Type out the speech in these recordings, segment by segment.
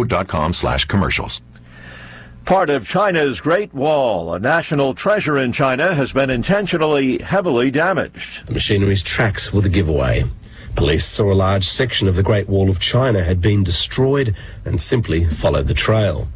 Rockwood.com/commercials. Part of China's Great Wall, a national treasure in China, has been intentionally heavily damaged. The machinery's tracks were the giveaway. Police saw a large section of the Great Wall of China had been destroyed and simply followed the trail.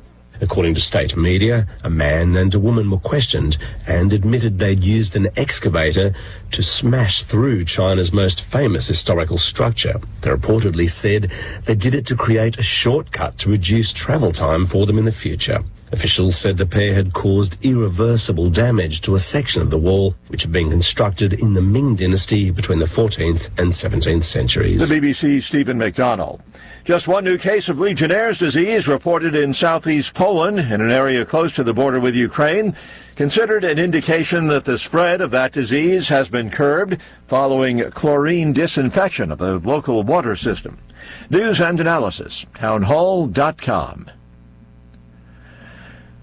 According to state media, a man and a woman were questioned and admitted they'd used an excavator to smash through China's most famous historical structure. They reportedly said they did it to create a shortcut to reduce travel time for them in the future. Officials said the pair had caused irreversible damage to a section of the wall, which had been constructed in the Ming Dynasty between the 14th and 17th centuries. The BBC's Stephen McDonald. Just one new case of Legionnaire's disease reported in southeast Poland, in an area close to the border with Ukraine, considered an indication that the spread of that disease has been curbed following chlorine disinfection of the local water system. News and analysis, townhall.com.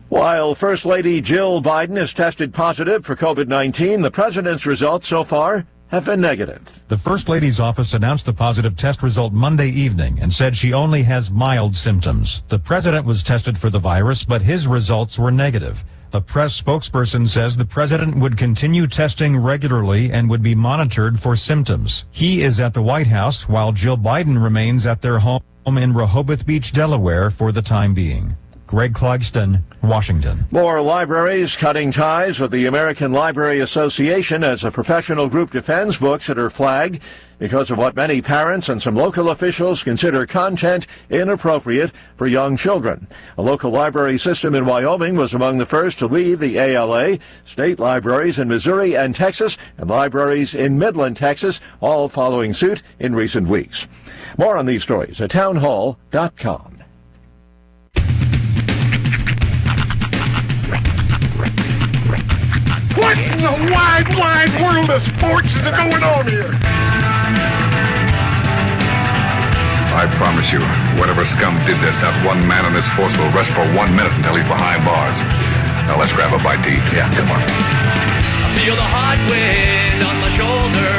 While First Lady Jill Biden has tested positive for COVID-19, the president's results so far have been negative. The First Lady's office announced the positive test result Monday evening and said she only has mild symptoms. The president was tested for the virus, but his results were negative. A press spokesperson says the president would continue testing regularly and would be monitored for symptoms. He is at the White House while Jill Biden remains at their home in Rehoboth Beach, Delaware for the time being. Greg Clugston, Washington. More libraries cutting ties with the American Library Association as a professional group defends books that are flagged because of what many parents and some local officials consider content inappropriate for young children. A local library system in Wyoming was among the first to leave the ALA. State libraries in Missouri and Texas and libraries in Midland, Texas, all following suit in recent weeks. More on these stories at townhall.com. What in the wide, wide world of sports is going on here? I promise you, whatever scum did this, not one man in this force will rest for 1 minute until he's behind bars. Now let's grab a bite to eat. Yeah, come on. I feel the hot wind on my shoulder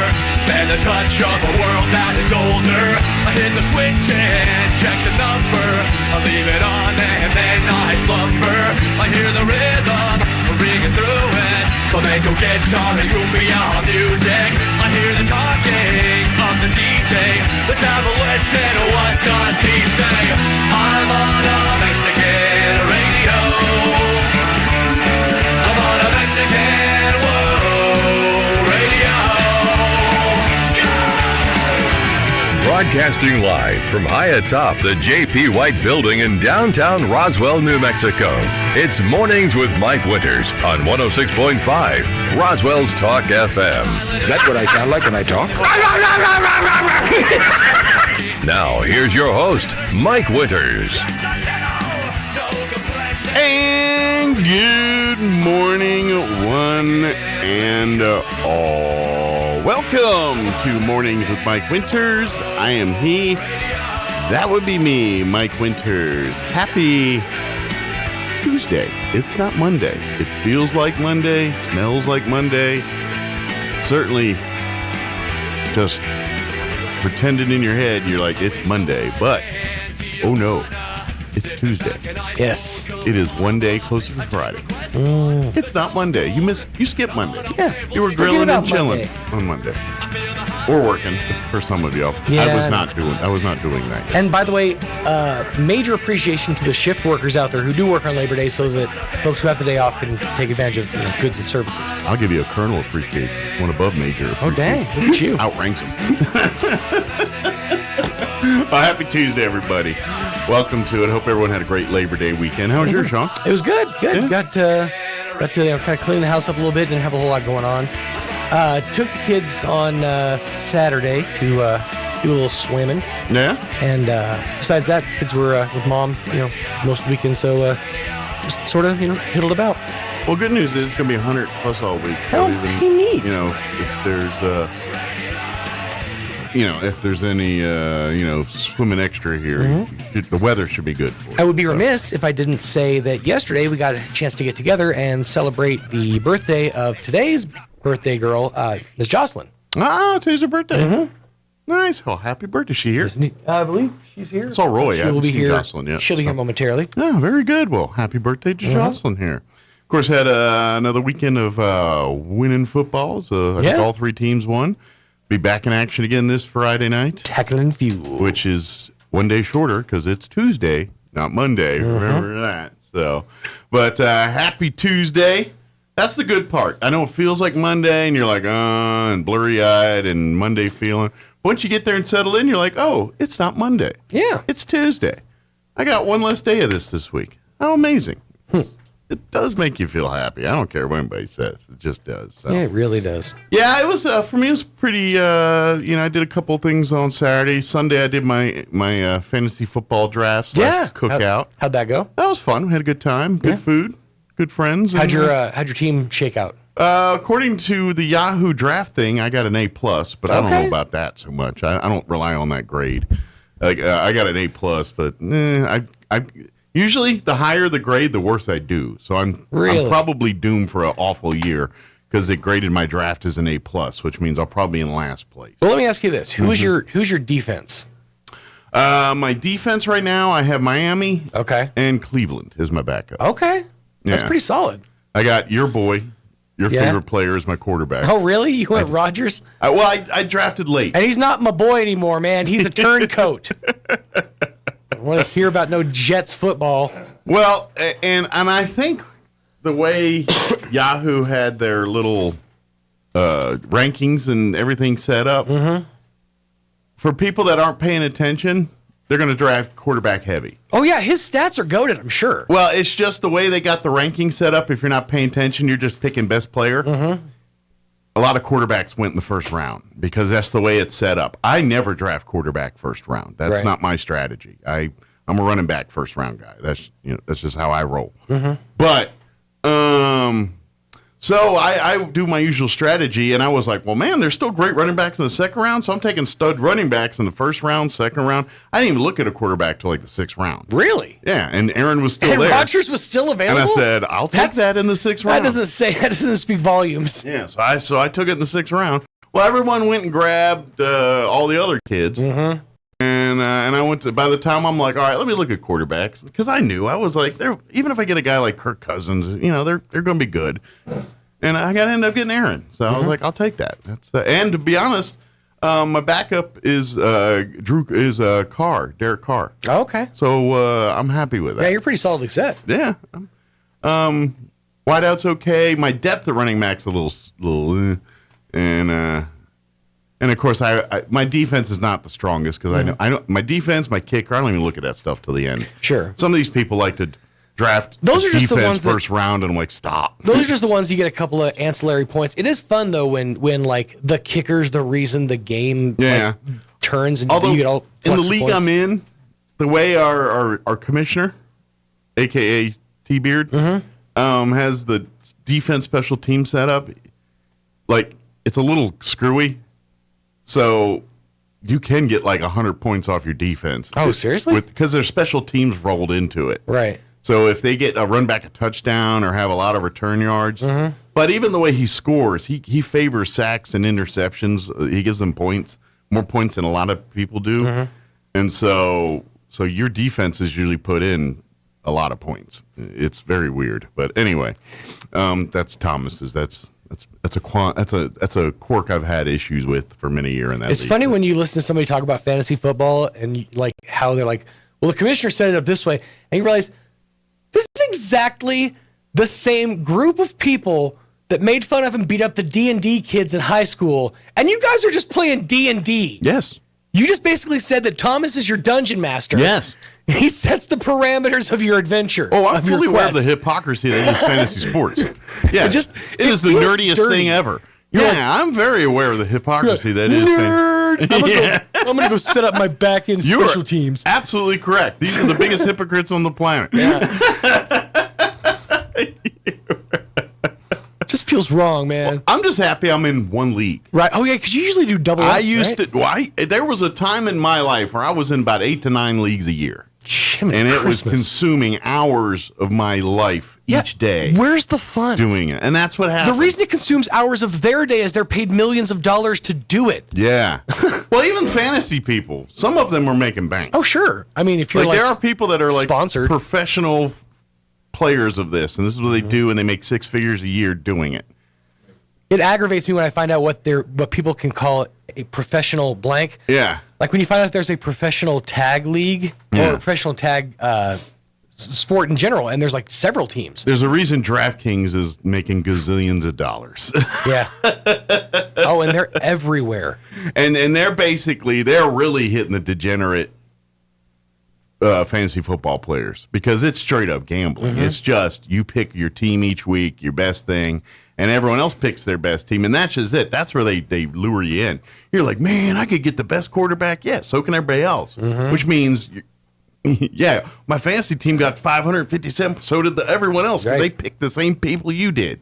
and the touch of a world that is older. I hit the switch and check the number. I leave it on and then I slumber. I hear the rhythm ringing through it. Flamenco guitar and cumbia music. I hear the talking of the DJ. The tabloid said, what does he say? I'm on a Mexican radio. I'm on a Mexican radio. Broadcasting live from high atop the J.P. White Building in downtown Roswell, New Mexico. It's Mornings with Mike Winters on 106.5 Roswell's Talk FM. Is that what I sound like when I talk? Now, here's your host, Mike Winters. And good morning, one and all. Welcome to Mornings with Mike Winters. I am he. That would be me, Mike Winters. Happy Tuesday. It's not Monday. It feels like Monday, smells like Monday. Certainly just pretending in your head you're like, it's Monday. But, oh no, it's Tuesday. Yes. It is one day closer to Friday. It's not Monday. You skipped Monday. Yeah. You were grilling and chilling Monday. on Monday. Or working for some of y'all. Yeah. I was not doing that. And by the way, major appreciation to the shift workers out there who do work on Labor Day so that folks who have the day off can take advantage of goods and services. I'll give you a colonel appreciation. One above major. Oh, dang. Look at you. Outranks them. Well, happy Tuesday, everybody. Welcome to it. Hope everyone had a great Labor Day weekend. How was yours, Sean? It was good. Good. Yeah. Got to kind of clean the house up a little bit. Didn't have a whole lot going on. Took the kids on Saturday to do a little swimming. Yeah. And besides that, the kids were with mom, most of the weekend. So just sort of, piddled about. Well, good news is it's going to be 100 plus all week. Oh, very neat. If there's any, swimming extra here, the weather should be good for it. I would be remiss if I didn't say that yesterday we got a chance to get together and celebrate the birthday of today's birthday girl, Ms. Jocelyn. Ah, today's her birthday. Nice. Oh, happy birthday. Is she here? I believe she's here. It's all Roy. She will be here. Jocelyn, yeah. She'll be here momentarily. Yeah, very good. Well, happy birthday to Jocelyn here. Of course, had another weekend of winning footballs. I think all three teams won. Be back in action again this Friday night. Tackling Fuel. Which is one day shorter because it's Tuesday, not Monday. Remember that. So, but happy Tuesday. That's the good part. I know it feels like Monday, and you're like, and blurry-eyed and Monday feeling. Once you get there and settle in, you're like, oh, it's not Monday. Yeah. It's Tuesday. I got one less day of this week. How amazing. It does make you feel happy. I don't care what anybody says. It just does. So. Yeah, it really does. Yeah, it was, for me, it was pretty, I did a couple of things on Saturday. Sunday, I did my fantasy football drafts. Cookout. How'd that go? That was fun. We had a good time. Good food. Good friends. How'd your team shake out? According to the Yahoo draft thing, I got an A+, but I don't know about that so much. I don't rely on that grade. I got an A+, but I usually the higher the grade, the worse I do. So I'm probably doomed for an awful year because they graded my draft as an A+, which means I'll probably be in last place. Well, let me ask you this: who's your defense? My defense right now, I have Miami, and Cleveland is my backup. Okay, that's pretty solid. I got your boy. Your favorite player is my quarterback. Oh, really? You went Rodgers? I drafted late. And he's not my boy anymore, man. He's a turncoat. I don't want to hear about no Jets football. Well, and I think the way Yahoo had their little rankings and everything set up, for people that aren't paying attention, they're going to draft quarterback heavy. Oh, yeah. His stats are goated, I'm sure. Well, it's just the way they got the ranking set up. If you're not paying attention, you're just picking best player. A lot of quarterbacks went in the first round because that's the way it's set up. I never draft quarterback first round. That's not my strategy. I'm a running back first round guy. That's just how I roll. But so I do my usual strategy, and I was like, well, man, there's still great running backs in the second round, so I'm taking stud running backs in the first round, second round. I didn't even look at a quarterback till like the sixth round. Really? Yeah, and Aaron was still there. And Rodgers was still available? And I said, I'll take that in the sixth round. That doesn't speak volumes. Yeah, so I took it in the sixth round. Well, everyone went and grabbed all the other kids. And I went to, by the time I'm like, all right, let me look at quarterbacks. Because I knew, I was like, even if I get a guy like Kirk Cousins, they're going to be good. And I got to end up getting Aaron. So I was like, I'll take that. And to be honest, my backup is Derek Carr. Okay. So I'm happy with that. Yeah, you're pretty solidly set. Yeah. Wideout's okay. My depth at running back's a little and of course, my defense is not the strongest because I know my defense, my kicker. I don't even look at that stuff till the end. Sure. Some of these people like to draft those are just defense the ones first round, and I'm like, stop. Those are just the ones you get a couple of ancillary points. It is fun though when like the kicker's the reason the game turns, and you get all in the league points. I'm in, the way our commissioner, aka T-Beard, has the defense special team set up, like it's a little screwy. So you can get like 100 points off your defense. Oh, seriously? Because there's special teams rolled into it. Right. So if they get a run back a touchdown or have a lot of return yards, but even the way he scores, he favors sacks and interceptions. He gives them points, more points than a lot of people do. And so your defense is usually put in a lot of points. It's very weird. But anyway, that's Thomas's. That's a quirk I've had issues with for many years. In that it's league. Funny when you listen to somebody talk about fantasy football and like how they're like, well, the commissioner set it up this way, and you realize this is exactly the same group of people that made fun of and beat up the D&D kids in high school, and you guys are just playing D&D. Yes. You just basically said that Thomas is your dungeon master. Yes. He sets the parameters of your adventure. Oh, I'm fully aware of the hypocrisy that is fantasy sports. Yeah, it is the nerdiest thing ever. I'm very aware of the hypocrisy that is. Nerd. I'm gonna go set up my back end special teams. Absolutely correct. These are the biggest hypocrites on the planet. Just feels wrong, man. Well, I'm just happy I'm in one league. Right. Oh yeah, because you usually do double. I used to. There was a time in my life where I was in about 8 to 9 leagues a year. And it was consuming hours of my life each day. Where's the fun? Doing it. And that's what happened. The reason it consumes hours of their day is they're paid millions of dollars to do it. Yeah. Well, even fantasy people, some of them are making bank. Oh, sure. I mean, if you're there are people that are sponsored professional players of this, and this is what they do, and they make 6 figures a year doing it. It aggravates me when I find out what people can call a professional blank. Yeah. Like when you find out there's a professional tag league or a professional tag sport in general, and there's like several teams. There's a reason DraftKings is making gazillions of dollars. Yeah. Oh, and they're everywhere. And they're really hitting the degenerate fantasy football players because it's straight up gambling. Mm-hmm. It's just you pick your team each week, your best thing, and everyone else picks their best team, and that's just it. That's where they lure you in. You're like, man, I could get the best quarterback. Yeah, so can everybody else. Mm-hmm. Which means, yeah, my fantasy team got 557. So did everyone else because they picked the same people you did.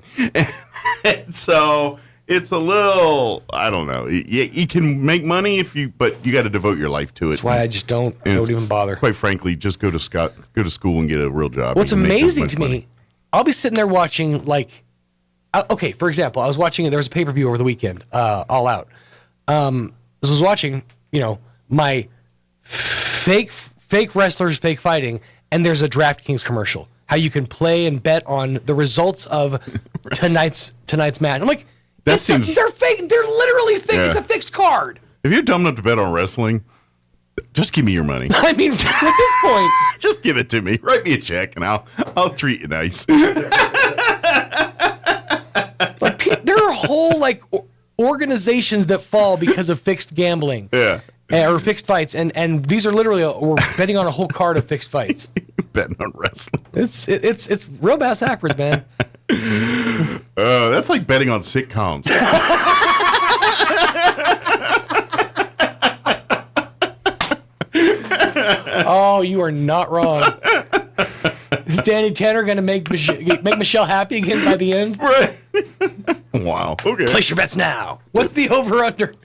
And so it's a little, I don't know. You can make money but you got to devote your life to it. That's why I just don't even bother. Quite frankly, just go to school and get a real job. What's amazing to me, I'll be sitting there watching okay, for example, I was watching, there was a pay-per-view over the weekend, All Out. I was watching, my fake wrestlers, fake fighting, and there's a DraftKings commercial. How you can play and bet on the results of tonight's match. I'm like, they're fake. They're literally fake. Yeah. It's a fixed card. If you're dumb enough to bet on wrestling, just give me your money. I mean, at this point, just give it to me. Write me a check, and I'll treat you nice. There are whole organizations that fall because of fixed gambling. Yeah. Or fixed fights, and these are literally we're betting on a whole card of fixed fights. Betting on wrestling. It's real bass backwards, man. That's like betting on sitcoms. Oh, you are not wrong. Is Danny Tanner going to make Michelle happy again by the end? Right. Wow. Okay. Place your bets now. What's the over/under?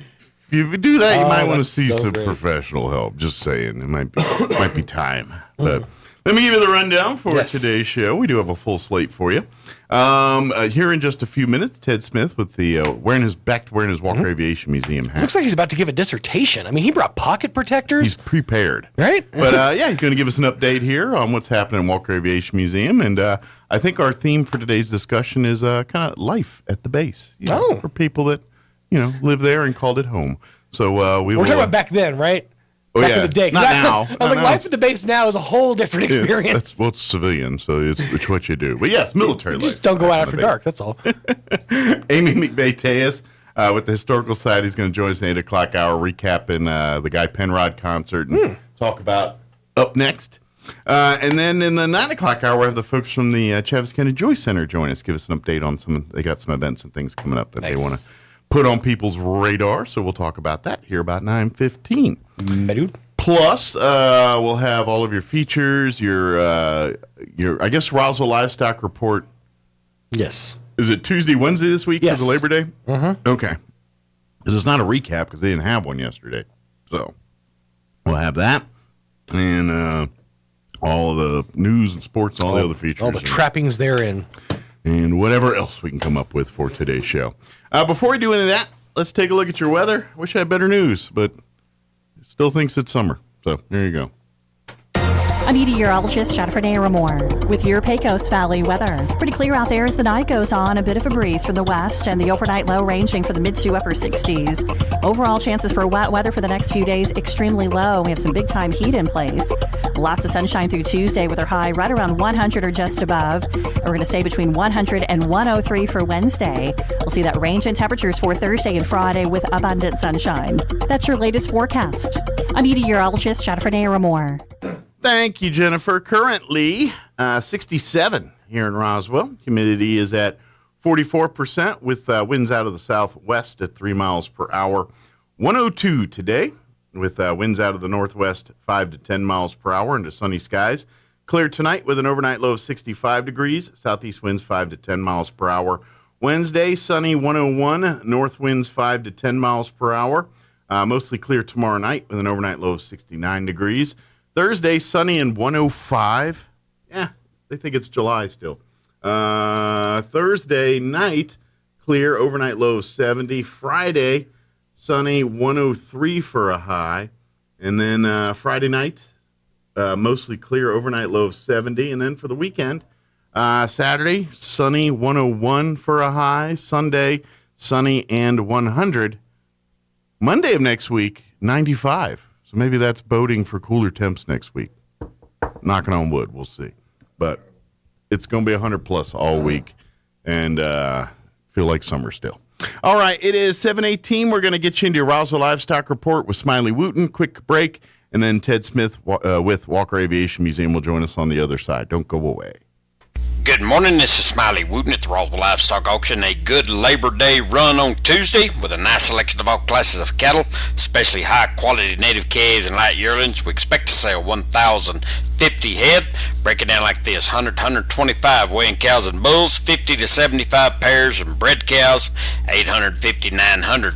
If you do that, you might want to see some professional help. Just saying, it might be time. But let me give you the rundown for today's show. We do have a full slate for you. Here in just a few minutes, Ted Smith with the wearing his Walker Aviation Museum hat. Looks like he's about to give a dissertation. I mean, he brought pocket protectors. He's prepared, right? But he's going to give us an update here on what's happening at Walker Aviation Museum, and I think our theme for today's discussion is kind of life at the base. For people that live there and called it home. So we're talking about back then, right? Back in the day. Not now. I was like, life at the base now is a whole different experience. It's civilian, so it's what you do. But yes, military life. Just don't go out after dark, that's all. Amy McVeigh-Tejas with the Historical Society is going to join us at 8 o'clock hour, recapping the Guy Penrod concert and talk about up next. And then in the 9 o'clock hour, we have the folks from the Chavis County Joy Center join us, give us an update on they got some events and things coming up that they want to put on people's radar, so we'll talk about that here about 9:15. Plus, we'll have all of your features, your I guess Roswell Livestock Report. Yes. Is it Tuesday, Wednesday this week for the Labor Day? Mm-hmm. Okay. Because it's not a recap because they didn't have one yesterday. So we'll have that. And all the news and sports, all the other features. All the trappings therein. And whatever else we can come up with for today's show. Before we do any of that, let's take a look at your weather. Wish I had better news, but still thinks it's summer. So there you go. I'm meteorologist Jennifer Naramore with your Pecos Valley weather. Pretty clear out there as the night goes on. A bit of a breeze from the west and the overnight low ranging for the mid to upper 60s. Overall chances for wet weather for the next few days extremely low. We have some big time heat in place. Lots of sunshine through Tuesday with our high right around 100 or just above. We're going to stay between 100 and 103 for Wednesday. We'll see that range in temperatures for Thursday and Friday with abundant sunshine. That's your latest forecast. I'm meteorologist Jennifer Naramore. Thank you, Jennifer. Currently, 67 here in Roswell. Humidity is at 44% with winds out of the southwest at 3 miles per hour. 102 today with winds out of the northwest 5 to 10 miles per hour into sunny skies. Clear tonight with an overnight low of 65 degrees. Southeast winds 5 to 10 miles per hour. Wednesday, sunny 101. North winds 5 to 10 miles per hour. Mostly clear tomorrow night with an overnight low of 69 degrees. Thursday, sunny and 105. Yeah, they think it's July still. Thursday night, clear, overnight low of 70. Friday, sunny, 103 for a high. And then Friday night, mostly clear, overnight low of 70. And then for the weekend, Saturday, sunny, 101 for a high. Sunday, sunny and 100. Monday of next week, 95. So maybe that's boding for cooler temps next week. Knocking on wood, we'll see. But it's going to be 100 plus all week, and feel like summer still. All right, it is 7:18. We're going to get you into your Roswell Livestock Report with Smiley Wooten. Quick break, and then Ted Smith with Walker Aviation Museum will join us on the other side. Don't go away. Good morning, this is Smiley Wooten at the Roswell Livestock Auction. A good Labor Day run on Tuesday with a nice selection of all classes of cattle, especially high-quality native calves and light yearlings. We expect to sell 1,050 head. Break it down like this: 100 125 weighing cows and bulls, 50 to 75 pairs and bred cows, 850 900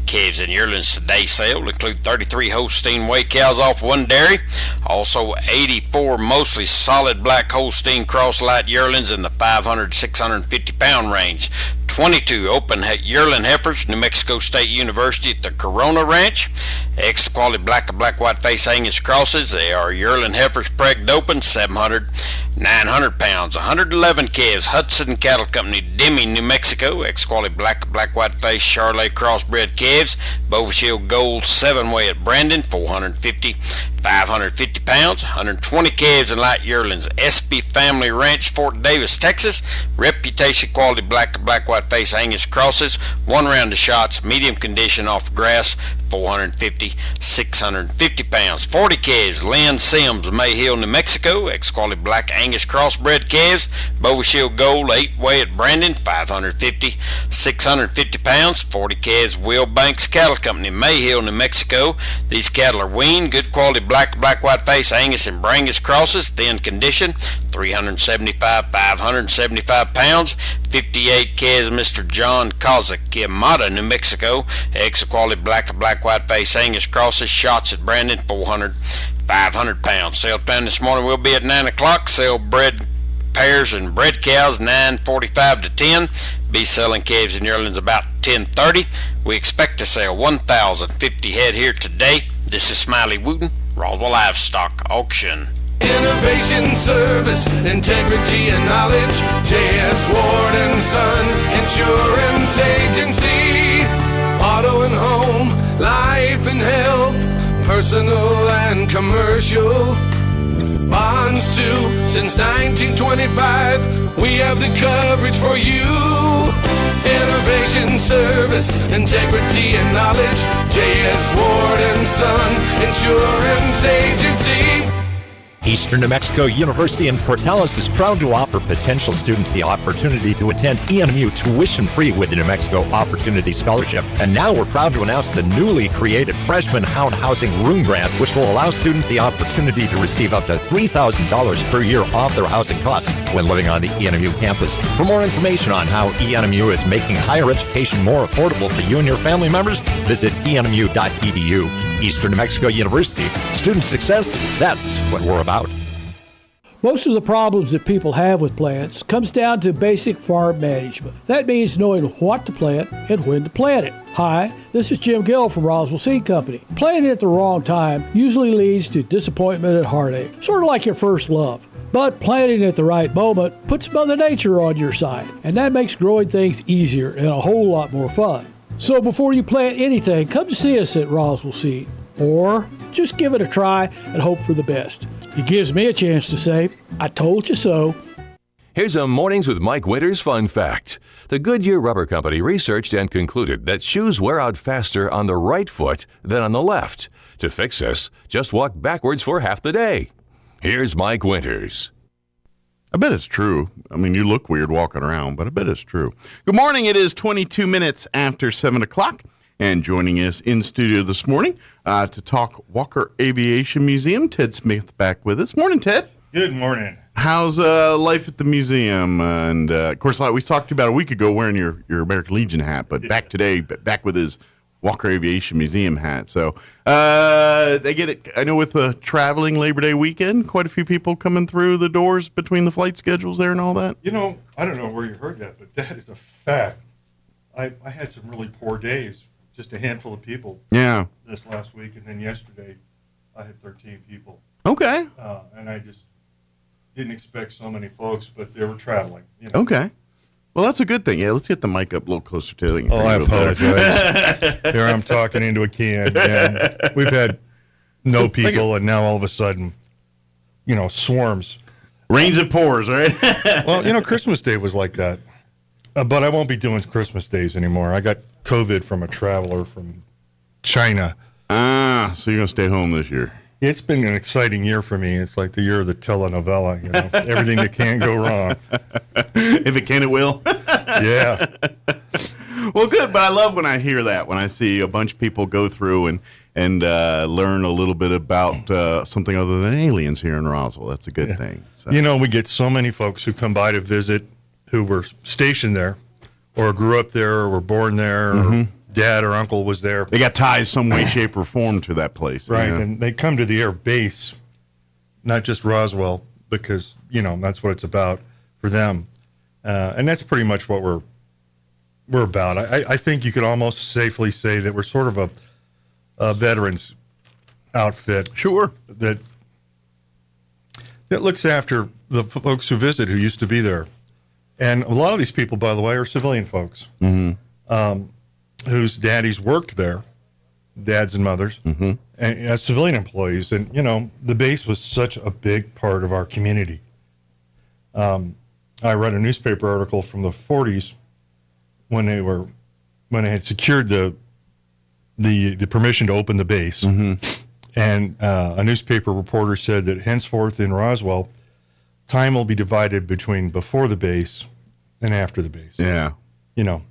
calves and yearlings. Today's sale will include 33 Holstein weigh cows off one dairy, also 84 mostly solid black Holstein cross light yearlings in the 500 650 pound range, 22 open yearling heifers, New Mexico State University at the Corona Ranch, extra quality black and black white face Angus crosses. They are yearling heifers pregged open, 700 900 pounds. 111 calves, Hudson Cattle Company, Deming, New Mexico, extra quality black and black white face Charolais crossbred calves, Bovill Gold 7 weigh at Brandon, 450 550 pounds. 120 calves and light yearlings, SB Family Ranch, Fort Davis, Texas, reputation quality black and black white face Angus crosses, 1 round of shots, medium condition off grass, 450 650 pounds. 40 calves, Lynn Sims, Mayhill, New Mexico, ex-quality black Angus crossbred calves, Bovill Gold 8 weigh at Brandon, 550 650 pounds. 40 calves, Will Banks Cattle Company, Mayhill, New Mexico. These cattle are weaned, good quality black white face Angus and Brangus crosses, thin condition, 375 575 pounds. 58 calves, Mr. John Kozak, Yamada, New Mexico, extra quality black white face Angus crosses, shots at Brandon, 400 500 pounds. Sale time this morning will be at 9 o'clock. Sale bred pairs and bred cows 9:45 to 10. Be selling calves and yearlings about 10:30. We expect to sell 1,050 head here today. This is Smiley Wooten, Roswell Livestock Auction. Innovation, service, integrity, and knowledge. J.S. Ward and Son Insurance Agency. Auto and home, life and health, personal and commercial. Bonds too, since 1925. We have the coverage for you. Innovation, service, integrity, and knowledge. J.S. Ward and Son Insurance Agency. Eastern New Mexico University in Portales is proud to offer potential students the opportunity to attend ENMU tuition-free with the New Mexico Opportunity Scholarship. And now we're proud to announce the newly created Freshman Hound Housing Room Grant, which will allow students the opportunity to receive up to $3,000 per year off their housing costs when living on the ENMU campus. For more information on how ENMU is making higher education more affordable for you and your family members, visit enmu.edu. Eastern New Mexico University. Student success, that's what we're about. Most of the problems that people have with plants comes down to basic farm management. That means knowing what to plant and when to plant it. Hi, this is Jim Gill from Roswell Seed Company. Planting at the wrong time usually leads to disappointment and heartache, sort of like your first love. But planting at the right moment puts Mother Nature on your side, and that makes growing things easier and a whole lot more fun. So before you plant anything, come to see us at Roswell Seed, or just give it a try and hope for the best. It gives me a chance to say, I told you so. Here's a Mornings with Mike Winters fun fact. The Goodyear Rubber Company researched and concluded that shoes wear out faster on the right foot than on the left. To fix this, just walk backwards for half the day. Here's Mike Winters. I bet it's true. I mean, you look weird walking around, but I bet it's true. Good morning. It is 22 minutes after 7 o'clock. And joining us in studio this morning to talk Walker Aviation Museum, Ted Smith back with us. Morning, Ted. Good morning. How's life at the museum? And, of course, like we talked to you about a week ago wearing your American Legion hat, but back today, back with his Walker Aviation Museum hat. So they get it. I know with the traveling Labor Day weekend, quite a few people coming through the doors between the flight schedules there and all that. You know, I don't know where you heard that, but that is a fact. I had some really poor days, just a handful of people. Yeah. This last week, and then yesterday, I had 13 people. Okay. And I just didn't expect so many folks, but they were traveling. You know? Okay. Well, that's a good thing. Yeah, let's get the mic up a little closer to it. Oh, I apologize. Here I'm talking into a can. And we've had no people, and now all of a sudden, you know, swarms. Rains and pours, right? Well, you know, Christmas Day was like that. But I won't be doing Christmas days anymore. I got COVID from a traveler from China. So you're going to stay home this year. It's been an exciting year for me. It's like the year of the telenovela, you know, everything that can go wrong. If it can, it will. Yeah. Well, good, but I love when I hear that, when I see a bunch of people go through and learn a little bit about something other than aliens here in Roswell. That's a good thing. So. You know, we get so many folks who come by to visit who were stationed there or grew up there or were born there or dad or uncle was there. They got ties some way, shape, or form to that place. Right, you know? and they come to the air base, not just Roswell, because, you know, that's what it's about for them. And that's pretty much what we're about. I think you could almost safely say that we're sort of a veterans outfit. Sure. That looks after the folks who visit who used to be there. And a lot of these people, by the way, are civilian folks whose daddies worked there, dads and mothers, and as civilian employees. And, you know, the base was such a big part of our community. I read a newspaper article from the 40s when they had secured the permission to open the base. And a newspaper reporter said that henceforth in Roswell, time will be divided between before the base and after the base. Yeah. You know.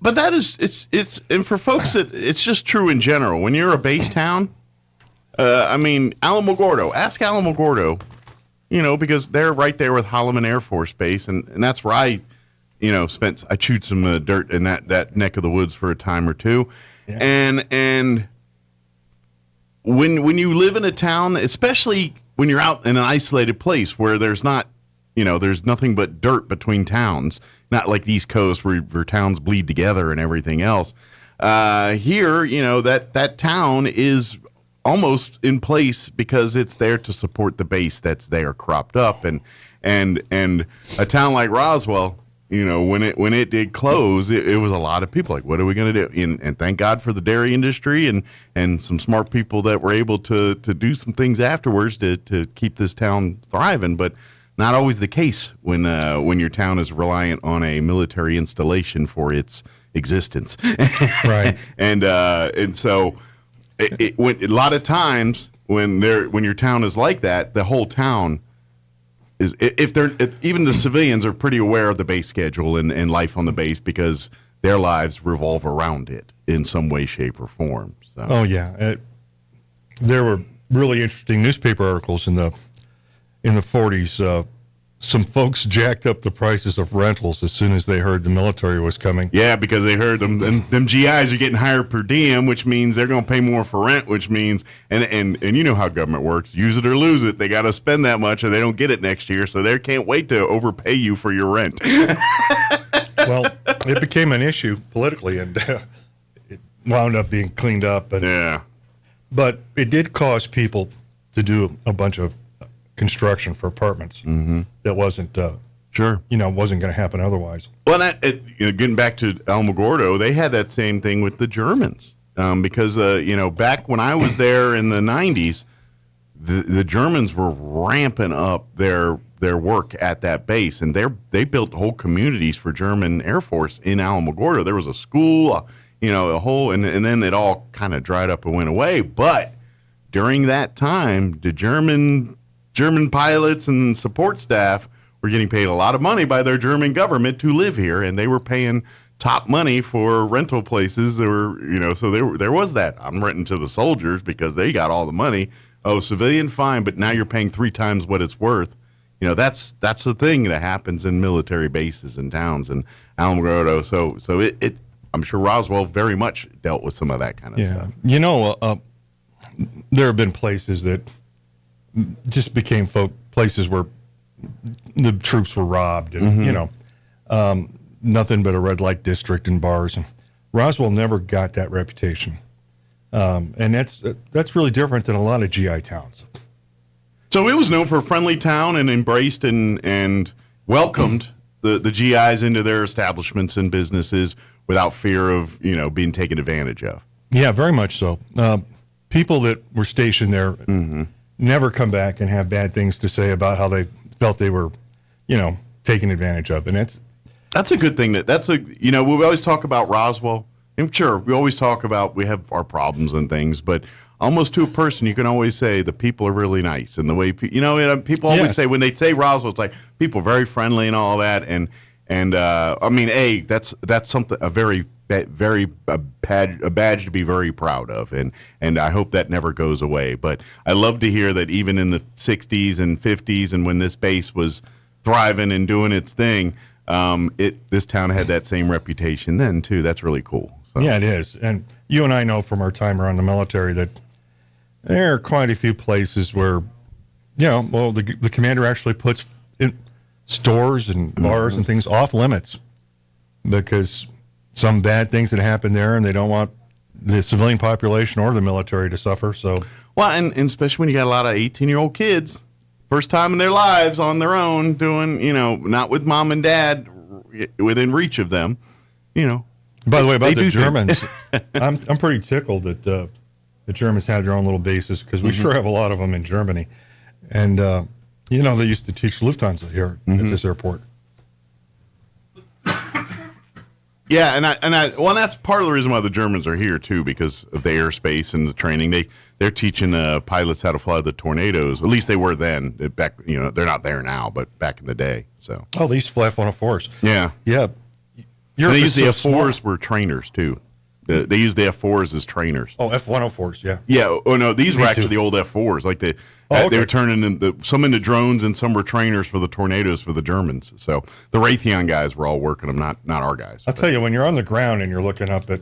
But that is, it's and for folks that it's just true in general. When you're a base town, I mean, Alamogordo, ask Alamogordo, you know, because they're right there with Holloman Air Force Base. And that's where I chewed some dirt in that neck of the woods for a time or two. Yeah. And when you live in a town, especially when you're out in an isolated place where there's not, you know, there's nothing but dirt between towns, not like the East Coast where towns bleed together and everything else. Here, you know, that town is almost in place because it's there to support the base that's there cropped up. And a town like Roswell, you know, when it did close, it was a lot of people like, what are we going to do? And thank God for the dairy industry and some smart people that were able to do some things afterwards to keep this town thriving. But not always the case when your town is reliant on a military installation for its existence. Right. And so when a lot of times when your town is like that, the whole town is, even the civilians are pretty aware of the base schedule and life on the base because their lives revolve around it in some way, shape, or form. So. Oh yeah, there were really interesting newspaper articles in the 40s. Some folks jacked up the prices of rentals as soon as they heard the military was coming. Yeah, because they heard them GIs are getting hired per diem, which means they're going to pay more for rent, which means, and you know how government works, use it or lose it. They got to spend that much or they don't get it next year, so they can't wait to overpay you for your rent. Well, it became an issue politically, and it wound up being cleaned up. Yeah. But it did cause people to do a bunch of construction for apartments that wasn't wasn't going to happen otherwise. Well, getting back to Alamogordo, they had that same thing with the Germans because back when I was there in the 90s, the Germans were ramping up their work at that base, and they built whole communities for German Air Force in Alamogordo. There was a school, a whole, and then it all kind of dried up and went away. But during that time, the German pilots and support staff were getting paid a lot of money by their German government to live here, and they were paying top money for rental places. So there was that. I'm renting to the soldiers because they got all the money. Oh, civilian, fine, but now you're paying 3 times what it's worth. That's the thing that happens in military bases and towns and Alamogordo. So I'm sure Roswell very much dealt with some of that kind of stuff. You know, there have been places that just became places where the troops were robbed, and you know, nothing but a red light district and bars. And Roswell never got that reputation, and that's really different than a lot of GI towns. So it was known for a friendly town and embraced and welcomed the GIs into their establishments and businesses without fear of, you know, being taken advantage of. Yeah, very much so. People that were stationed there never come back and have bad things to say about how they felt they were, you know, taken advantage of. And that's a good thing. You know, we always talk about Roswell. And sure, we always talk about we have our problems and things, but almost to a person, you can always say the people are really nice. And the way, people always say, when they say Roswell, it's like people are very friendly and all that. And I mean, that's something, a badge to be very proud of. And I hope that never goes away. But I love to hear that even in the 60s and 50s and when this base was thriving and doing its thing, this town had that same reputation then too. That's really cool. So. Yeah, it is. And you and I know from our time around the military that there are quite a few places where, you know, well, the commander actually puts in stores and bars and things off limits because some bad things that happen there, and they don't want the civilian population or the military to suffer. So, well, and especially when you got a lot of 18-year-old kids, first time in their lives on their own, doing, you know, not with mom and dad within reach of them, you know. By the way, about the Germans, I'm pretty tickled that the Germans had their own little bases because we sure have a lot of them in Germany. And, you know, they used to teach Lufthansa here at this airport. Yeah, and that's part of the reason why the Germans are here, too, because of the airspace and the training. They're teaching pilots how to fly the Tornadoes. At least they were then. Back, you know, they're not there now, but back in the day. So. Oh, they used to fly F-104s. Yeah. Yeah. They used the F-4s were trainers, too. They used the F-4s as trainers. Oh, F-104s, yeah. Yeah. Oh, no, these were actually the old F-4s. Like they were turning some into drones and some were trainers for the Tornadoes for the Germans. So the Raytheon guys were all working them, not our guys. I'll tell you, when you're on the ground and you're looking up at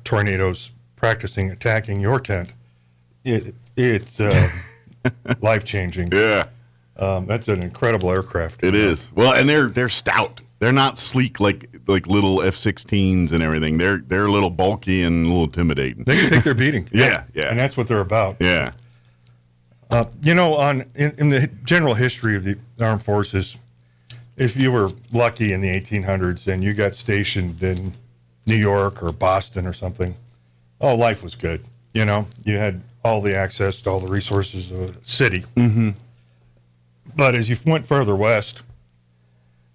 tornadoes practicing attacking your tent, it's life-changing. Yeah. That's an incredible aircraft. It is. Well, and they're stout. They're not sleek like little F-16s and everything. They're a little bulky and a little intimidating. They can take their beating. Yeah. And that's what they're about. Yeah. You know, in the general history of the armed forces, if you were lucky in the 1800s and you got stationed in New York or Boston or something, life was good. You know, you had all the access to all the resources of the city. Mm-hmm. But as you went further west,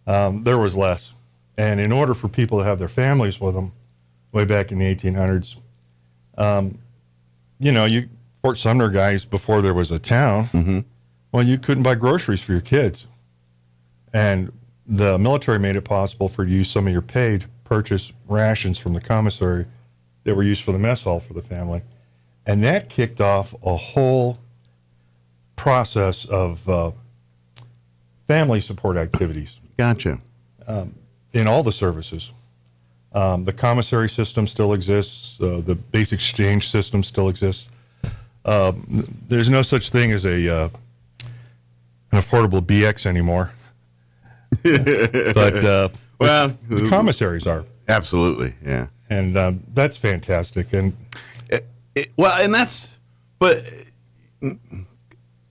there was less. And in order for people to have their families with them, way back in the 1800s, you know, Fort Sumner guys, before there was a town, well, you couldn't buy groceries for your kids. And the military made it possible for you to use some of your pay to purchase rations from the commissary that were used for the mess hall for the family. And that kicked off a whole process of family support activities. Gotcha. In all the services. The commissary system still exists. The base exchange system still exists. There's no such thing as an affordable BX anymore. But well, the commissaries are. Absolutely, yeah. And that's fantastic. And but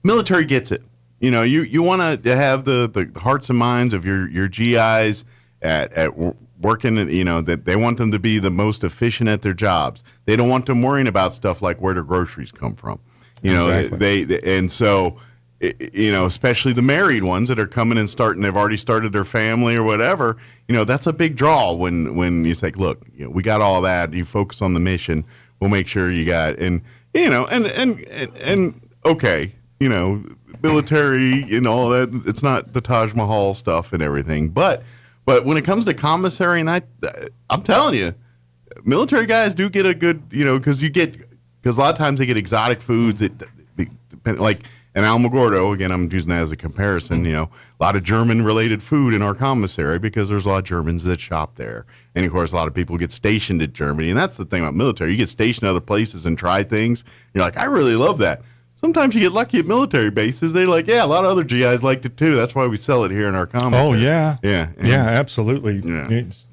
military gets it. You know, you want to have the hearts and minds of your GIs at working, you know, that they want them to be the most efficient at their jobs. They don't want them worrying about stuff like where their groceries come from. You know, exactly. And so, you know, especially the married ones that are coming and they've already started their family or whatever, you know, that's a big draw when you say, look, you know, we got all that, you focus on the mission, we'll make sure you got, and, you know, and okay, you know, military and all that, it's not the Taj Mahal stuff and everything, but when it comes to commissary, and I'm telling you, military guys do get a good, you know, because a lot of times they get exotic foods. Like And Alamogordo, again, I'm using that as a comparison, a lot of German-related food in our commissary because there's a lot of Germans that shop there. And, of course, a lot of people get stationed at Germany. And that's the thing about military. You get stationed other places and try things. You're like, I really love that. Sometimes you get lucky at military bases. They're like, yeah, a lot of other GIs liked it, too. That's why we sell it here in our commissary. Oh, yeah. Yeah. Yeah, absolutely. Yeah. It's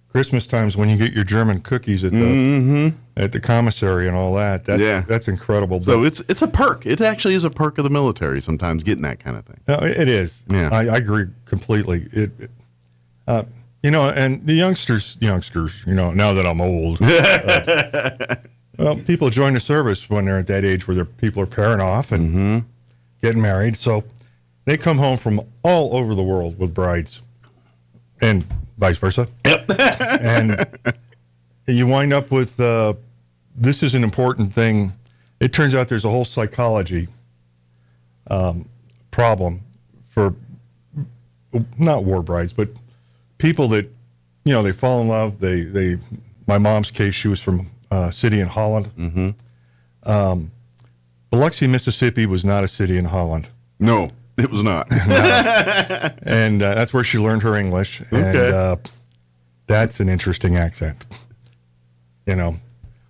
Christmas times when you get your German cookies at the commissary and all that. That's incredible. So it's a perk. It actually is a perk of the military sometimes getting that kind of thing. No, it is. Yeah. I agree completely. And the youngsters, now that I'm old, well, people join the service when they're at that age where their people are pairing off and getting married. So they come home from all over the world with brides and vice versa. Yep. And you wind up with, this is an important thing. It turns out there's a whole psychology problem for not war brides, but people that, they fall in love. My mom's case, she was from a city in Holland. Biloxi, Mississippi was not a city in Holland. No, it was not. And that's where she learned her English. Okay. And that's an interesting accent. Well,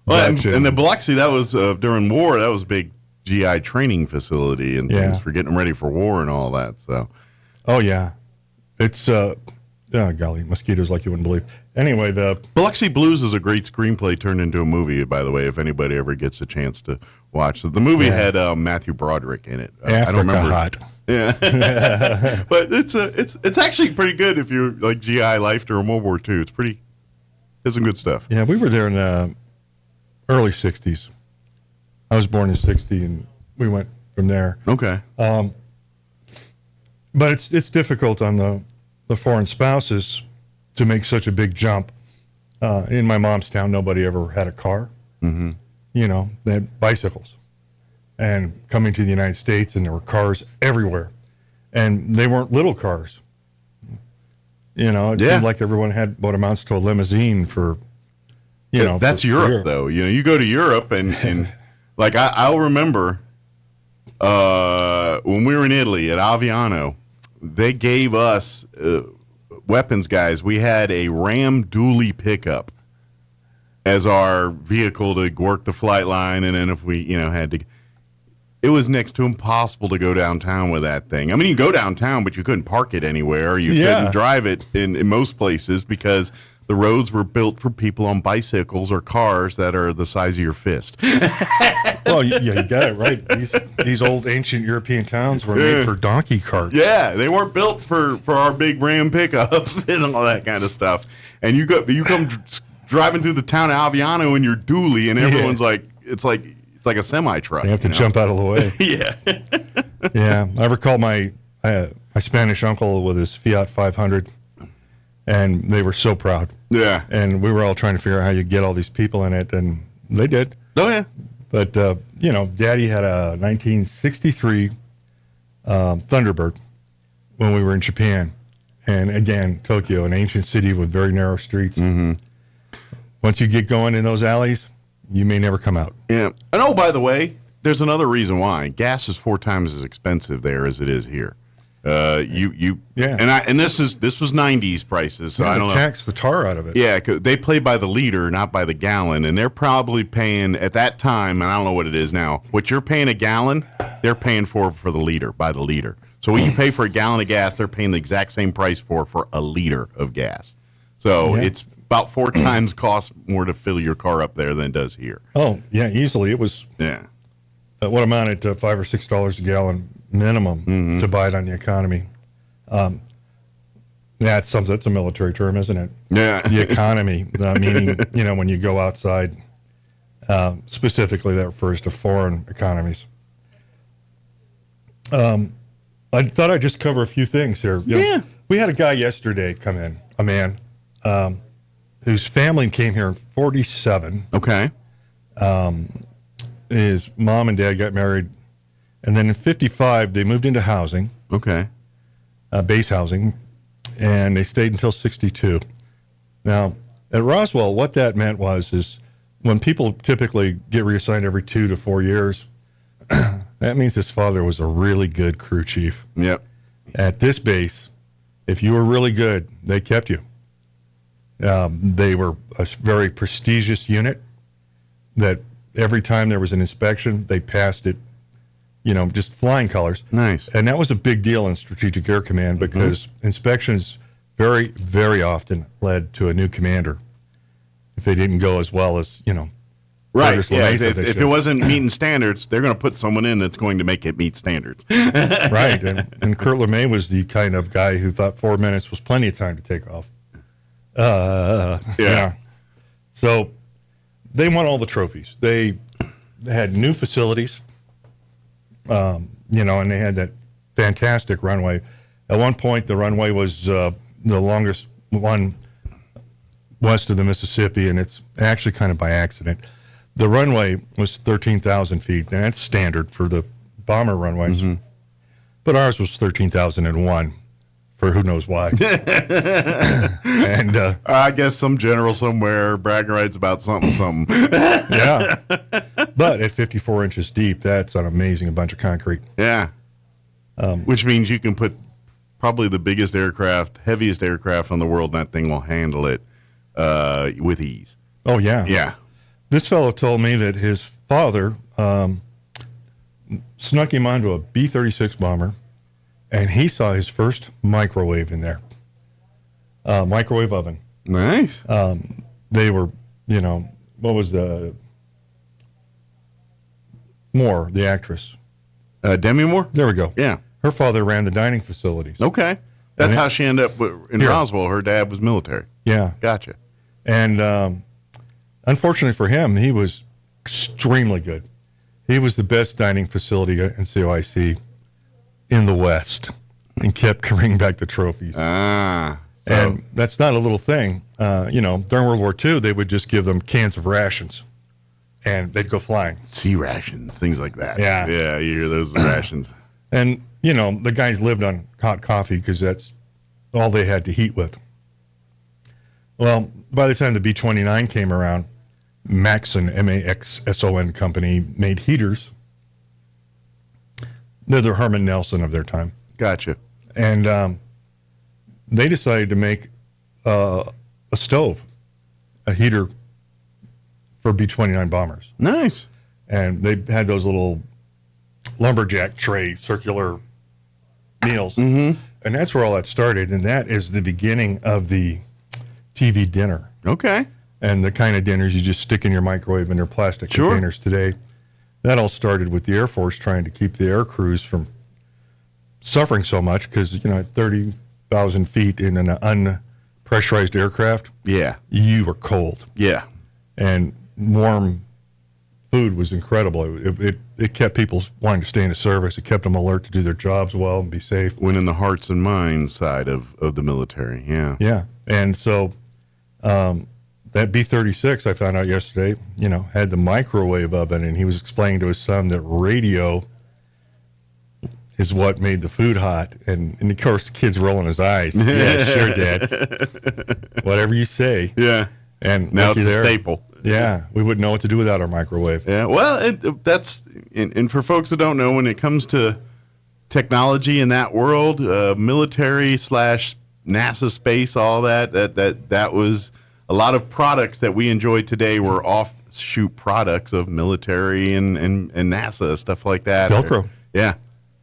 and the Biloxi, that was during war, that was a big GI training facility and things for getting them ready for war and all that. So, oh, yeah. It's, golly, mosquitoes like you wouldn't believe. Anyway, the Biloxi Blues is a great screenplay turned into a movie, by the way, if anybody ever gets a chance to watch it. The movie had Matthew Broderick in it. Africa I don't remember. Hot. Yeah. But it's actually pretty good if you like GI life during World War II. It's some good stuff. Yeah, we were there in the early 60s. I was born in 60, and we went from there. Okay. But it's difficult on the foreign spouses to make such a big jump. In my mom's town, nobody ever had a car. Mm-hmm. They had bicycles. And coming to the United States, and there were cars everywhere. And they weren't little cars. It seemed like everyone had what amounts to a limousine for, That's Europe, though. You go to Europe, and like I'll remember when we were in Italy at Aviano, they gave us weapons guys. We had a Ram dually pickup as our vehicle to work the flight line, and then if we had to, it was next to impossible to go downtown with that thing. I mean, you can go downtown, but you couldn't park it anywhere. You couldn't drive it in most places because the roads were built for people on bicycles or cars that are the size of your fist. Well, yeah, you got it right. These old ancient European towns were made for donkey carts. Yeah, they weren't built for our big Ram pickups and all that kind of stuff. And you come driving through the town of Aviano in your dually, and everyone's like, it's like a semi truck. You have to jump out of the way. Yeah. Yeah, I recall my Spanish uncle with his Fiat 500, and they were so proud. Yeah. And we were all trying to figure out how you get all these people in it, and they did. Oh, yeah. But, Daddy had a 1963 Thunderbird when we were in Japan. And again, Tokyo, an ancient city with very narrow streets. Mm-hmm. Once you get going in those alleys, you may never come out. Yeah. And oh, by the way, there's another reason why. Gas is 4 times as expensive there as it is here. And this was 90s prices, so I don't know. Tax the tar out of it. Yeah, 'cause they play by the liter, not by the gallon, and they're probably paying at that time, and I don't know what it is now. What you're paying a gallon, they're paying for the liter, by the liter. So what you pay for a gallon of gas, they're paying the exact same price for a liter of gas. So it's about 4 times cost more to fill your car up there than it does here. Oh yeah, easily. It was what amounted to $5 or $6 a gallon minimum to buy it on the economy. That's something. That's a military term, isn't it? Yeah. The economy, meaning when you go outside. Specifically, that refers to foreign economies. I thought I'd just cover a few things here. We had a guy yesterday come in, a man whose family came here in 1947. Okay. His mom and dad got married, and then in 1955 they moved into housing. Okay. Base housing, and they stayed until 1962. Now, at Roswell, what that meant is when people typically get reassigned every 2 to 4 years, That means his father was a really good crew chief. Yep. At this base, if you were really good, they kept you. They were a very prestigious unit that every time there was an inspection, they passed it, just flying colors. Nice. And that was a big deal in Strategic Air Command because inspections very, very often led to a new commander if they didn't go as well as, Right. Yeah. If it wasn't meeting standards, they're going to put someone in that's going to make it meet standards. Right. And Kurt LeMay was the kind of guy who thought 4 minutes was plenty of time to take off. Yeah. So they won all the trophies. They had new facilities, and they had that fantastic runway. At one point, the runway was the longest one west of the Mississippi, and it's actually kind of by accident. The runway was 13,000 feet, and that's standard for the bomber runways. Mm-hmm. But ours was 13,001 for who knows why. And I guess some general somewhere bragging rights about something. Yeah. But at 54 inches deep, that's an amazing bunch of concrete. Yeah. Which means you can put probably the biggest aircraft, heaviest aircraft on the world, and that thing will handle it with ease. Oh, yeah. Yeah. This fellow told me that his father snuck him onto a B-36 bomber, and he saw his first microwave in there. Microwave oven. Nice. They were, what was the Moore, the actress? Demi Moore? There we go. Yeah. Her father ran the dining facilities. Okay. That's how she ended up in Roswell. Her dad was military. Yeah. Gotcha. And unfortunately for him, he was extremely good. He was the best dining facility in COIC in the West and kept bringing back the trophies. And that's not a little thing. During World War II, they would just give them cans of rations, and they'd go flying. Sea rations, things like that. Yeah. Yeah, you hear those rations. And, the guys lived on hot coffee because that's all they had to heat with. Well, by the time the B-29 came around, Maxson, M-A-X-S-O-N company, made heaters. They're the Herman Nelson of their time. Gotcha. And they decided to make a stove, a heater for B-29 bombers. Nice. And they had those little lumberjack tray, circular meals. Mm-hmm. And that's where all that started. And that is the beginning of the TV dinner. Okay. And the kind of dinners you just stick in your microwave in their plastic containers today. That all started with the Air Force trying to keep the air crews from suffering so much because, at 30,000 feet in an unpressurized aircraft, you were cold. Yeah. And warm food was incredible. It kept people wanting to stay in the service. It kept them alert to do their jobs well and be safe. Winning the hearts and minds side of the military, yeah. Yeah. And so that B-36, I found out yesterday, had the microwave oven, and he was explaining to his son that radio is what made the food hot. And of course, the kid's rolling his eyes. Yeah, sure, Dad. Whatever you say. Yeah. And now it's a staple. Yeah, we wouldn't know what to do without our microwave. Yeah, well, that's and for folks that don't know, when it comes to technology in that world, military / NASA space, all that was a lot of products that we enjoy today were offshoot products of military and NASA, stuff like that. Velcro.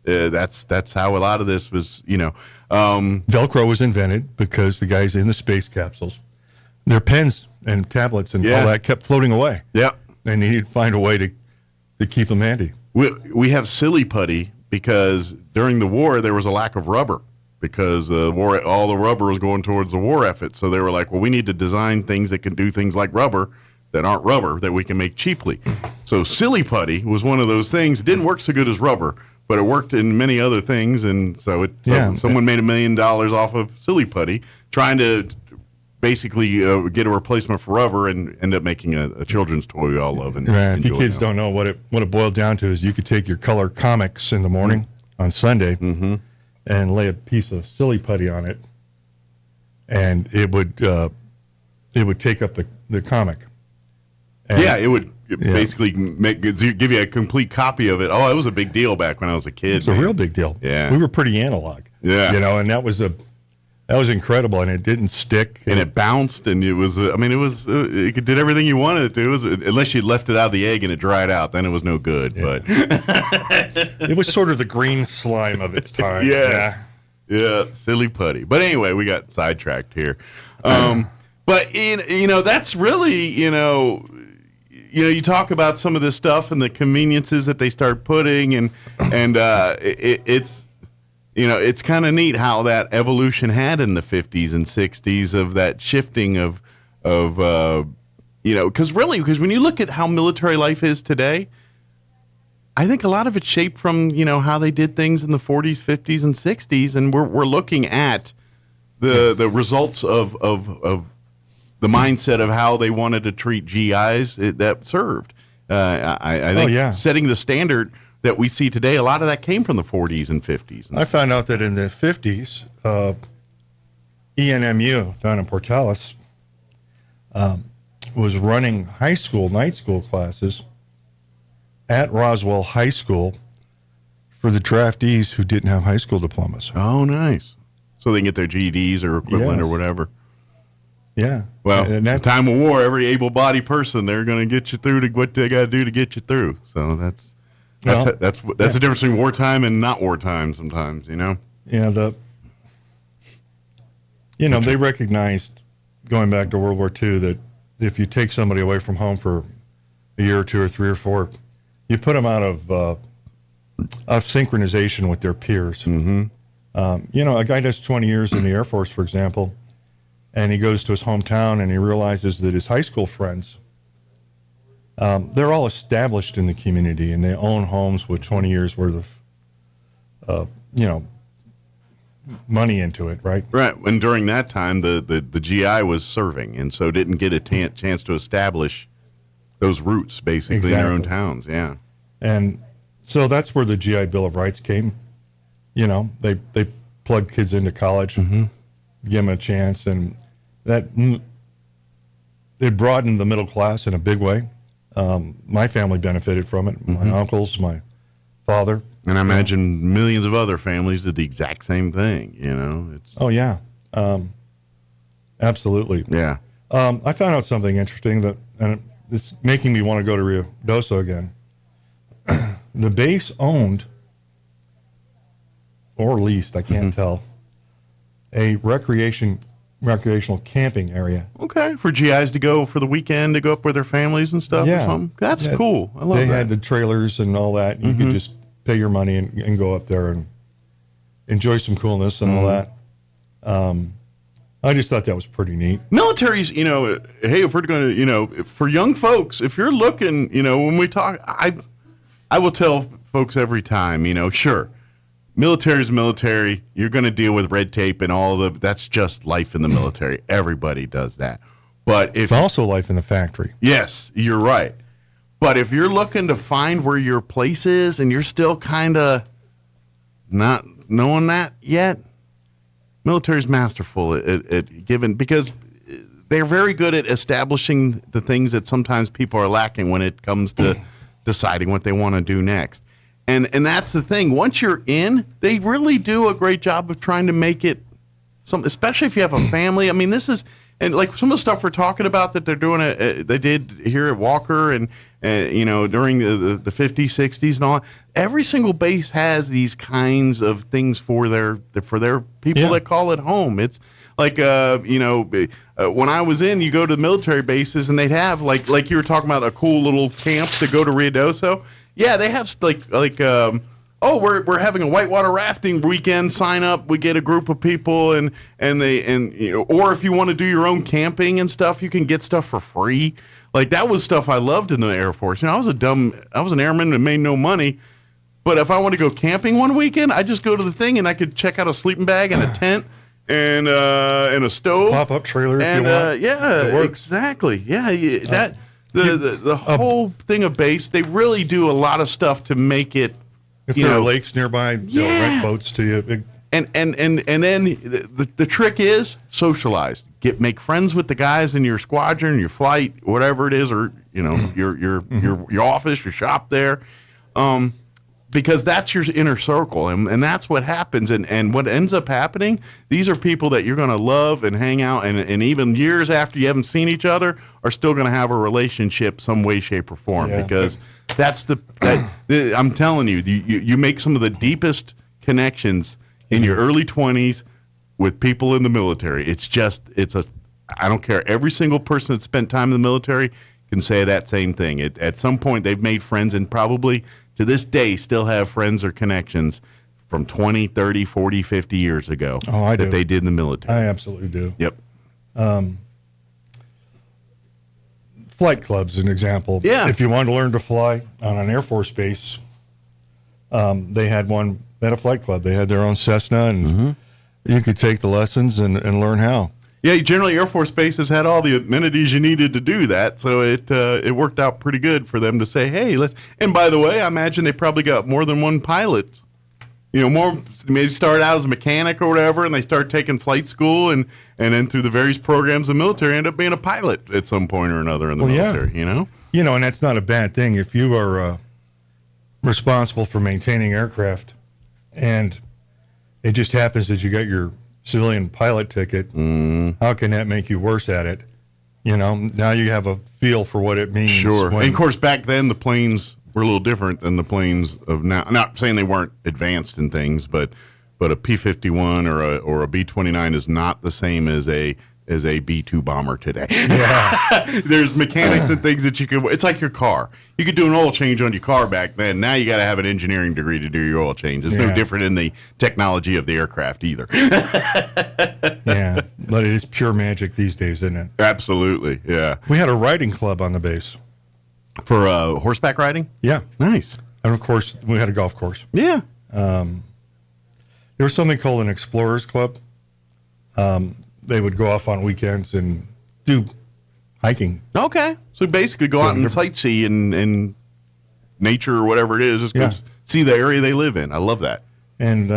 That's how a lot of this was, Velcro was invented because the guys in the space capsules, their pens and tablets and all that kept floating away. Yeah. They needed to find a way to keep them handy. We have silly putty because during the war there was a lack of rubber because all the rubber was going towards the war effort. So they were like, well, we need to design things that can do things like rubber that aren't rubber that we can make cheaply. So silly putty was one of those things. It didn't work so good as rubber, but it worked in many other things. And so someone made $1 million off of silly putty trying to basically get a replacement for rubber and end up making a children's toy we all love. And if you kids don't know what it boiled down to is you could take your color comics in the morning on Sunday and lay a piece of silly putty on it, and it would take up the comic. And it would basically give you a complete copy of it. Oh, it was a big deal back when I was a kid. It's a real big deal. Yeah. We were pretty analog. Yeah. And that was incredible, and it didn't stick. And it bounced, and it did everything you wanted it to. Unless you left it out of the egg and it dried out, then it was no good. Yeah. But it was sort of the green slime of its time. Yeah, silly putty. But anyway, we got sidetracked here. But that's really you talk about some of this stuff and the conveniences that they start putting, and it's kind of neat how that evolution had in the 50s and 60s of that shifting of because when you look at how military life is today, I think a lot of it's shaped from how they did things in the 40s, 50s, and 60s, and we're looking at the results of the mindset of how they wanted to treat GIs that served. I think setting the standard that we see today, a lot of that came from the 40s and 50s. I found out that in the 50s, ENMU down in Portales was running night school classes at Roswell High School for the draftees who didn't have high school diplomas. Oh, nice. So they can get their GEDs or equivalent or whatever. Yeah. Well, in that time of war, every able-bodied person, they're going to get you through to what they got to do to get you through. So that's the difference between wartime and not wartime sometimes, Yeah, they recognized, going back to World War II, that if you take somebody away from home for a year or two or 3 or 4, you put them out of synchronization with their peers. Mm-hmm. A guy does 20 years in the Air Force, for example, and he goes to his hometown and he realizes that his high school friends, they're all established in the community and they own homes with 20 years worth of, money into it, right? Right. And during that time, the GI was serving, and so didn't get a chance to establish those roots, basically, in their own towns. Yeah. And so that's where the GI Bill of Rights came. They plugged kids into college, give them a chance, and it broadened the middle class in a big way. My family benefited from it. My uncles, my father. And I imagine millions of other families did the exact same thing, Oh, yeah. Absolutely. Yeah. I found out something interesting and it's making me want to go to Ruidoso again. The base owned, or leased, I can't tell, a recreational camping area. Okay, for GIs to go for the weekend, to go up with their families and stuff or something? That's cool. I love that. They had the trailers and all that. You could just pay your money and go up there and enjoy some coolness and all that. I just thought that was pretty neat. Military's, hey, if we're going to, for young folks, if you're looking, when we talk, I will tell folks every time, sure, military's military. You're going to deal with red tape and that's just life in the military. Everybody does that. But it's also life in the factory. Yes, you're right. But if you're looking to find where your place is and you're still kind of not knowing that yet, military's masterful at giving, because they're very good at establishing the things that sometimes people are lacking when it comes to deciding what they want to do next. And that's the thing. Once you're in, they really do a great job of trying to make it something, especially if you have a family. I mean, this is, and like some of the stuff we're talking about that they're doing, they did here at Walker and during the 50s, 60s and all. Every single base has these kinds of things for their people that call it home. It's like, when I was in, you go to the military bases and they'd have like you were talking about, a cool little camp to go to Ruidoso. Yeah, they have we're having a whitewater rafting weekend. Sign up. We get a group of people, or if you want to do your own camping and stuff, you can get stuff for free. Like, that was stuff I loved in the Air Force. I was an airman and made no money, but if I want to go camping one weekend, I just go to the thing and I could check out a sleeping bag and a tent and a stove, pop-up trailer if you want. Yeah, exactly. Yeah, that. The whole thing of base, they really do a lot of stuff to make it. If there are lakes nearby, they'll rent boats to you. And then the trick is socialized. make friends with the guys in your squadron, your flight, whatever it is, or your office, your shop there, because that's your inner circle, and that's what happens. And what ends up happening, these are people that you're going to love and hang out, and even years after you haven't seen each other, are still going to have a relationship some way, shape, or form. Yeah. Because that's I'm telling you, you make some of the deepest connections in your early 20s with people in the military. I don't care. Every single person that spent time in the military can say that same thing. At some point, they've made friends, and probably to this day still have friends or connections from 20, 30, 40, 50 years ago that they did in the military. I absolutely do. Yep. Flight clubs, an example. Yeah. If you wanted to learn to fly on an Air Force base, they had a flight club. They had their own Cessna, and you could take the lessons and learn how. Yeah, generally Air Force bases had all the amenities you needed to do that, so it worked out pretty good for them to say, hey, let's. And by the way, I imagine they probably got more than one pilot. Maybe start out as a mechanic or whatever, and they start taking flight school, and then through the various programs of the military, end up being a pilot at some point or another in the military. Yeah. And that's not a bad thing if you are responsible for maintaining aircraft, and it just happens that you got your civilian pilot ticket. How can that make you worse at it? Now you have a feel for what it means. Sure. And of course, back then the planes were a little different than the planes of now. I'm not saying they weren't advanced in things, but a P-51 or a B-29 is not the same as a B-2 bomber today. Yeah. There's mechanics and things that you could. It's like your car. You could do an oil change on your car back then. Now you got to have an engineering degree to do your oil change. It's no different in the technology of the aircraft either. Yeah, but it is pure magic these days, isn't it? Absolutely. Yeah. We had a riding club on the base for horseback riding. Yeah, nice. And of course, we had a golf course. Yeah. There was something called an explorers club. They would go off on weekends and do hiking. Okay. So basically go out and sightsee in nature or whatever it is. Just go see the area they live in. I love that. And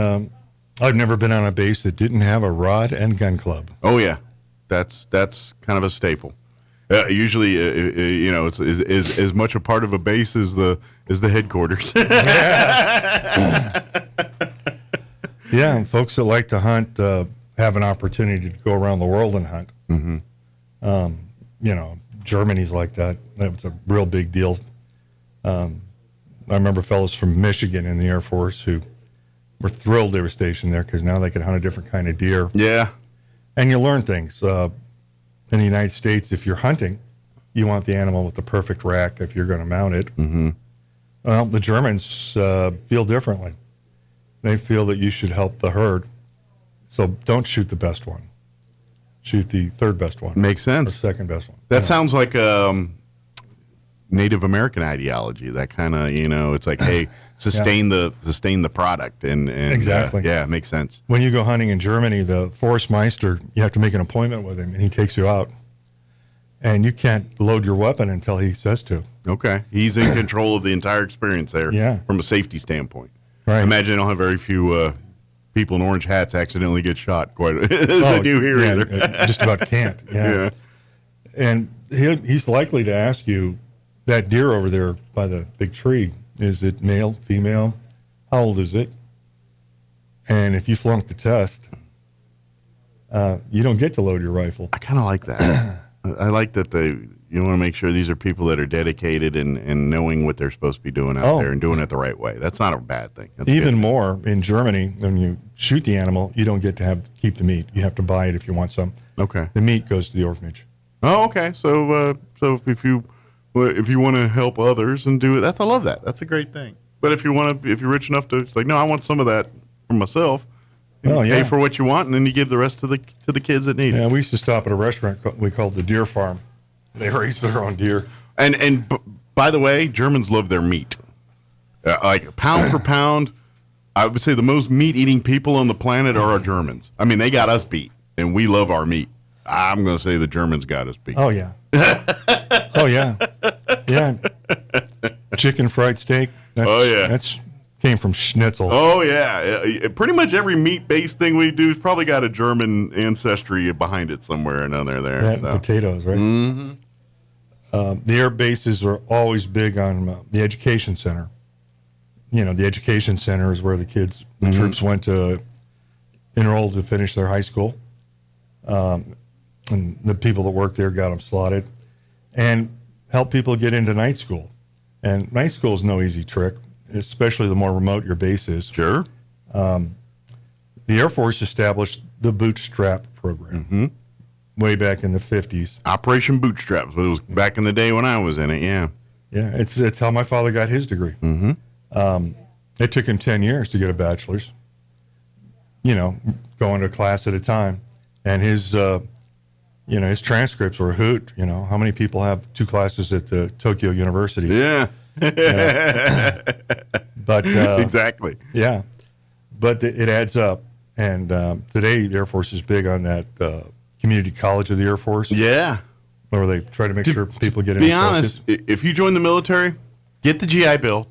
I've never been on a base that didn't have a rod and gun club. Oh, yeah. That's kind of a staple. Usually, it's as much a part of a base as the headquarters. Yeah, and folks that like to hunt have an opportunity to go around the world and hunt. Germany's like that. That was a real big deal. I remember fellows from Michigan in the Air Force who were thrilled they were stationed there because now they could hunt a different kind of deer. Yeah. And you learn things. In the United States, if you're hunting, you want the animal with the perfect rack if you're going to mount it. Well, the Germans feel differently. They feel that you should help the herd. So don't shoot the best one. Shoot the third best one. Makes sense. Or second best one. That sounds like Native American ideology. That kind of, it's like, hey, sustain the product. And exactly. It makes sense. When you go hunting in Germany, the Forstmeister, you have to make an appointment with him, and he takes you out. And you can't load your weapon until he says to. Okay. He's in control of the entire experience there. Yeah. From a safety standpoint. Right. I imagine I don't have very few people in orange hats accidentally get shot quite as I do here either. Just about can't. Yeah. And he's likely to ask you, that deer over there by the big tree, is it male, female? How old is it? And if you flunk the test, you don't get to load your rifle. I kind of like that. I like that you want to make sure these are people that are dedicated and knowing what they're supposed to be doing out there and doing it the right way. That's not a bad thing. That's Even good. more, in Germany, when you shoot the animal, you don't get to keep the meat. You have to buy it if you want some. Okay. The meat goes to the orphanage. Oh, okay. So if you want to help others and do it, I love that. That's a great thing. But if you're rich enough to, it's like, no, I want some of that for myself. Pay for what you want, and then you give the rest to the kids that need it. Yeah, we used to stop at a restaurant we called the Deer Farm. They raise their own deer. And by the way, Germans love their meat. Like pound for pound, I would say the most meat-eating people on the planet are our Germans. I mean, they got us beat, and we love our meat. I'm going to say the Germans got us beat. Oh, yeah. Oh, yeah. Yeah. Chicken fried steak. That's came from schnitzel. Oh, yeah. Pretty much every meat-based thing we do has probably got a German ancestry behind it somewhere or another there. That and potatoes, right? Mm-hmm. The air bases are always big on the education center. You know, the education center is where the kids, the troops went to enroll to finish their high school. And the people that work there got them slotted. And help people get into night school. And night school is no easy trick, especially the more remote your base is. Sure. The Air Force established the Bootstrap program way back in the 50s. Operation Bootstrap. It was back in the day when I was in it, yeah. Yeah, it's how my father got his degree. It took him 10 years to get a bachelor's, you know, going to a class at a time. And his, you know, his transcripts were a hoot. You know, how many people have 2 classes at the Tokyo University? Yeah. You know? But exactly. Yeah. But it adds up. And today, the Air Force is big on that community college of the Air Force. Yeah. Where they try to make sure people get in. Be honest, if you join the military, get the GI Bill.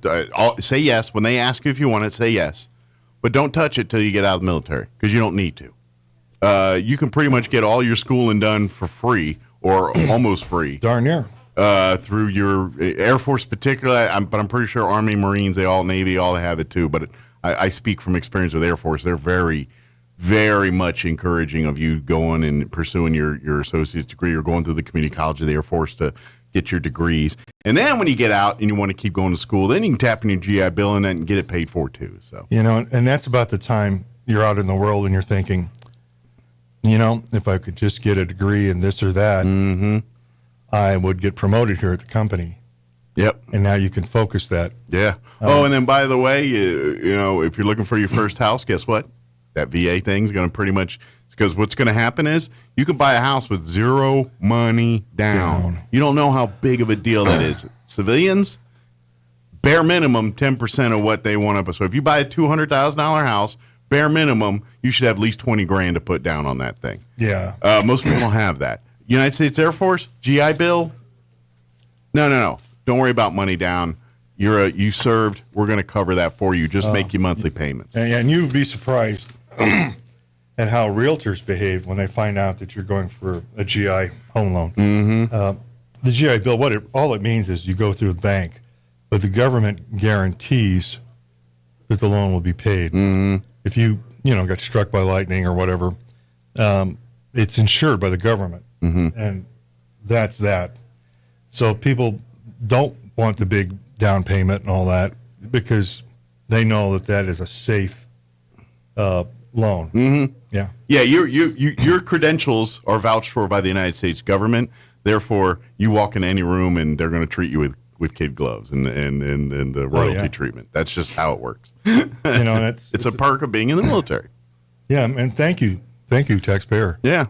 Say yes. When they ask you if you want it, say yes. But don't touch it till you get out of the military, because you don't need to. You can pretty much get all your schooling done for free or almost free. Darn near. Through your Air Force particularly, but I'm pretty sure Army, Marines, all Navy, all have it too. But I speak from experience with Air Force. They're very, very much encouraging of you going and pursuing your associate's degree or going through the community college of the Air Force to get your degrees. And then when you get out and you want to keep going to school, then you can tap in your GI Bill and get it paid for too. So, you know, and that's about the time you're out in the world and you're thinking, you know, if I could just get a degree in this or that, I would get promoted here at the company. Yep. And now you can focus that. Yeah. And then by the way, you know, if you're looking for your first house, guess what? That VA thing's going to pretty much, because what's going to happen is you can buy a house with zero money down. You don't know how big of a deal that is. Civilians, bare minimum 10% of what they want up. So if you buy a $200,000 house, bare minimum, you should have at least $20,000 to put down on that thing. Yeah. Most people don't have that. United States Air Force, GI Bill. No. Don't worry about money down. You served. We're going to cover that for you. Just make you monthly payments. And you'd be surprised at how realtors behave when they find out that you're going for a GI home loan. The GI Bill, all it means is you go through the bank, but the government guarantees that the loan will be paid. If you got struck by lightning or whatever, it's insured by the government, and that's that. So people don't want the big down payment and all that because they know that is a safe loan. Yeah. Your credentials are vouched for by the United States government. Therefore, you walk in any room and they're going to treat you with kid gloves and the royalty treatment. That's just how it works. It's a perk of being in the military. Yeah, and thank you, taxpayer. Yeah.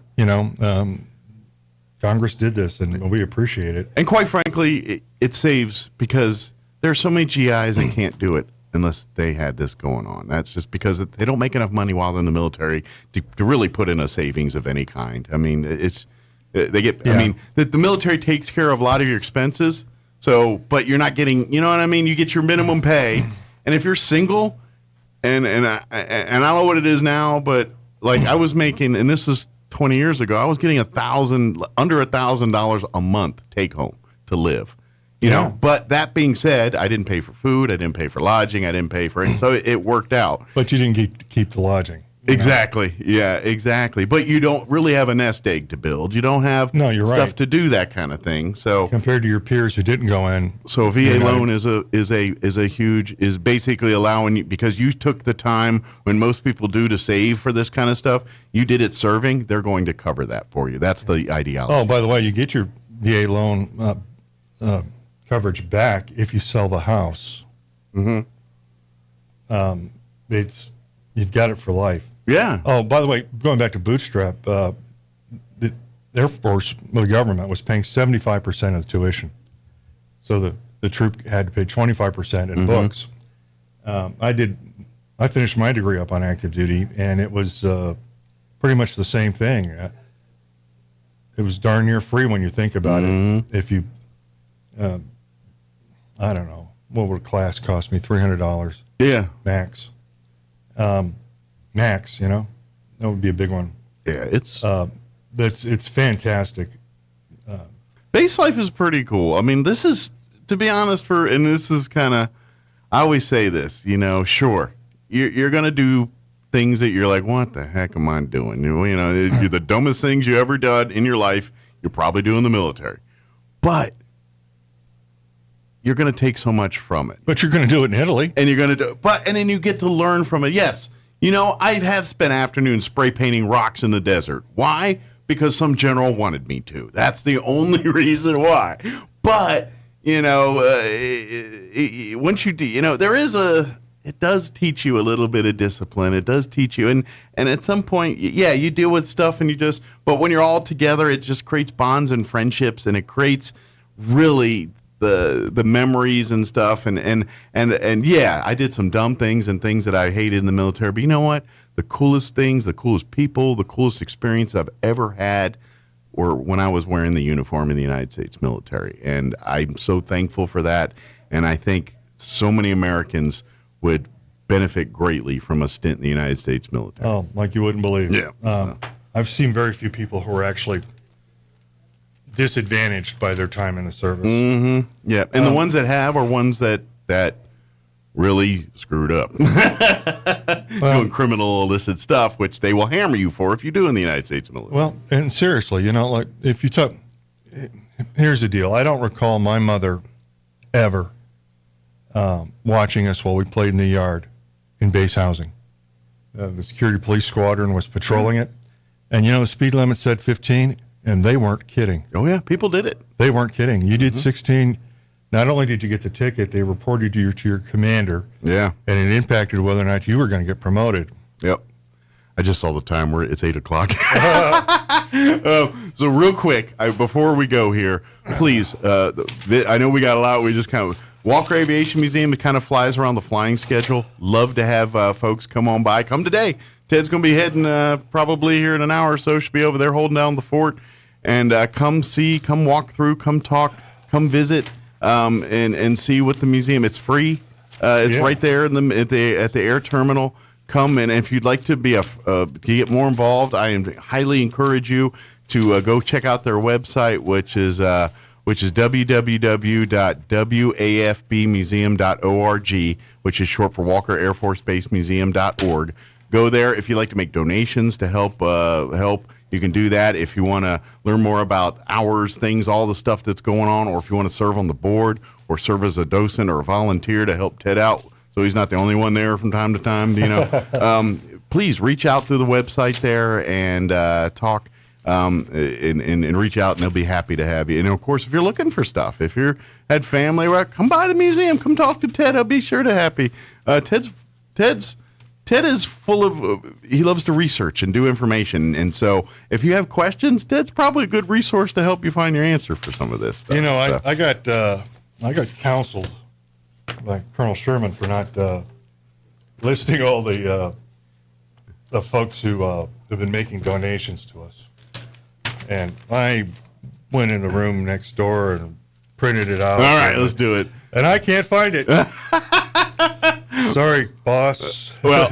Congress did this, and we appreciate it. And quite frankly, it saves because there are so many GIs that can't do it unless they had this going on. That's just because they don't make enough money while they're in the military to really put in a savings of any kind. I mean, the military takes care of a lot of your expenses. So, but you're not getting, you know what I mean? You get your minimum pay, and if you're single, and I don't know what it is now, but like I was making, and this was 20 years ago, I was getting under $1,000 a month take home to live. You know, but that being said, I didn't pay for food, I didn't pay for lodging, I didn't pay for it, so it worked out. But you didn't keep the lodging. Exactly. Yeah, exactly. But you don't really have a nest egg to build. You don't have stuff to do that kind of thing. So compared to your peers who didn't go in. So a VA loan is basically allowing you, because you took the time when most people do to save for this kind of stuff. You did it serving. They're going to cover that for you. That's the ideology. Oh, by the way, you get your VA loan coverage back if you sell the house. You've got it for life. Yeah. Oh, by the way, going back to Bootstrap, the Air Force, the government was paying 75% of the tuition. So the troop had to pay 25% in books. I finished my degree up on active duty, and it was pretty much the same thing. It was darn near free when you think about it. If you, I don't know, what would a class cost me? $300. Yeah. Max. Max, that would be a big one. Yeah, it's fantastic. Base life is pretty cool. I mean, this is, to be honest, and this is kind of, I always say this, sure, you're going to do things that you're like, what the heck am I doing? You're the dumbest things you ever done in your life. You're probably doing the military, but you're going to take so much from it. But you're going to do it in Italy, and you're going to do, and then you get to learn from it. Yes, I have spent afternoons spray painting rocks in the desert. Why? Because some general wanted me to. That's the only reason why. But once you do, it does teach you a little bit of discipline. It does teach you, and at some point, you deal with stuff, and but when you're all together, it just creates bonds and friendships, and it creates really the memories and stuff, and yeah, I did some dumb things and things that I hated in the military, but you know what? The coolest things, the coolest people, the coolest experience I've ever had were when I was wearing the uniform in the United States military, and I'm so thankful for that, and I think so many Americans would benefit greatly from a stint in the United States military. Oh, like you wouldn't believe. Yeah. I've seen very few people who are actually disadvantaged by their time in the service. Mm-hmm. Yeah, and the ones that have are ones that really screwed up. Doing criminal illicit stuff, which they will hammer you for if you do in the United States military. Well, and seriously, like if you took, here's the deal. I don't recall my mother ever watching us while we played in the yard in base housing. The security police squadron was patrolling it. And the speed limit said 15, and they weren't kidding. Oh, yeah, people did it. They weren't kidding. You did 16. Not only did you get the ticket, they reported you to your commander. Yeah. And it impacted whether or not you were going to get promoted. Yep. I just saw the time where it's 8 o'clock. So real quick, before we go here, please, I know we got a lot. We just kind of, Walker Aviation Museum, it kind of flies around the flying schedule. Love to have folks come on by. Come today. Ted's going to be heading probably here in an hour or so. Should be over there holding down the fort. And come see, come walk through, come talk, come visit. And see what the museum. It's free. It's right there at the air terminal. Come, and if you'd like to to get more involved, I highly encourage you to go check out their website, which is www.wafbmuseum.org, which is short for Walker Air Force Base Museum.org. Go there if you'd like to make donations to help. You can do that if you want to learn more about hours, things, all the stuff that's going on, or if you want to serve on the board or serve as a docent or a volunteer to help Ted out so he's not the only one there from time to time, please reach out through the website there and talk and reach out, and they'll be happy to have you. And, of course, if you're looking for stuff, if you had family, come by the museum, come talk to Ted. I'll be sure to happy. Ted is full of, he loves to research and do information. And so if you have questions, Ted's probably a good resource to help you find your answer for some of this stuff. I got counseled by Colonel Sherman for not listing all the folks who have been making donations to us. And I went in the room next door and printed it out. All right, let's do it. And I can't find it. Sorry, boss. Well,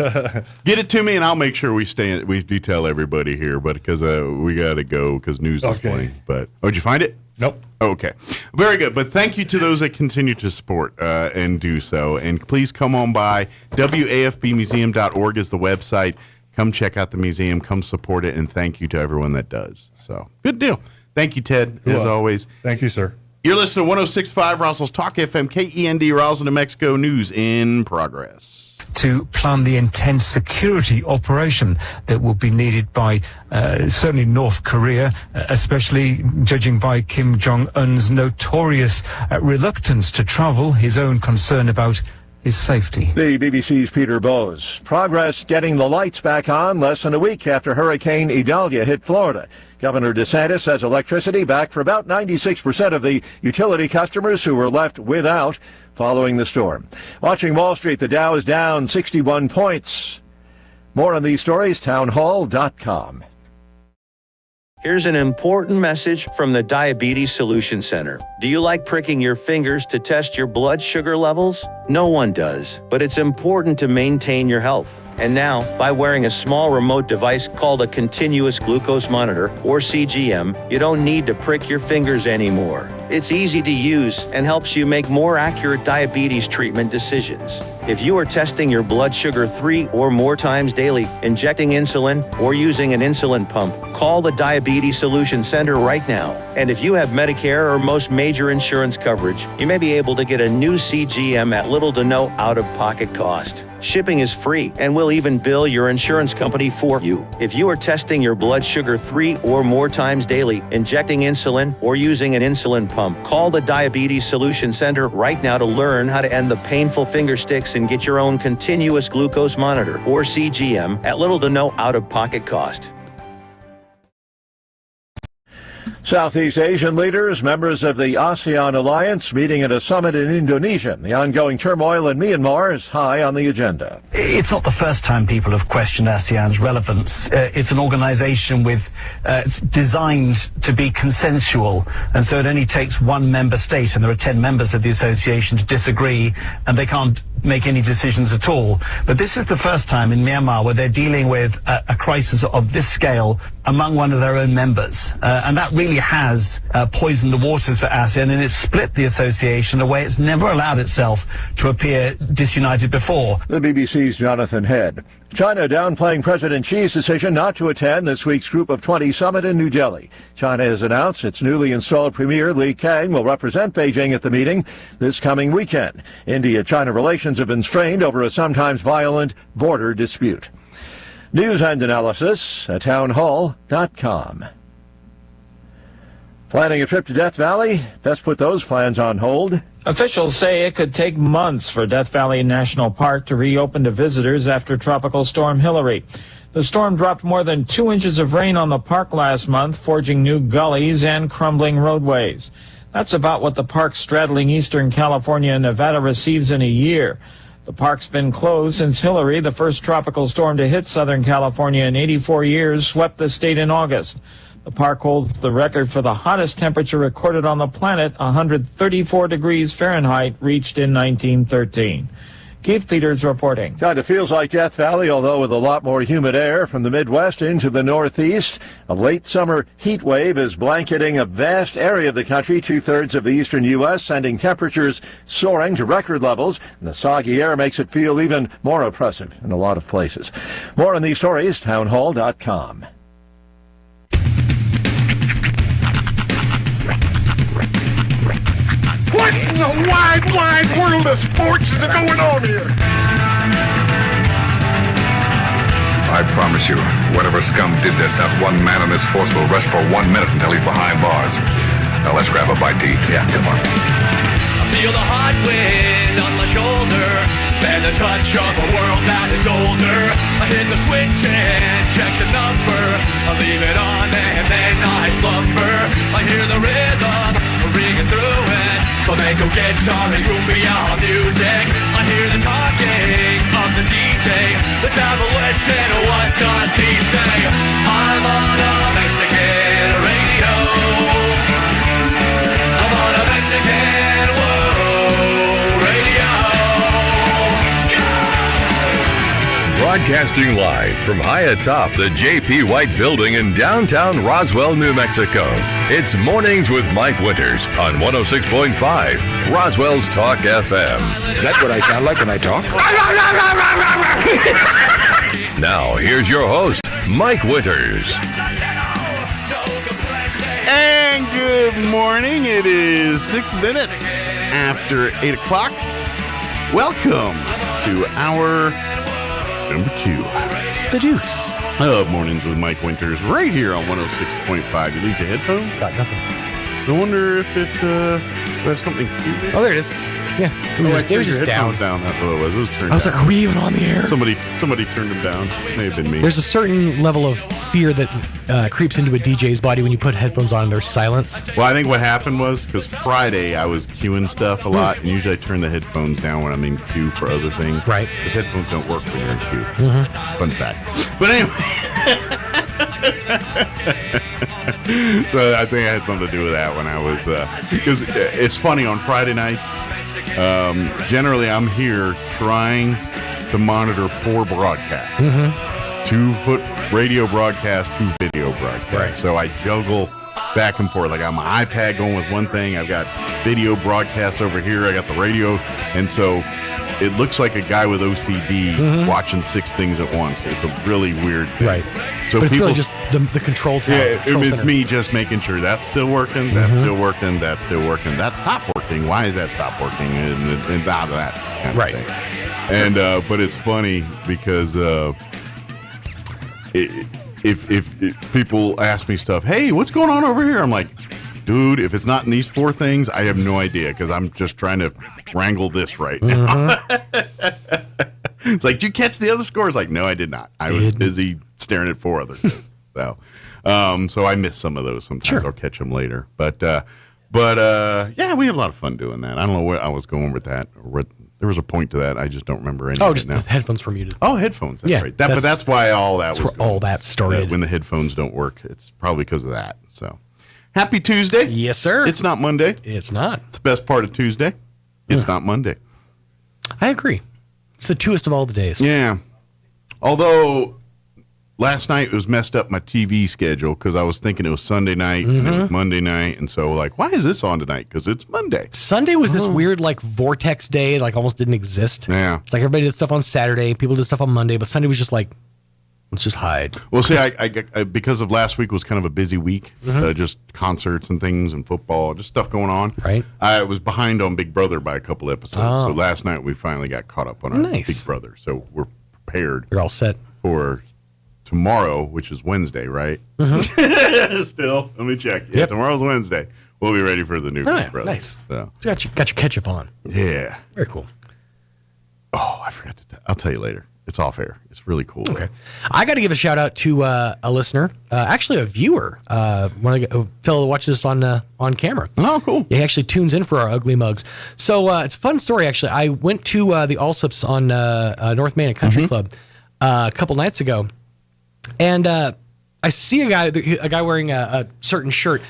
get it to me, and I'll make sure we detail everybody here. But because we got to go because news is playing. But did you find it? Nope. Okay, very good. But thank you to those that continue to support and do so. And please come on by. wafbmuseum.org is the website. Come check out the museum. Come support it, and thank you to everyone that does. So good deal. Thank you, Ted. As always. Thank you, sir. You're listening to 106.5 Roswell's Talk FM, KEND, Roswell, New Mexico. News in progress. To plan the intense security operation that will be needed by certainly North Korea, especially judging by Kim Jong-un's notorious reluctance to travel, his own concern about his safety. The BBC's Peter Bowes. Progress getting the lights back on less than a week after Hurricane Idalia hit Florida. Governor DeSantis says electricity back for about 96% of the utility customers who were left without following the storm. Watching Wall Street, the Dow is down 61 points. More on these stories, townhall.com. Here's an important message from the Diabetes Solution Center. Do you like pricking your fingers to test your blood sugar levels? No one does, but it's important to maintain your health. And now, by wearing a small remote device called a continuous glucose monitor, or CGM, you don't need to prick your fingers anymore. It's easy to use and helps you make more accurate diabetes treatment decisions. If you are testing your blood sugar 3 or more times daily, injecting insulin, or using an insulin pump, call the Diabetes Solution Center right now. And if you have Medicare or most major insurance coverage, you may be able to get a new CGM at little to no out-of-pocket cost. Shipping is free, and we'll even bill your insurance company for you. If you are testing your blood sugar 3 or more times daily, injecting insulin, or using an insulin pump, call the Diabetes Solution Center right now to learn how to end the painful finger sticks and get your own continuous glucose monitor, or CGM, at little to no out-of-pocket cost. Southeast Asian leaders, members of the ASEAN alliance, meeting at a summit in Indonesia. The ongoing turmoil in Myanmar is high on the agenda. It's not the first time people have questioned ASEAN's relevance. It's an organization it's designed to be consensual, and so it only takes one member state, and there are 10 members of the association, to disagree, and they can't make any decisions at all. But this is the first time in Myanmar where they're dealing with a crisis of this scale among one of their own members. And that really has poisoned the waters for ASEAN, and it's split the association in a way it's never allowed itself to appear disunited before. The BBC's Jonathan Head. China downplaying President Xi's decision not to attend this week's Group of 20 summit in New Delhi. China has announced its newly installed Premier Li Kang will represent Beijing at the meeting this coming weekend. India-China relations have been strained over a sometimes violent border dispute. News and analysis at townhall.com. Planning a trip to Death Valley? Best put those plans on hold. Officials say it could take months for Death Valley National Park to reopen to visitors after Tropical Storm Hillary. The storm dropped more than 2 inches of rain on the park last month, forging new gullies and crumbling roadways. That's about what the park straddling eastern California and Nevada receives in a year. The park's been closed since Hillary, the first tropical storm to hit Southern California in 84 years, swept the state in August. The park holds the record for the hottest temperature recorded on the planet, 134 degrees Fahrenheit, reached in 1913. Keith Peters reporting. Kind of feels like Death Valley, although with a lot more humid air from the Midwest into the Northeast. A late summer heat wave is blanketing a vast area of the country, 2/3 of the eastern U.S., sending temperatures soaring to record levels. And the soggy air makes it feel even more oppressive in a lot of places. More on these stories, townhall.com. What in the wide, wide world of sports is going on here? I promise you, whatever scum did this, not one man in this force will rest for 1 minute until he's behind bars. Now let's grab a bite to eat. Yeah, come on. I feel the hot wind on my shoulder and the touch of a world that is older. I hit the switch and check the number. I leave it on and then I slumber. I hear the rhythm ringing through it. Flamenco guitar and cumbia music. I hear the talking of the DJ. The travel and what does he say? I'm on a Mexican radio. I'm on a Mexican world radio. Broadcasting live from high atop the J.P. White Building in downtown Roswell, New Mexico. It's Mornings with Mike Winters on 106.5 Roswell's Talk FM. Is that what I sound like when I talk? Now, here's your host, Mike Winters. And good morning. It is 6 minutes after 8 o'clock. Welcome to our number 2, The Deuce of Mornings with Mike Winters, right here on 106.5. You leave your headphones? Got nothing. I wonder if it has something to do with it. Oh, there it is. Yeah, it was just down. That's what it was. It was turned I was down. like, are we even on the air? Somebody turned them down. May have been me. There's a certain level of fear that creeps into a DJ's body when you put headphones on and there's silence. Well, I think what happened was, because Friday I was queuing stuff a lot, and usually I turn the headphones down when I'm in queue for other things. Right. Because headphones don't work when you're in queue. Mm-hmm. Fun fact. But anyway. So I think I had something to do with that when I was, because it's funny, on Friday nights, generally I'm here trying to monitor 4 broadcasts. 2 radio broadcasts, 2 video broadcasts. Right. So I juggle back and forth. Like, I got my iPad going with one thing, I've got video broadcasts over here, I got the radio, and so it looks like a guy with OCD watching 6 things at once. It's a really weird thing. Right. So but it's really just the control tower. Yeah, control it's center. me just making sure that's still working, that's still working, that's still working, that's stopped working. Why is that stopped working? And out of that kind of thing. And but it's funny because if people ask me stuff, hey, what's going on over here? I'm like, dude, if it's not in these 4 things, I have no idea, because I'm just trying to wrangle this right now. It's like, did you catch the other scores? Like, no, I did not. I was busy staring at 4 other things. So I miss some of those sometimes. I'll catch them later. But yeah, we have a lot of fun doing that. I don't know where I was going with that. There was a point to that. I just don't remember anything. Oh, just the headphones were muted. Oh, headphones. That's right. But that's why all that was all that started. When the headphones don't work, it's probably because of that. So, happy Tuesday. Yes, sir. It's not Monday. It's not. It's the best part of Tuesday. It's not Monday. I agree. It's the 2est of all the days. Yeah. Although last night it was messed up my TV schedule, because I was thinking it was Sunday night and it was Monday night, and so like, why is this on tonight? Because it's Monday. Sunday was this weird like vortex day, like almost didn't exist. Yeah. It's like everybody did stuff on Saturday, people did stuff on Monday, but Sunday was just like, let's just hide. Well, see, I because of last week was kind of a busy week, just concerts and things and football, just stuff going on. Right. I was behind on Big Brother by a couple episodes, so last night we finally got caught up on our Big Brother. So we're prepared. You're all set for tomorrow, which is Wednesday, right? Still, let me check. Yeah, tomorrow's Wednesday. We'll be ready for the new Big Brother. Nice. So got your ketchup on. Yeah. Very cool. Oh, I forgot to. I'll tell you later. It's off air. It's really cool. Okay. I got to give a shout out to a listener, actually a viewer, a fellow that watches this on camera. Oh, cool. Yeah, he actually tunes in for our ugly mugs. So it's a fun story, actually. I went to the Allsups on North Main at Country Club a couple nights ago, and I see a guy wearing a certain shirt.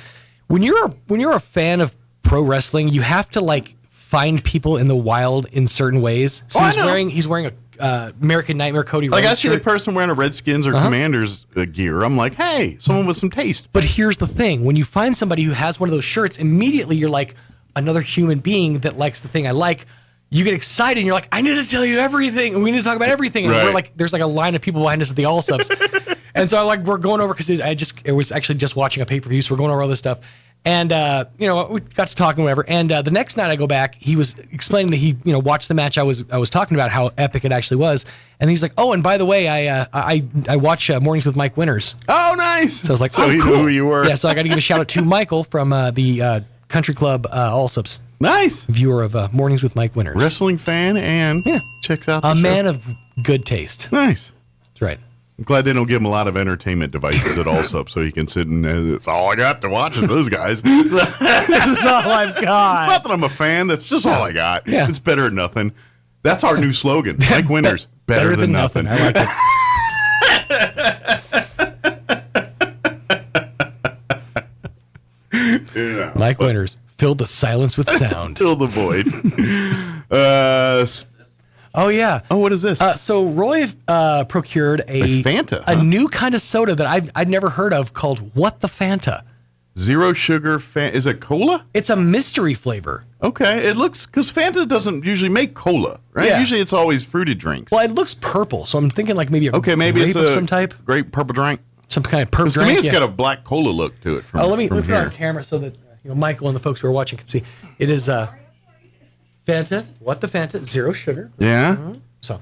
When you're a fan of pro wrestling, you have to like find people in the wild in certain ways. So he's wearing a American Nightmare Cody Rhodes like I see shirt. the person wearing a Redskins or Commanders gear, I'm like, hey, someone with some taste. But here's the thing: when you find somebody who has one of those shirts, immediately you're like, another human being that likes the thing I like. You get excited and you're like, I need to tell you everything. We need to talk about everything. And we're like, there's like a line of people behind us at the Allsups. And so we're going over, because it was actually just watching a pay-per-view, so we're going over all this stuff. And, we got to talking, whatever. And the next night I go back, he was explaining that he, watched the match I was talking about, how epic it actually was. And he's like, oh, and by the way, I watch Mornings with Mike Winters. Oh, nice. So I was like, so he knew who you were. Yeah, so I got to give a shout out to Michael from the Country Club Allsups. Nice. Viewer of Mornings with Mike Winters. Wrestling fan and checks out the show. Man of good taste. Nice. That's right. I'm glad they don't give him a lot of entertainment devices at Allsup, so he can sit and it's all I got to watch is those guys. This is all I've got. It's not that I'm a fan. That's just all I got. Yeah. It's better than nothing. That's our new slogan. Mike Winters, better than nothing. I like it. Yeah. Mike Winters, fill the silence with sound. Fill the void. Oh, yeah. Oh, what is this? So Roy procured a Fanta, a new kind of soda that I'd never heard of called What the Fanta. Zero sugar Is it cola? It's a mystery flavor. Okay. It looks, because Fanta doesn't usually make cola, right? Yeah. Usually it's always fruited drinks. Well, it looks purple, so I'm thinking like maybe maybe grape it's of a some type. Grape purple drink. Some kind of purple To drink. me, it's got a black cola look to it. Let me put it on camera so that Michael and the folks who are watching can see. It is Fanta. What the Fanta? Zero sugar. Yeah. Mm-hmm. So,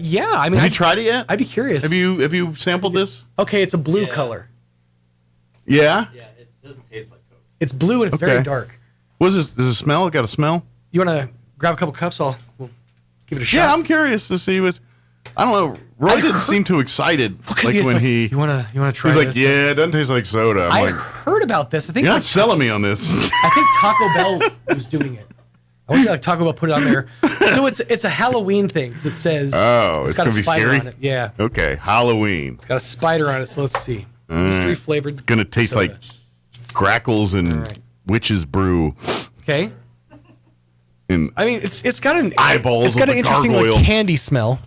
yeah. I mean, have you tried it yet? I'd be curious. Have you sampled this? Okay, it's a blue color. Yeah. Yeah, it doesn't taste like Coke. It's blue and it's very dark. What is this? Does it smell? It got a smell? You want to grab a couple cups? We'll give it a shot. Yeah, I'm curious to see what. I don't know. Roy didn't seem too excited when he. You want to try? He's this? like, yeah, it doesn't taste like soda. I like, heard about this. I think you're not selling me on this. I think Taco Bell was doing it. I want to say like Taco Bell put it on there. So it's a Halloween thing. It says it's got gonna a be spider scary on it. Yeah. Okay, Halloween. It's got a spider on it. So let's see. Mystery flavored. It's gonna taste soda. like Grackles and Witch's Brew. Okay. And I mean, it's got an eyeballs. It's got an with interesting gargoyle. like candy smell.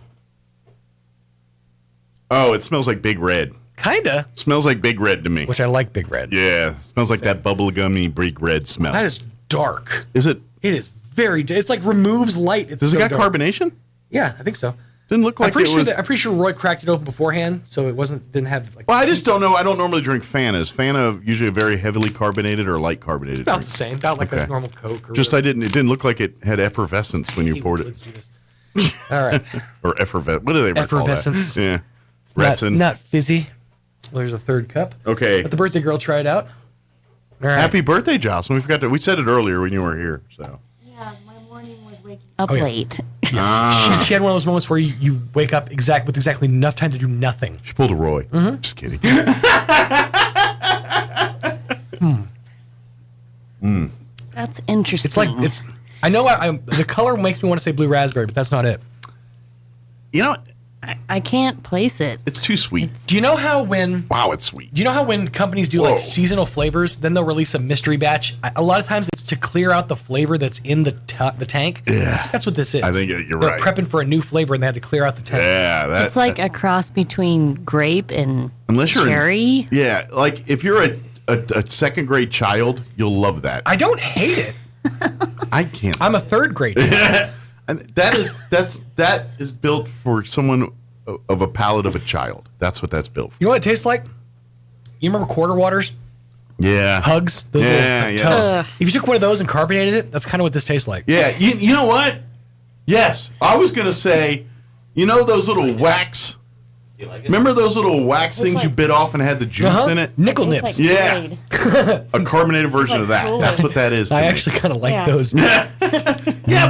Oh, it smells like Big Red. Kinda. Smells like Big Red to me. Which I like Big Red. Yeah, smells like that bubblegummy Big Red smell. That is dark. Is it? It is very. It's like removes light. It's Does it so got dark. carbonation? Yeah, I think so. Didn't look like I'm pretty it sure. was. I'm pretty sure Roy cracked it open beforehand, so it didn't have like. Well, I just don't know. I don't normally drink Fanta. Is Fanta usually a very heavily carbonated or light carbonated? About drink? the same. About like Okay. a normal Coke. Or Just whatever. it didn't look like it had effervescence when you poured it. Let's do this. All right. Or effervescence. What do they call that? Effervescence. Yeah. It's not, Retsin. not fizzy. Well, there's a third cup. Okay. Let the birthday girl try it out. All right. Happy birthday, Jocelyn. We forgot to. We said it earlier when you were here. So. Up Oh, yeah. late. Ah. She had one of those moments where you wake up with exactly enough time to do nothing. She pulled a Roy. Mm-hmm. Just kidding. That's interesting. It's like it's. I know the color makes me want to say blue raspberry, but that's not it. You know, I can't place it. it's too sweet. Do you know how when? Wow, it's sweet. Do you know how when companies do Whoa. like seasonal flavors, then they'll release a mystery batch? A lot of times it's to clear out the flavor that's in the tank. Yeah. That's what this is. I think you're They're right. prepping for a new flavor and they had to clear out the tank. Yeah, It's like a cross between grape and unless you're cherry. Yeah, like if you're a second grade child, you'll love that. I don't hate it. I can't. I'm a third grader. And that is built for someone of a palate of a child. That's what that's built for. You know what it tastes like? You remember quarter waters? Yeah. Hugs? Those little, if you took one of those and carbonated it, that's kind of what this tastes like. Yeah, you know what? Yes, I was gonna say, you know those little wax. Remember those little wax things you bit off and had the juice in it? Nickel nips. Yeah, a carbonated version of that. That's what that is. I actually kind of like those. Yeah,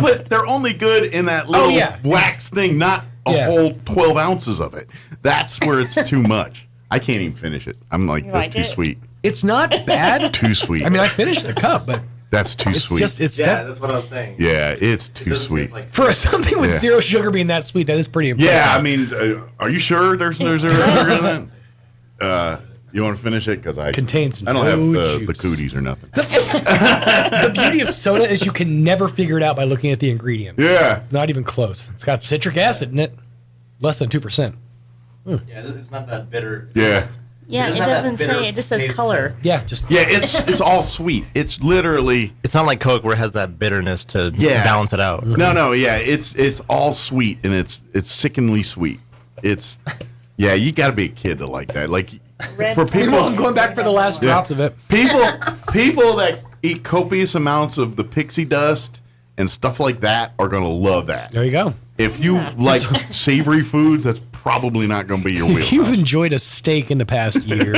but they're only good in that little wax thing, not a whole 12 ounces of it. That's where it's too much. I can't even finish it. I'm like, that's too sweet. It's not bad. Too sweet. I mean, I finished the cup, but that's too sweet. That's what I was saying. Yeah, it's too sweet. For something with zero sugar being that sweet, that is pretty impressive. Yeah, I mean, are you sure there's zero sugar in that? You want to finish it? Because I contains. I don't have no the cooties or nothing. The beauty of soda is you can never figure it out by looking at the ingredients. Yeah. Not even close. It's got citric acid in it. Less than 2%. Yeah, it's not that bitter. Yeah. Yeah, it doesn't say. It just says color. Yeah, it's all sweet. It's literally. It's not like Coke where it has that bitterness to balance it out. No, yeah, it's all sweet and it's sickeningly sweet. It's you got to be a kid to like that. Like for people, I'm going back for the last drop of it. People that eat copious amounts of the pixie dust and stuff like that are going to love that. There you go. If you like savory foods, that's probably not going to be your wheel. If you've enjoyed a steak in the past year,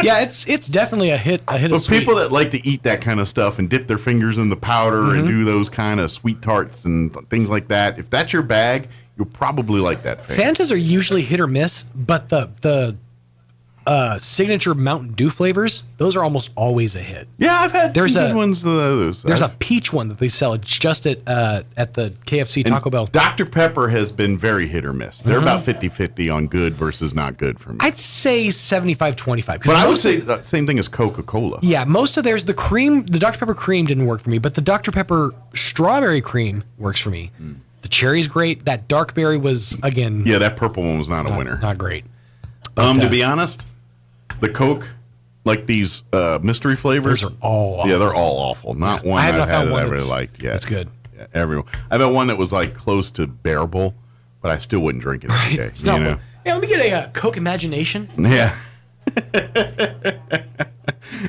yeah, it's definitely a hit. But of sweet. people that like to eat that kind of stuff and dip their fingers in the powder and do those kind of sweet tarts and things like that, if that's your bag, you'll probably like that. Fantas are usually hit or miss, but the signature Mountain Dew flavors, those are almost always a hit. Yeah, I've had some good ones. There's a peach one that they sell just at the KFC Taco Bell. Dr. Pepper has been very hit or miss. They're about 50-50 on good versus not good for me. I'd say 75-25. But I would say the same thing as Coca-Cola. Yeah, most of theirs, the Dr. Pepper cream didn't work for me, but the Dr. Pepper strawberry cream works for me. The cherry's great. That dark berry was, again... Yeah, that purple one was not a winner. Not great. But, to be honest, the Coke, like these mystery flavors... Those are all awful. Yeah, they're all awful. Not one I've had that I really liked. Yeah, it's good. Yeah, everyone. I've had one that was like close to bearable, but I still wouldn't drink it every day. It's not, you know? Yeah, let me get a Coke Imagination. Yeah.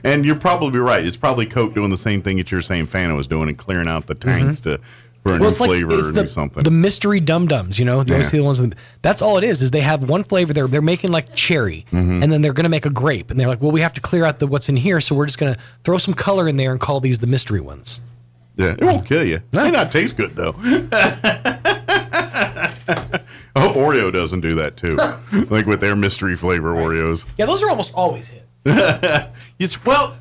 And you're probably right. It's probably Coke doing the same thing that you're saying Fanta was doing and clearing out the tanks for a new flavor or do something. The mystery dum-dums, you know? You always see the ones that's all it is they have one flavor they're making like cherry, and then they're going to make a grape. And they're like, well, we have to clear out what's in here, so we're just going to throw some color in there and call these the mystery ones. Yeah, it won't kill you. It may not taste good, though. I hope Oreo doesn't do that, too. Like with their mystery flavor Oreos. Yeah, those are almost always hit. Well,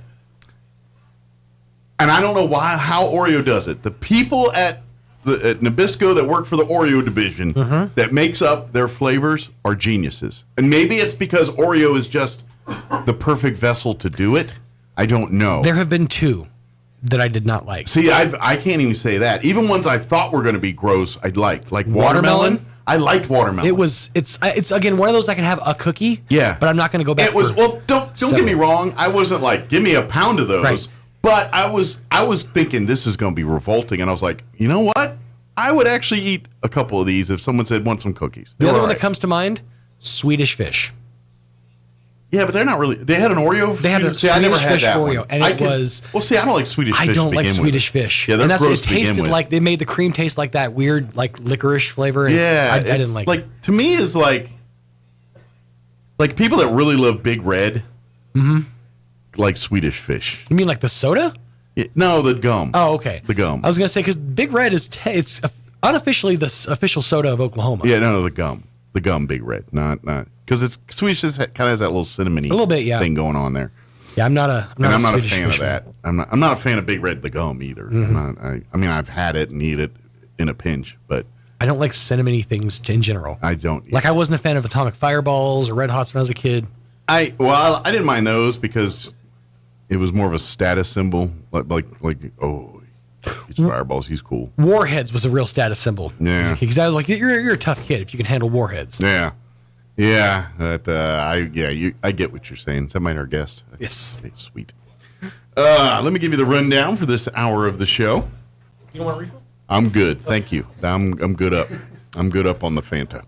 and I don't know how Oreo does it. The people at Nabisco that work for the Oreo division that makes up their flavors are geniuses. And maybe it's because Oreo is just the perfect vessel to do it. I don't know. There have been two that I did not like. See, I can't even say that. Even ones I thought were going to be gross, I liked. Like watermelon. I liked watermelon. It's again one of those I can have a cookie. Yeah, but I'm not going to go back. It was don't get me wrong. I wasn't like give me a pound of those, right. But I was thinking this is going to be revolting, and I was like, you know what? I would actually eat a couple of these if someone said want some cookies. The other one that comes to mind, Swedish Fish. Yeah, but they're not really. They had an Oreo. They had a Swedish Fish Oreo, and it was. Well, see, I don't like Swedish Fish. I don't like Swedish Fish. Yeah, and gross it tasted like they made the cream taste like that weird, like licorice flavor. Yeah, I didn't like. Like to me, is like people that really love Big Red, like Swedish Fish. You mean like the soda? Yeah, no, the gum. Oh, okay. The gum. I was gonna say because Big Red is it's unofficially the official soda of Oklahoma. Yeah, no, the gum. The gum Big Red, not because it's Swedish. Kind of has that little cinnamony thing going on there. Yeah, I'm not a fan of that. I'm not a fan of Big Red the gum either. I mean, I've had it and eat it in a pinch, but I don't like cinnamony things in general. I don't. Like I wasn't a fan of Atomic Fireballs or Red Hots when I was a kid. I didn't mind those because it was more of a status symbol. Like he's Fireballs. He's cool. Warheads was a real status symbol. Yeah. Because I was like, you're a tough kid if you can handle warheads. Yeah. Yeah. I get what you're saying. Is that our guest? Yes. Okay, sweet. Let me give you the rundown for this hour of the show. You don't want to refill? I'm good. Thank you. I'm good up. I'm good up on the Fanta.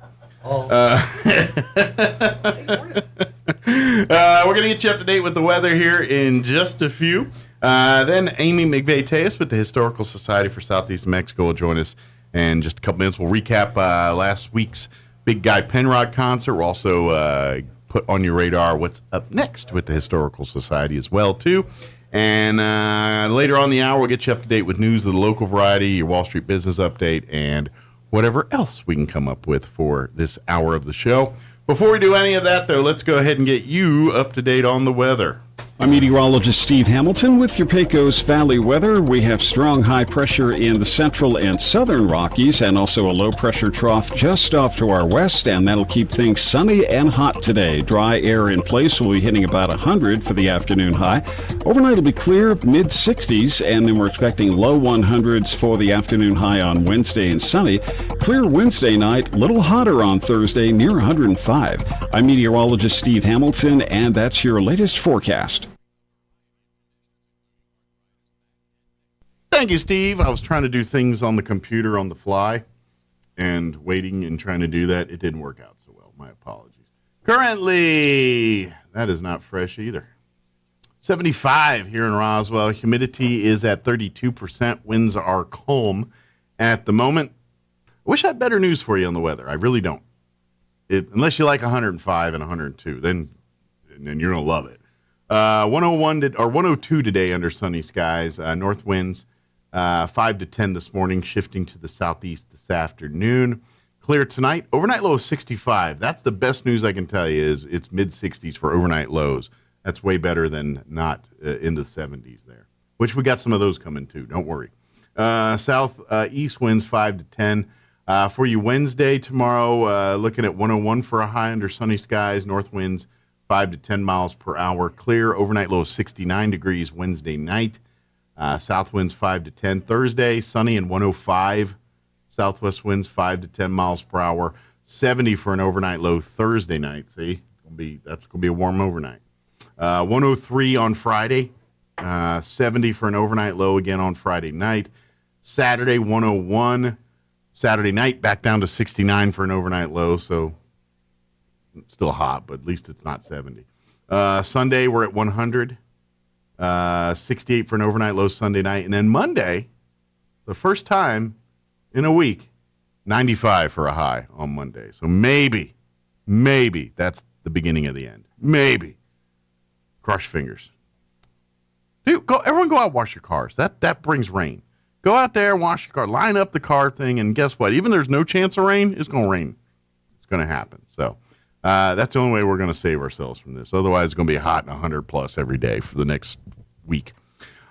We're going to get you up to date with the weather here in just a few. Then Amy McVeigh-Tejas with the Historical Society for Southeast New Mexico will join us in just a couple minutes. We'll recap last week's Big Guy Penrod concert. We'll also put on your radar what's up next with the Historical Society as well, too. And later on in the hour, we'll get you up to date with news of the local variety, your Wall Street business update, and whatever else we can come up with for this hour of the show. Before we do any of that, though, let's go ahead and get you up to date on the weather. I'm meteorologist Steve Hamilton with your Pecos Valley weather. We have strong high pressure in the central and southern Rockies and also a low pressure trough just off to our west, and that'll keep things sunny and hot today. Dry air in place will be hitting about 100 for the afternoon high. Overnight will be clear, mid-60s, and then we're expecting low 100s for the afternoon high on Wednesday and sunny. Clear Wednesday night, little hotter on Thursday, near 105. I'm meteorologist Steve Hamilton, and that's your latest forecast. Thank you, Steve. I was trying to do things on the computer on the fly and waiting and trying to do that. It didn't work out so well. My apologies. Currently, that is not fresh either. 75 here in Roswell. Humidity is at 32%. Winds are calm at the moment. I wish I had better news for you on the weather. I really don't. Unless you like 105 and 102, then you're going to love it. 102 today under sunny skies. North winds 5 to 10 this morning, shifting to the southeast this afternoon. Clear tonight. Overnight low of 65. That's the best news I can tell you is it's mid-60s for overnight lows. That's way better than not in the 70s there, which we got some of those coming too. Don't worry. Southeast winds 5 to 10. For you Wednesday tomorrow, looking at 101 for a high under sunny skies. North winds 5 to 10 miles per hour. Clear. Overnight low of 69 degrees Wednesday night. South winds 5 to 10. Thursday, sunny and 105. Southwest winds 5 to 10 miles per hour. 70 for an overnight low Thursday night. See, that's going to be a warm overnight. 103 on Friday. 70 for an overnight low again on Friday night. Saturday, 101. Saturday night, back down to 69 for an overnight low. So it's still hot, but at least it's not 70. Sunday, we're at 100. 68 for an overnight low Sunday night. And then Monday, the first time in a week, 95 for a high on Monday. So maybe that's the beginning of the end. Maybe. Crush fingers. Dude, everyone go out and wash your cars. That brings rain. Go out there and wash your car. Line up the car thing, and guess what? Even there's no chance of rain, it's going to rain. It's going to happen. So that's the only way we're going to save ourselves from this. Otherwise, it's going to be hot and 100 plus every day for the next week.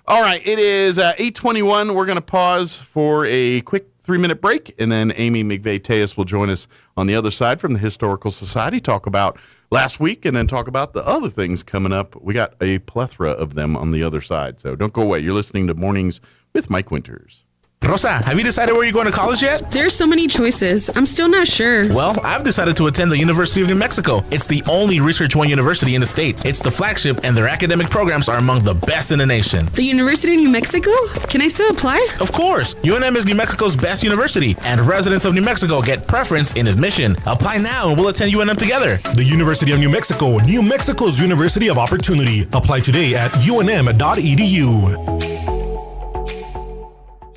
All right, it is 8:21. We're going to pause for a quick 3-minute break, and then Amy McVeigh-Tejas will join us on the other side from the Historical Society, talk about last week and then talk about the other things coming up. We got a plethora of them on the other side, so don't go away. You're listening to Mornings with Mike Winters. Rosa, have you decided where you're going to college yet? There's so many choices. I'm still not sure. Well, I've decided to attend the University of New Mexico. It's the only Research One university in the state. It's the flagship, and their academic programs are among the best in the nation. The University of New Mexico? Can I still apply? Of course. UNM is New Mexico's best university, and residents of New Mexico get preference in admission. Apply now, and we'll attend UNM together. The University of New Mexico, New Mexico's University of Opportunity. Apply today at unm.edu.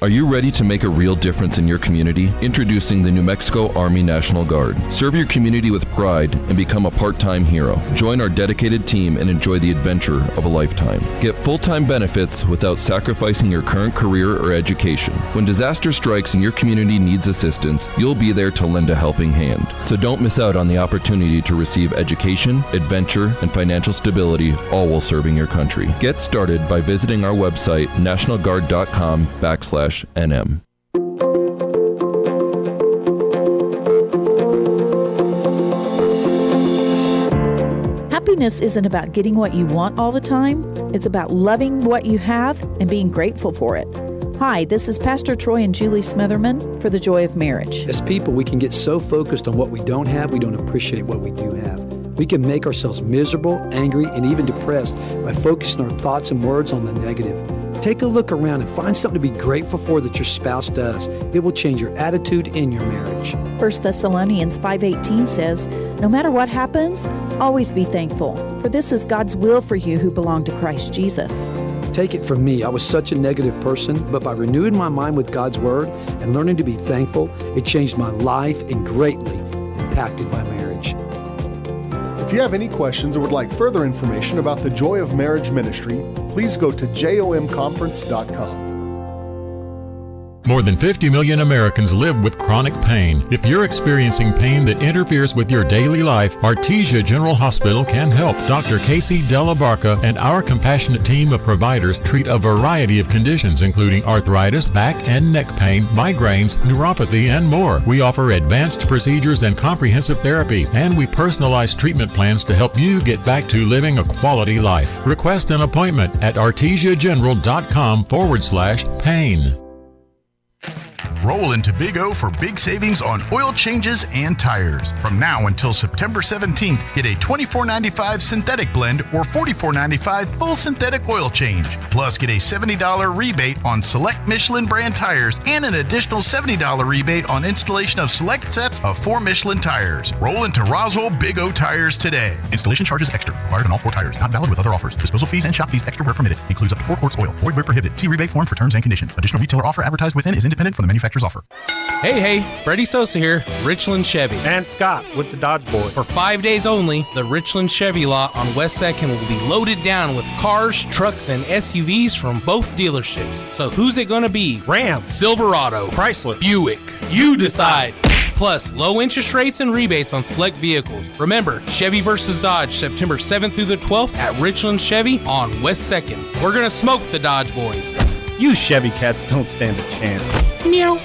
Are you ready to make a real difference in your community? Introducing the New Mexico Army National Guard. Serve your community with pride and become a part-time hero. Join our dedicated team and enjoy the adventure of a lifetime. Get full-time benefits without sacrificing your current career or education. When disaster strikes and your community needs assistance, you'll be there to lend a helping hand. So don't miss out on the opportunity to receive education, adventure, and financial stability, all while serving your country. Get started by visiting our website, nationalguard.com/NM. Happiness isn't about getting what you want all the time. It's about loving what you have and being grateful for it. Hi, this is Pastor Troy and Julie Smitherman for The Joy of Marriage. As people, we can get so focused on what we don't have, we don't appreciate what we do have. We can make ourselves miserable, angry, and even depressed by focusing our thoughts and words on the negative. Take a look around and find something to be grateful for that your spouse does. It will change your attitude in your marriage. 1 Thessalonians 5:18 says, "No matter what happens, always be thankful, for this is God's will for you who belong to Christ Jesus." Take it from me, I was such a negative person, but by renewing my mind with God's Word and learning to be thankful, it changed my life and greatly impacted my marriage. If you have any questions or would like further information about the Joy of Marriage Ministry, please go to jomconference.com. More than 50 million Americans live with chronic pain. If you're experiencing pain that interferes with your daily life, Artesia General Hospital can help. Dr. Casey Della Barca and our compassionate team of providers treat a variety of conditions, including arthritis, back and neck pain, migraines, neuropathy, and more. We offer advanced procedures and comprehensive therapy, and we personalize treatment plans to help you get back to living a quality life. Request an appointment at artesiageneral.com/pain. Roll into Big O for big savings on oil changes and tires. From now until September 17th, get a $24.95 synthetic blend or $44.95 full synthetic oil change. Plus, get a $70 rebate on select Michelin brand tires and an additional $70 rebate on installation of select sets of 4 Michelin tires. Roll into Roswell Big O tires today. Installation charges extra. Required on all 4 tires. Not valid with other offers. Disposal fees and shop fees extra where permitted. Includes up to 4 quarts oil. Void where prohibited. See rebate form for terms and conditions. Additional retailer offer advertised within is independent from the manufacturer's offer. Hey, Freddie Sosa here, Richland Chevy. And Scott with the Dodge Boy. For 5 days only, the Richland Chevy lot on West 2nd will be loaded down with cars, trucks, and SUVs from both dealerships. So who's it going to be? Ram, Silverado, Chrysler, Buick. You decide. Plus, low interest rates and rebates on select vehicles. Remember, Chevy versus Dodge, September 7th through the 12th at Richland Chevy on West 2nd. We're going to smoke the Dodge Boys. You Chevy cats don't stand a chance. Meow.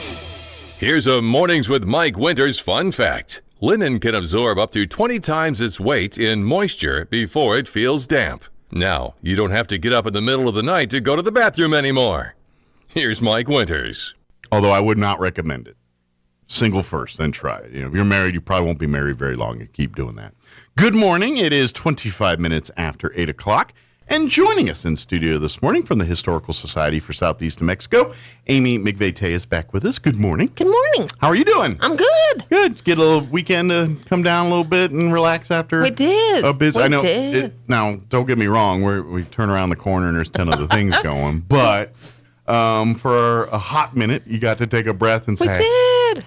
Here's a Mornings with Mike Winters fun fact. Linen can absorb up to 20 times its weight in moisture before it feels damp. Now, you don't have to get up in the middle of the night to go to the bathroom anymore. Here's Mike Winters. Although I would not recommend it. Single first, then try it. If you're married, you probably won't be married very long. You keep doing that. Good morning. It is 25 minutes after 8 o'clock. And joining us in studio this morning from the Historical Society for Southeast New Mexico, Amy McVeigh is back with us. Good morning. Good morning. How are you doing? I'm good. Good. Get a little weekend to come down a little bit and relax after. We did. A busy. I know. We did. Now, don't get me wrong. We turn around the corner and there's 10 other things going. But for a hot minute, you got to take a breath and say, we did.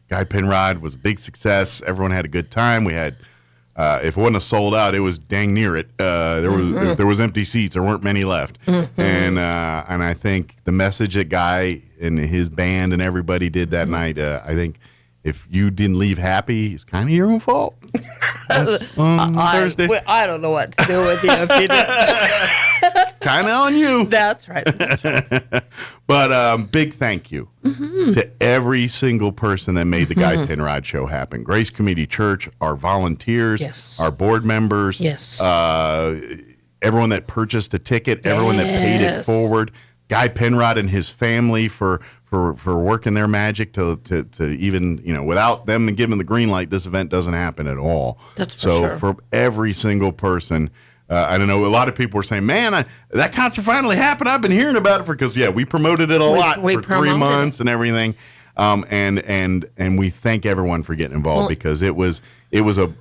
Guy Penrod was a big success. Everyone had a good time. We had. If it wasn't a sold out, it was dang near it. There was empty seats. There weren't many left. Mm-hmm. And I think the message that Guy and his band and everybody did that night, I think if you didn't leave happy, it's kind of your own fault. on Thursday. I don't know what to do with you if you do. Kind of on you. That's right. That's right. But big thank you to every single person that made the Guy Penrod Show happen. Grace Community Church, our volunteers, our board members, everyone that purchased a ticket, everyone that paid it forward, Guy Penrod and his family for working their magic to even, without them giving the green light, this event doesn't happen at all. That's for so sure. For every single person, I don't know, a lot of people were saying, man, that concert finally happened. I've been hearing about it because we promoted it a lot for 3 months and everything. And we thank everyone for getting involved because it was a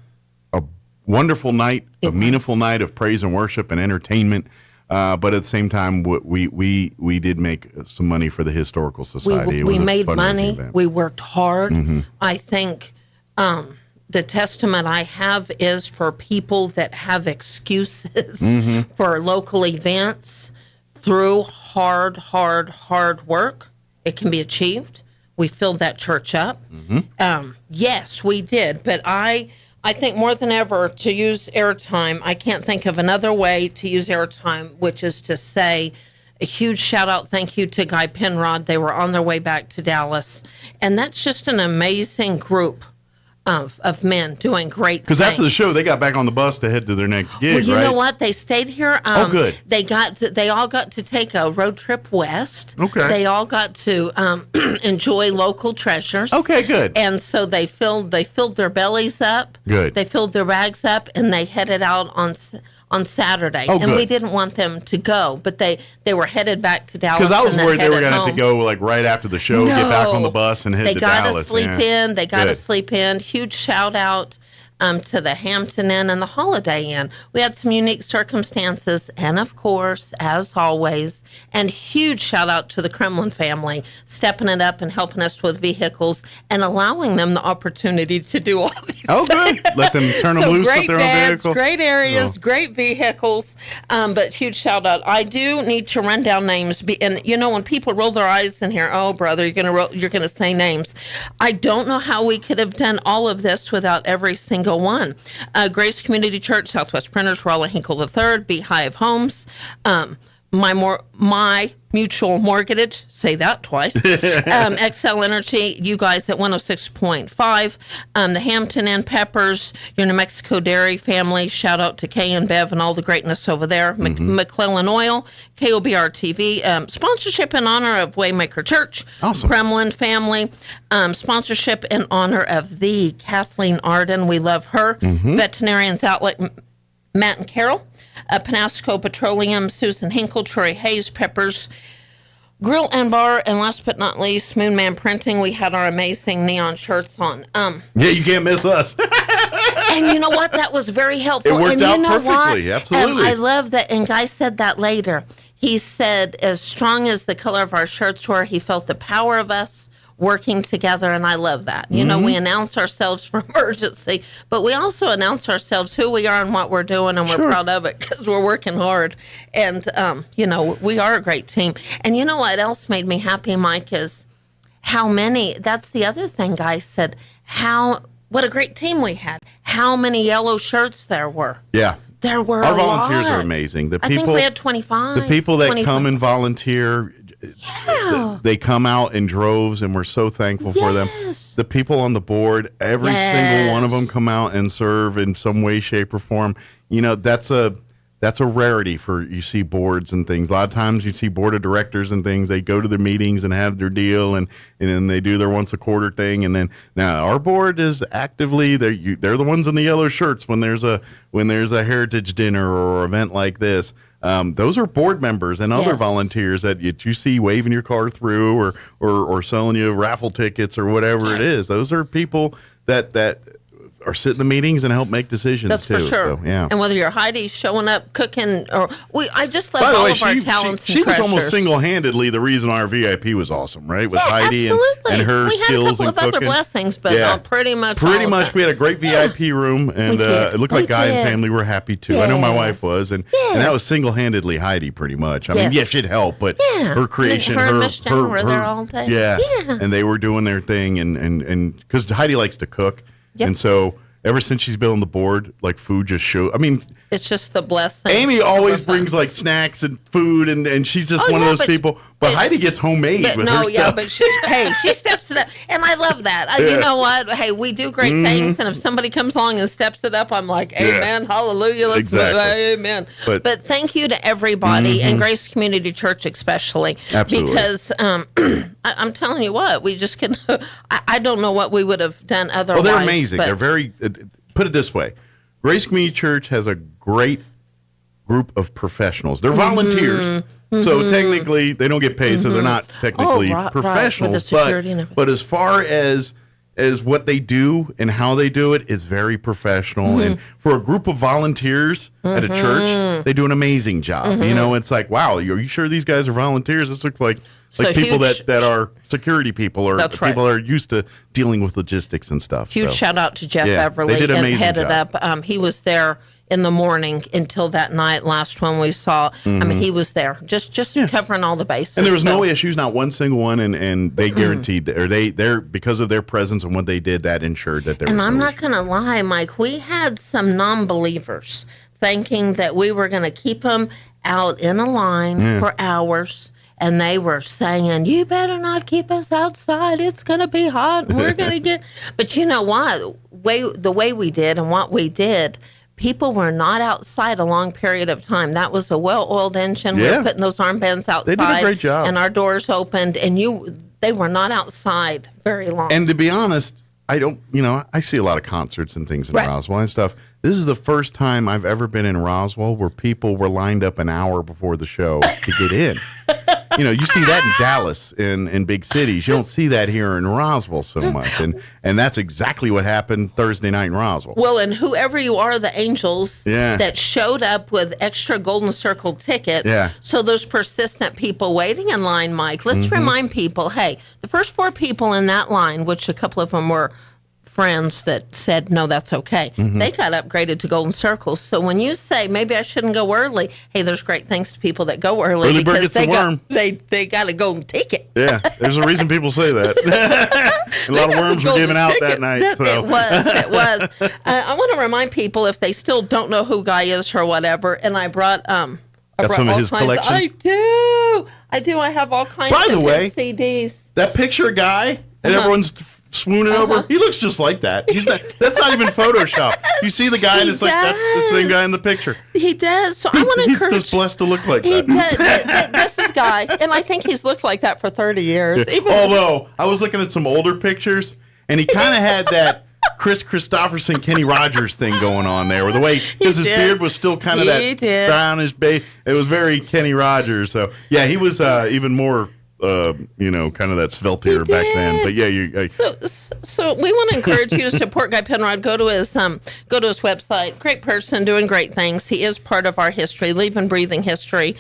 wonderful night, a meaningful night of praise and worship and entertainment. But at the same time, we did make some money for the Historical Society. We made money. Event. We worked hard. I think the testament I have is for people that have excuses for local events. Through hard work, it can be achieved. We filled that church up. Yes, we did. But I think more than ever, to use airtime, I can't think of another way to use airtime, which is to say a huge shout out, thank you to Guy Penrod. They were on their way back to Dallas. And that's just an amazing group of men doing great things. Because after the show, they got back on the bus to head to their next gig, well, you know what? They stayed here. Good. They all got to take a road trip west. Okay. They all got to enjoy local treasures. Okay, good. And so they filled their bellies up. Good. They filled their bags up, and they headed out on Saturday. And we didn't want them to go, but they were headed back to Dallas. Because I was worried they were going to have to go right after the show, get back on the bus and head to Dallas. They got to sleep in. Huge shout out to the Hampton Inn and the Holiday Inn. We had some unique circumstances, and of course, as always, and huge shout out to the Kremlin family, stepping it up and helping us with vehicles and allowing them the opportunity to do all these things. Good. Let them turn them loose with their own vehicle. Great areas, great vehicles, but huge shout out. I do need to run down names, and when people roll their eyes in here, oh brother, you're gonna say names. I don't know how we could have done all of this without every single one. Grace Community Church, Southwest Printers, Rolla Hinkle III, Beehive Homes, my Mutual Mortgage, say that twice, XL Energy, you guys at 106.5, the Hampton Inn Peppers, your New Mexico Dairy family, shout out to Kay and Bev and all the greatness over there, McClellan Oil, KOBR TV, sponsorship in honor of Waymaker Church, awesome. Kremlin family, sponsorship in honor of the Kathleen Arden, we love her, Veterinarians Outlet, Matt and Carol, Penasco Petroleum, Susan Hinkle, Troy Hayes, Peppers, Grill and Bar, and last but not least, Moon Man Printing. We had our amazing neon shirts on. Yeah, you can't miss us. And you know what? That was very helpful. It worked out perfectly. What? Absolutely. I love that. And Guy said that later. He said, as strong as the color of our shirts were, he felt the power of us working together, and I love that. We announce ourselves for emergency, but we also announce ourselves who we are and what we're doing, and we're proud of it because we're working hard. And, we are a great team. And you know what else made me happy, Mike, is how many, that's the other thing Guy said, what a great team we had, how many yellow shirts there were. Yeah. There were Our volunteers are amazing. I think we had 25. The people that come and volunteer, they come out in droves, and we're so thankful for them. The people on the board, every single one of them come out and serve in some way, shape, or form. That's a rarity for, you see boards and things. A lot of times you see board of directors and things, they go to their meetings and have their deal, and then they do their once a quarter thing. And then now our board is actively, they're the ones in the yellow shirts when there's a heritage dinner or event like this. Those are board members and other volunteers that you see waving your car through or selling you raffle tickets or whatever it is. Those are people that or sit in the meetings and help make decisions. That's too. for sure. So, yeah. And whether you're Heidi showing up, cooking, or I just love all of our talents. She was almost single-handedly the reason our VIP was awesome, right? Was Heidi and her skills and cooking. We had a couple of other blessings, but pretty much. We had a great VIP room, and it looked like Guy and family were happy too. I know my wife was, and that was single-handedly Heidi, pretty much. I mean, she'd help, but her creation, her and Miss Jen were there all day. Yeah, and they were doing their thing, and because Heidi likes to cook. Yep. And so ever since she's been on the board, like food just show. I mean, it's just the blessing. Amy always brings like snacks and food, and she's just one of those people. But Heidi gets homemade with her stuff. But she steps it up, and I love that. You know what? Hey, we do great things, and if somebody comes along and steps it up, I'm like, amen, hallelujah, let's amen. But thank you to everybody, and Grace Community Church especially. Absolutely. Because I'm telling you what, we just can. I don't know what we would have done otherwise. Well, they're amazing. They're very. Put it this way, Grace Community Church has a great group of professionals. They're volunteers. So technically, they don't get paid, so they're not technically professionals. But as far as what they do and how they do it is very professional. And for a group of volunteers at a church, they do an amazing job. You know, it's like, wow, are you sure these guys are volunteers? This looks like people that are security people or people that are used to dealing with logistics and stuff. Huge shout out to Jeff Everly and headed up. He was there in the morning until that night last one we saw. I mean, he was there just covering all the bases. And there was no issues, not one single one, and they guaranteed or they're because of their presence and what they did, that ensured that there was I'm not going to lie, Mike, we had some non-believers thinking that we were going to keep them out in a line for hours. And they were saying, you better not keep us outside. It's going to be hot. And we're going to get... But you know what? The way we did and what we did, people were not outside a long period of time. That was a well-oiled engine. We were putting those armbands outside. They did a great job. And our doors opened. And they were not outside very long. And to be honest, I see a lot of concerts and things in Roswell and stuff. This is the first time I've ever been in Roswell where people were lined up an hour before the show to get in. You see that in Dallas, in big cities. You don't see that here in Roswell so much. And that's exactly what happened Thursday night in Roswell. Well, and whoever you are, the angels that showed up with extra Golden Circle tickets. So those persistent people waiting in line, Mike, let's remind people, hey, the first 4 people in that line, which a couple of them were friends that said, no, that's okay. They got upgraded to Golden Circles. So when you say, maybe I shouldn't go early, hey, there's great things to people that go early because they got a golden ticket. Yeah, there's a reason people say that. A lot of worms were given out that night. It was. I want to remind people, if they still don't know who Guy is or whatever, and I brought some of his collection? I do. I have all kinds of his CDs. That picture guy, and everyone's swooning over. He looks just like that. That's not even Photoshop. You see the guy, and it's like that's the same guy in the picture. He does. So I want to encourage. He's just blessed to look like that. He does. That's this guy, and I think he's looked like that for 30 years. Yeah. Although I was looking at some older pictures, and he kind of had that Chris Christopherson, Kenny Rogers thing going on there, where the way because his beard was still kind of that brownish beige. It was very Kenny Rogers. So yeah, he was even more. Kind of that sveltier back then. But yeah, So we want to encourage you to support Guy Penrod. Go to his website. Great person, doing great things. He is part of our history, living, breathing history.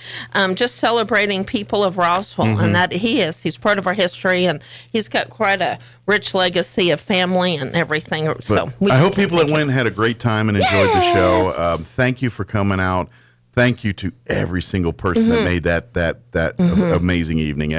Just celebrating people of Roswell, and that he's part of our history, and he's got quite a rich legacy of family and everything. So I hope people that went and had a great time and enjoyed the show. Thank you for coming out. Thank you to every single person that made that amazing evening.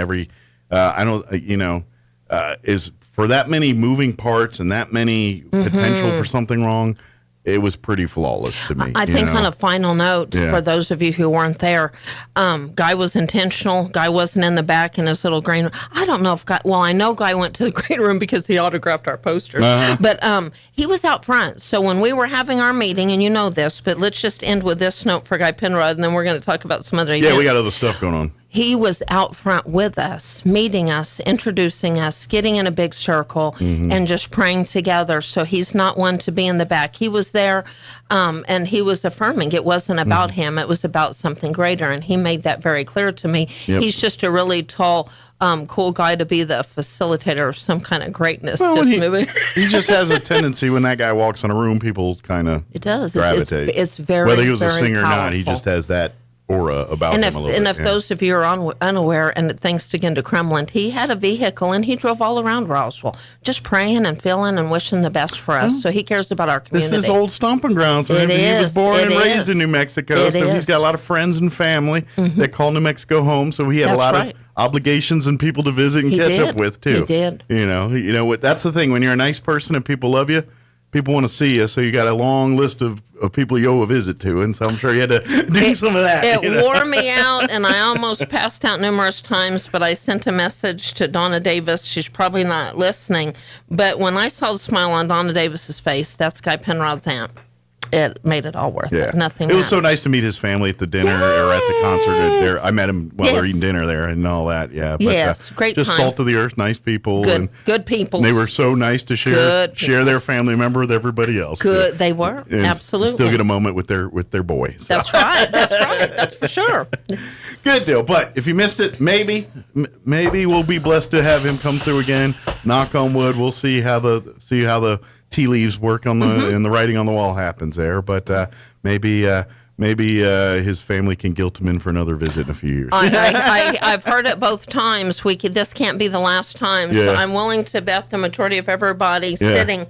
Is for that many moving parts and that many potential for something wrong. It was pretty flawless to me. I think on a final note, for those of you who weren't there, Guy was intentional. Guy wasn't in the back in his little green room. I don't know if Guy, I know Guy went to the green room because he autographed our posters, but he was out front. So when we were having our meeting, and you know this, but let's just end with this note for Guy Penrod, and then we're going to talk about some other events. Yeah, we got other stuff going on. He was out front with us, meeting us, introducing us, getting in a big circle, and just praying together. So he's not one to be in the back. He was there, and he was affirming it wasn't about him. It was about something greater, and he made that very clear to me. Yep. He's just a really tall, cool guy to be the facilitator of some kind of greatness. He just has a tendency when that guy walks in a room, people kind of gravitate. It's very, whether he was a singer powerful. or not, he just has that aura about him a little bit. And if those of you are unaware, and thanks again to Kremlin, he had a vehicle and he drove all around Roswell, just praying and feeling and wishing the best for us. So he cares about our community. This is old stomping grounds. He was born and raised in New Mexico, so he's got a lot of friends and family that call New Mexico home. So he had a lot of obligations and people to visit and catch up with too. He did. You know what? That's the thing. When you're a nice person and people love you, people want to see you, so you got a long list of people you owe a visit to, and so I'm sure you had to do some of that. It wore me out, and I almost passed out numerous times, but I sent a message to Donna Davis. She's probably not listening, but when I saw the smile on Donna Davis's face, that's Guy Penrod's aunt. It made it all worth it. Nothing. It was so nice to meet his family at the dinner or at the concert. There, I met him while they were eating dinner there and all that. Yeah, but, great. Just time. salt of the earth, nice people. Good people. They were so nice to share their family member with everybody else. Good, they were absolutely. Still get a moment with their boy. So. That's right. That's for sure. Good deal. But if you missed it, maybe we'll be blessed to have him come through again. Knock on wood. We'll see how the tea leaves work on the and the writing on the wall happens there, but maybe his family can guilt him in for another visit in a few years. I've heard it both times. This can't be the last time. So I'm willing to bet the majority of everybody sitting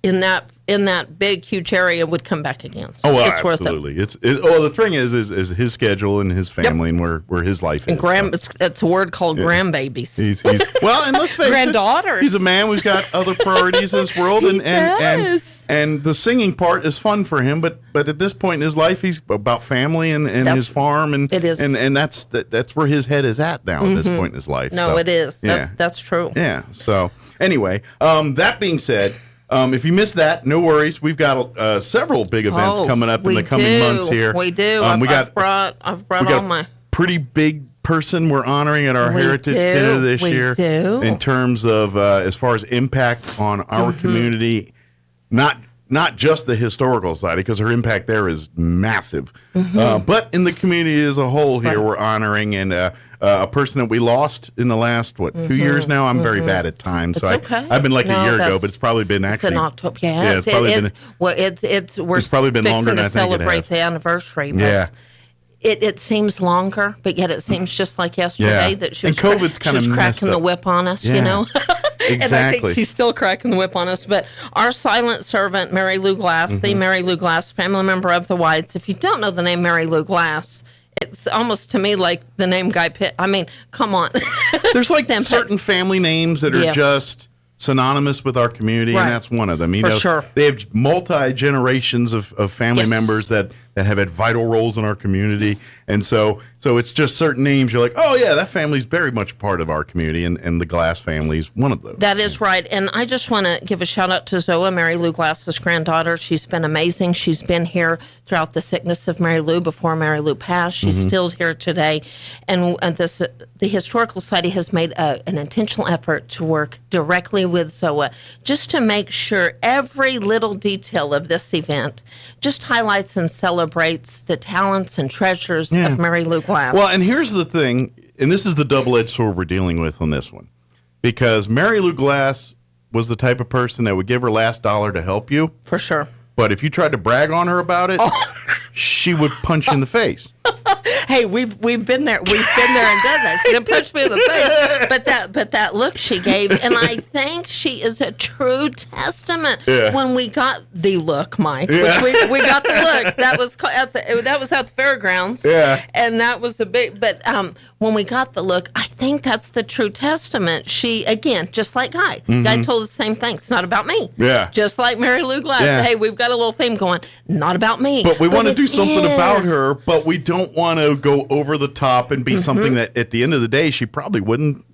in that big huge area would come back again. So it's absolutely. Worth it. The thing is his schedule and his family and where his life is. And it's a word called grandbabies. He's well, and let's face granddaughters. It, he's a man who's got other priorities in this world, and the singing part is fun for him. But at this point in his life, he's about family and his farm, and it is, and that's where his head is at now at this point in his life. No, so, it is. That's true. Yeah. So anyway, that being said. If you missed that, no worries. We've got several big events coming up in the coming months here. We do. I've brought all my pretty big person we're honoring at our Heritage Dinner this year. In terms of as far as impact on our community, not just the historical side, because her impact there is massive, but in the community as a whole here, we're honoring a person that we lost in the last 2 years now. I'm very bad at time, so I've been like a year ago, but it's probably been actually in October. It's probably been. We're probably been longer than I think it has. Celebrate the anniversary. But it seems longer, but yet it seems just like yesterday that she was, cracking the whip on us. You know. Exactly. And I think she's still cracking the whip on us. But our silent servant, Mary Lou Glass, the Mary Lou Glass, family member of the Whites. If you don't know the name Mary Lou Glass, it's almost to me like the name Guy Pitt. I mean, come on. There's like certain family names that are just synonymous with our community, and that's one of them. You know, sure. They have multi-generations of family members that have had vital roles in our community. And so it's just certain names. You're like, oh, yeah, that family's very much part of our community, and the Glass family is one of those. That is right. And I just want to give a shout-out to Zoa, Mary Lou Glass's granddaughter. She's been amazing. She's been here throughout the sickness of Mary Lou before Mary Lou passed. She's still here today. And the Historical Society has made an intentional effort to work directly with Zoa just to make sure every little detail of this event just highlights and celebrates the talents and treasures of Mary Lou Glass. Well, and here's the thing, and this is the double-edged sword we're dealing with on this one, because Mary Lou Glass was the type of person that would give her last dollar to help you. For sure. But if you tried to brag on her about it, she would punch you in the face. Hey, we've been there. We've been there and done that. She didn't punch me in the face, but that look she gave, and I think she is a true testament. When we got the look, Mike, which we got the look. That was at the fairgrounds. And that was a big. But when we got the look, I think that's the true testament. She, again, just like Guy. Guy told us the same thing. It's not about me. Just like Mary Lou Glass. Hey, we've got a little theme going. Not about me. But we want to do something about her. But we don't want to go over the top and be something that at the end of the day she probably wouldn't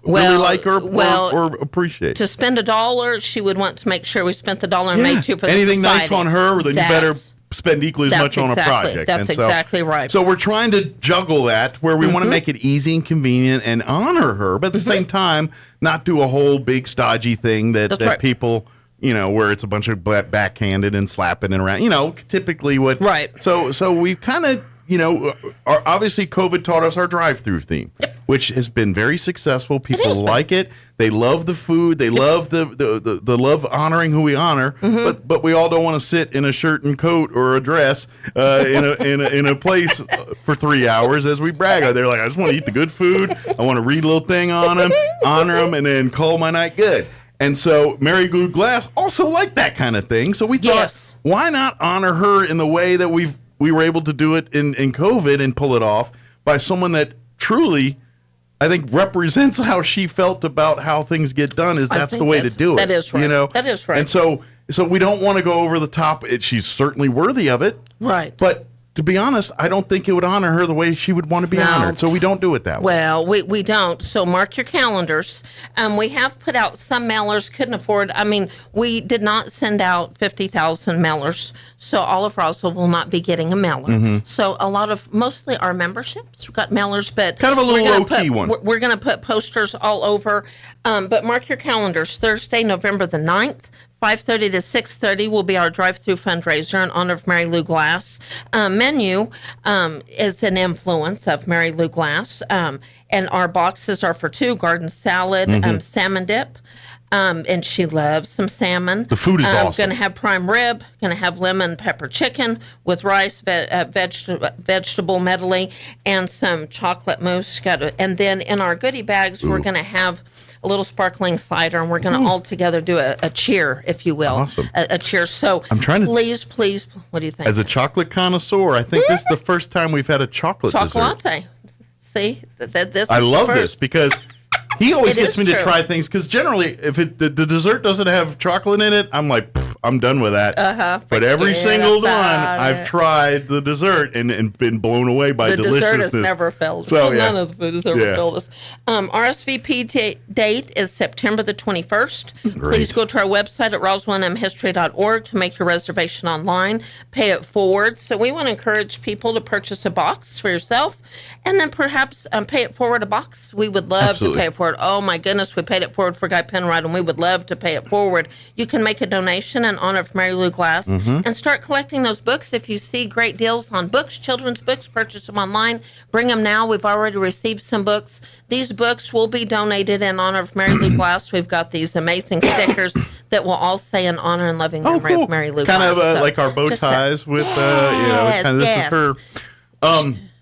really like or appreciate. To spend $1, she would want to make sure we spent the $1 and made $2 for the anything society. nice on her, then you better spend equally as much on a project. That's exactly right. So we're trying to juggle that where we want to make it easy and convenient and honor her, but at the same time not do a whole big stodgy thing that people, you know, where it's a bunch of backhanded and slapping and around, you know, typically what. Right. So we kind of, you know, obviously COVID taught us our drive-through theme, which has been very successful. People like it. They love the food. They love the love honoring who we honor. But we all don't want to sit in a shirt and coat or a dress in a place for 3 hours as we brag. They're like, I just want to eat the good food. I want to read a little thing on them, honor them, and then call my night good. And so Mary Lou Glass also liked that kind of thing. So we thought, why not honor her in the way that we were able to do it in COVID and pull it off by someone that truly, I think, represents how she felt about how things get done. That's the way to do it. That is right. You know? That is right. And so So we don't want to go over the top. She's certainly worthy of it. Right. But to be honest, I don't think it would honor her the way she would want to be honored. So we don't do it that way. Well, we don't. So mark your calendars. We have put out some mailers, couldn't afford. I mean, we did not send out 50,000 mailers. So all of Roswell will not be getting a mailer. Mm-hmm. So mostly our memberships got mailers, but kind of a little low-key one. We're going to put posters all over. But mark your calendars. Thursday, November the 9th. 5:30 to 6:30 will be our drive-through fundraiser in honor of Mary Lou Glass. Menu is an influence of Mary Lou Glass, and our boxes are for two: garden salad, salmon dip, and she loves some salmon. The food is awesome. Going to have prime rib, going to have lemon pepper chicken with rice, vegetable medley, and some chocolate mousse. And then in our goodie bags, we're going to have a little sparkling cider, and we're going to all together do a cheer, if you will. Awesome. A cheer. So I'm trying please, what do you think? As a chocolate connoisseur, I think this is the first time we've had a chocolate dessert. Chocolate. See? This I is love the this first. because he always It gets is me to true. try things, because generally if the dessert doesn't have chocolate in it, I'm like, I'm done with that. But every Forget single one, about I've it. tried the dessert and been blown away by The dessert deliciousness. has never failed us. So, Well, yeah. none of the food has ever Yeah. failed us. RSVP date is September the 21st. Great. Please go to our website at roswellnmhistory.org to make your reservation online. Pay it forward. So we want to encourage people to purchase a box for yourself, and then perhaps pay it forward a box. We would love Absolutely. to pay it forward. Oh my goodness, we paid it forward for Guy Penrod, and we would love to pay it forward. You can make a donation in honor of Mary Lou Glass and start collecting those books. If you see great deals on books, children's books, purchase them online. Bring them now. We've already received some books. These books will be donated in honor of Mary Lou Glass. We've got these amazing stickers that will all say in honor and loving memory of Mary Lou Kind Glass. of So like our bow just ties with, Yes, kind of, this yes. is her.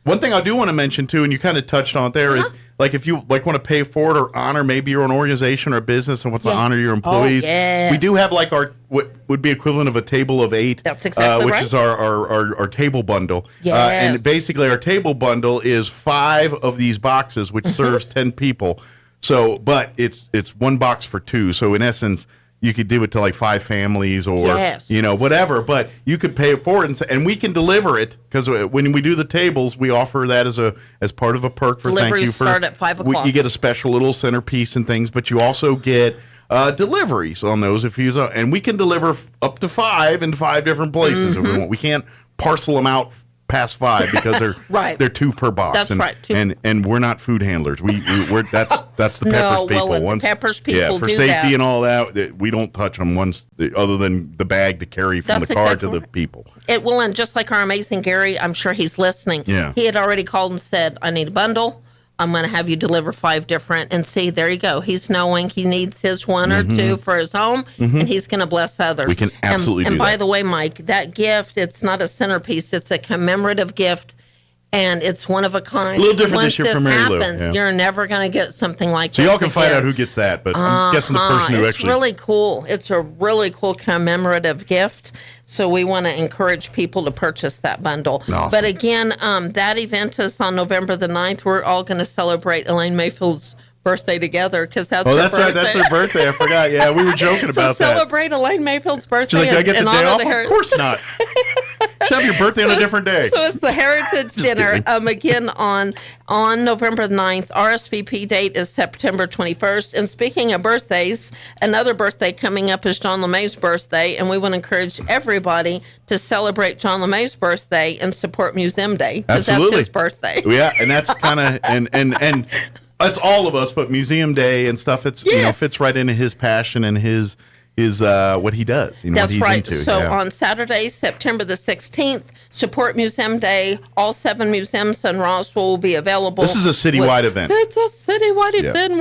One thing I do want to mention too, and you kind of touched on it there, is like if you want to pay forward or honor maybe your own organization or business and want to honor your employees, yes. we do have like our what would be equivalent of a table of 8. That's exactly which right. is our table bundle. Yes. And basically our table bundle is 5 of these boxes, which serves 10 people. So, but it's one box for 2. So in essence, you could do it to like 5 families or, Yes. whatever, but you could pay it forward and we can deliver it, because when we do the tables, we offer that as part of a perk for Deliveries thank you for. start at 5 o'clock. You get a special little centerpiece and things, but you also get deliveries on those if you and we can deliver up to 5 in 5 different places if we want. We can't parcel them out past 5 because they're Right. they're 2 per box. That's and, right, 2. And we're not food handlers. We're that's the No, Peppers people. well, and the Peppers people for do safety that. and all that, we don't touch them once other than the bag to carry from That's the car exactly to the right. people. It will, and just like our amazing Gary, I'm sure he's listening. Yeah. He had already called and said, I need a bundle. I'm going to have you deliver 5 different. And see, there you go. He's knowing he needs his 1 or 2 for his home, and he's going to bless others. We can absolutely and do by that. the way, Mike, that gift, it's not a centerpiece. It's a commemorative gift, and it's one of a kind. A little different Once this year for Mary Lou, happens, yeah. you're never going to get something like So this y'all can find again. out who gets that, but I'm guessing the person who It's actually. really cool. It's a really cool commemorative gift. So we want to encourage people to purchase that bundle. Awesome. But again, that event is on November the 9th. We're all going to celebrate Elaine Mayfield's birthday together because that's her That's birthday. right. That's her birthday. I forgot. Yeah, we were joking about so that. celebrate Elaine Mayfield's birthday She's like, "Do I get the in day honor off?" of the Of course not. Should have your birthday on a different day. So it's the Heritage Dinner. Again, on November 9th. RSVP date is September 21st. And speaking of birthdays, another birthday coming up is John LeMay's birthday. And we want to encourage everybody to celebrate John LeMay's birthday and support Museum Day, because that's Absolutely. his birthday. Yeah, and that's kind of and that's all of us, but Museum Day and stuff. It's fits right into his passion and his what he does. What That's he's right. into. So yeah. on Saturday, September the 16th, support Museum Day. All 7 museums in Roswell will be available. This is a citywide event. It's a citywide Yeah. event.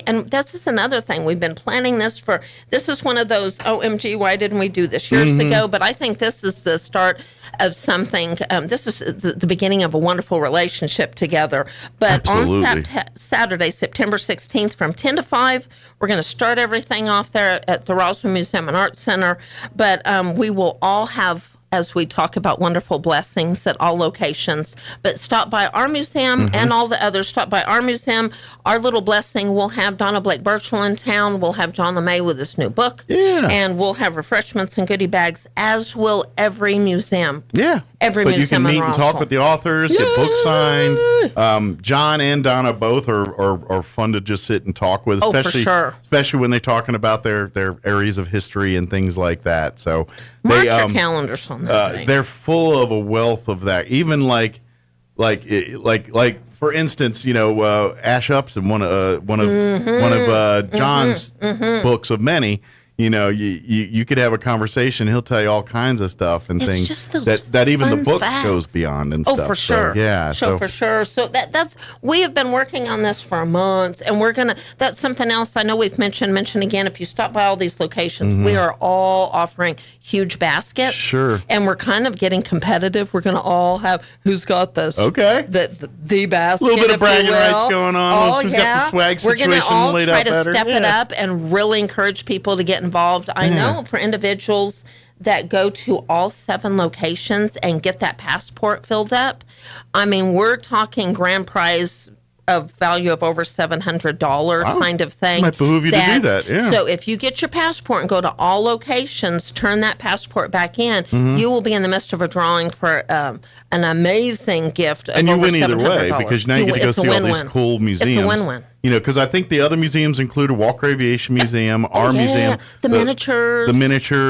And this is another thing. We've been planning this for. This is one of those OMG, why didn't we do this years ago? But I think this is the start of something. This is the beginning of a wonderful relationship together. But Absolutely. on Saturday, September 16th, from 10 to 5, we're going to start everything off there at the Roswell Museum and Arts Center. But we will all have as we talk about wonderful blessings at all locations. But stop by our museum and all the others. Stop by our museum. Our little blessing, we'll have Donna Blake Birchall in town. We'll have John LeMay with his new book. Yeah. And we'll have refreshments and goodie bags, as will every museum. Yeah. Every but museum you can meet in and Roswell. talk with the authors, get books signed. John and Donna both are fun to just sit and talk with, Oh, for especially sure. especially when they're talking about their areas of history and things like that. So Mark your calendars on that day. they're full of a wealth of that. Even like for instance, Ash Upson, one of John's books of many. You could have a conversation. He'll tell you all kinds of stuff and It's things just those that even the fun book facts. goes beyond and Oh, stuff. for sure. So, yeah. So for sure. So that's we have been working on this for months, and that's something else I know we've mentioned again. If you stop by all these locations, we are all offering huge baskets. Sure. And we're kind of getting competitive. We're going to all have who's got this. Okay. The basket. A little bit of if you bragging rights will. going on. Oh, Who's yeah. got the swag We're going to situation all laid try out to better? step it Yeah. up and really encourage people to get involved. I know for individuals that go to all 7 locations and get that passport filled up, I mean, we're talking grand prize of value of over $700 kind of thing. Might behoove you to do that, yeah. So if you get your passport and go to all locations, turn that passport back in, you will be in the midst of a drawing for an amazing gift of And you over win either way $700. because now you get to go It's a see all these win-win. cool museums. It's a win-win. Because I think the other museums include a Walker Aviation Museum, our museum, the miniatures,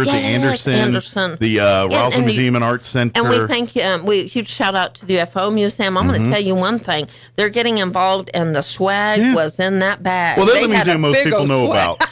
the Anderson, the Roswell and Museum and Arts Center. And we thank you. Huge shout out to the UFO Museum. I'm going to tell you one thing: they're getting involved, and the swag was in that bag. Well, they're They the had a museum most big people old know swag. about.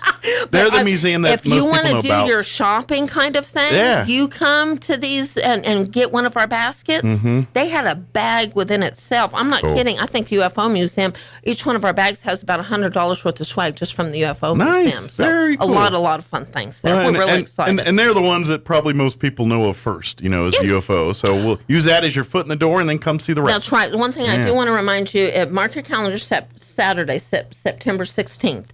They're the museum that if most you people want know to do about. your shopping kind of thing, you come to these and get one of our baskets. They had a bag within itself. I'm not kidding. I think the UFO Museum, each one of our bags has about $100 worth of swag just from the UFO Museum. So very cool. a lot of fun things there. We're really excited. And they're the ones that probably most people know of first, as UFO. So we'll use that as your foot in the door and then come see the rest. That's right. One thing I do want to remind you, mark your calendar Saturday, September 16th.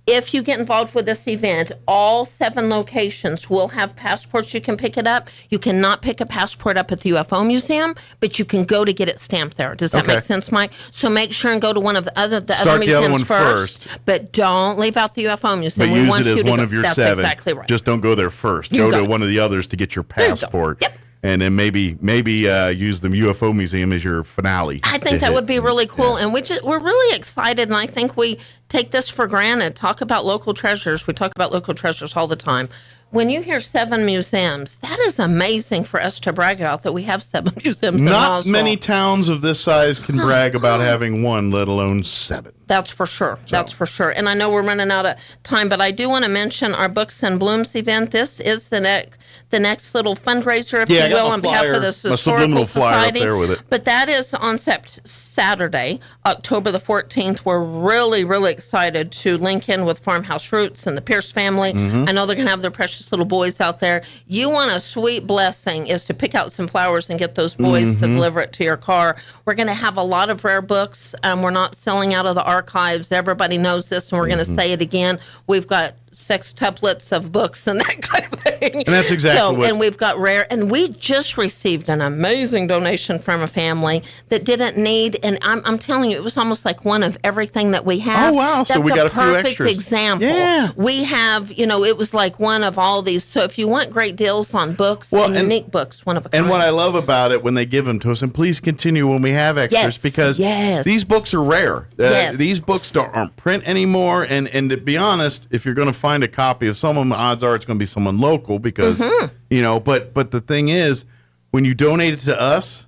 If you get involved with this event, all 7 locations will have passports. You can pick it up. You cannot pick a passport up at the UFO Museum, but you can go to get it stamped there. Does that make sense, Mike? So make sure and go to one of the other museums one first. But don't leave out the UFO Museum. But We use want it you as to one go. of your That's 7. exactly right. Just don't go there first. You Go got to it. one of the others to get your passport. Yep. And then maybe use the UFO Museum as your finale. I think that would be really cool, and we're really excited, and I think we take this for granted. Talk about local treasures. We talk about local treasures all the time. When you hear 7 museums, that is amazing for us to brag about that we have 7 museums in Not Roswell. many towns of this size can brag about having 1, let alone 7. That's for sure. That's for sure. And I know we're running out of time, but I do want to mention our Books and Blooms event. This is the next little fundraiser, if you will, on behalf of the Historical Society. Up there with it. But that is on Saturday, October the 14th. We're really, really excited to link in with Farmhouse Roots and the Pierce family. I know they're going to have their precious little boys out there. You want a sweet blessing is to pick out some flowers and get those boys to deliver it to your car. We're going to have a lot of rare books. We're not selling out of the archives. Everybody knows this, and we're going to say it again. We've got sextuplets of books and that kind of thing. And that's exactly what... And we've got rare... And we just received an amazing donation from a family that didn't need... And I'm telling you, it was almost like one of everything that we have. Oh, wow. That's So we got a few perfect extras. example. Yeah. We have, it was like one of all these. So if you want great deals on books and unique books, one of a kind. And what I love about it when they give them to us, and please continue when we have extras, because these books are rare. These books aren't print anymore. And to be honest, if you're going to find a copy of some of them, odds are it's going to be someone local because, but the thing is, when you donate it to us,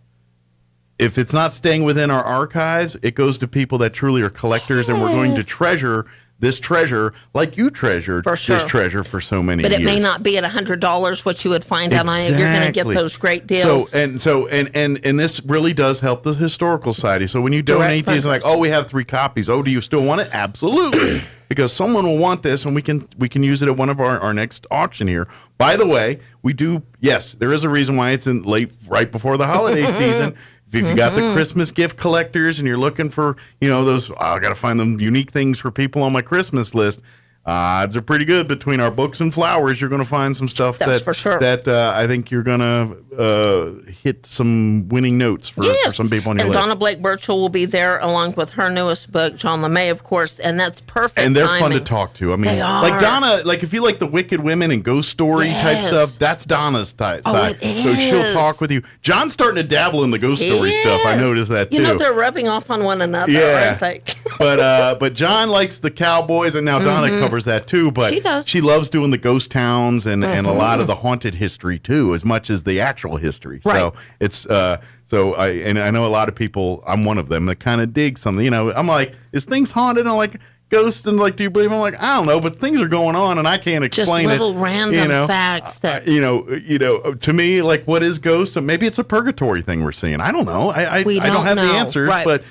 if it's not staying within our archives, it goes to people that truly are collectors, and we're going to treasure this treasure like you treasured this treasure for so many years. But it may not be at $100 what you would find out on it. You're going to get those great deals. So this really does help the Historical Society. So when you donate these, like, we have 3 copies. Oh, do you still want it? Absolutely. Because someone will want this, and we can use it at one of our next auction here. By the way, we do, yes, there is a reason why it's in right before the holiday season. If you got the Christmas gift collectors and you're looking for, those, I got to find them unique things for people on my Christmas list. odds are pretty good between our books and flowers. You're going to find some stuff for sure. that I think you're going to hit some winning notes for some people on your and list. Donna Blake Burchell will be there along with her newest book, John LeMay, of course, and that's perfect. And they're timing. fun to talk to. I mean, They are. like Donna, like if you like the Wicked Women and ghost story type stuff, that's Donna's side. It So she'll is. talk with you. John's starting to dabble in the ghost story He stuff. I is. noticed that too. You know, they're rubbing off on one another, Yeah. aren't they? But John likes the cowboys, and now Donna covers that too. But She does. she loves doing the ghost towns and a lot of the haunted history too, as much as the actual history. Right. So it's I know a lot of people. I'm one of them that kind of dig something. You know, I'm like, is things haunted? I'm like, ghosts, and like, do you believe? I'm like, I don't know, but things are going on, and I can't explain Just little it. random facts that To me, like, what is ghost? Maybe it's a purgatory thing we're seeing. I don't know. I We don't don't have the know. answers, Right. but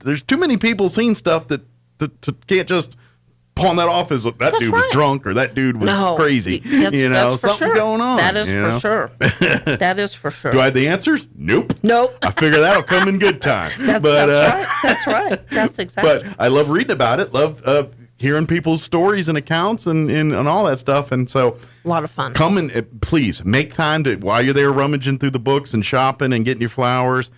there's too many people seeing stuff that can't just pawn that off as that dude was drunk or that dude was crazy. That's for something's sure. going on. That is for sure. That is for sure. Do I have the answers? Nope. I figure that'll come in good time. That's right. That's right. That's exactly. But I love reading about it. Love hearing people's stories and accounts and all that stuff. And so a lot of fun. Come and please make time to, while you're there rummaging through the books and shopping and getting your flowers,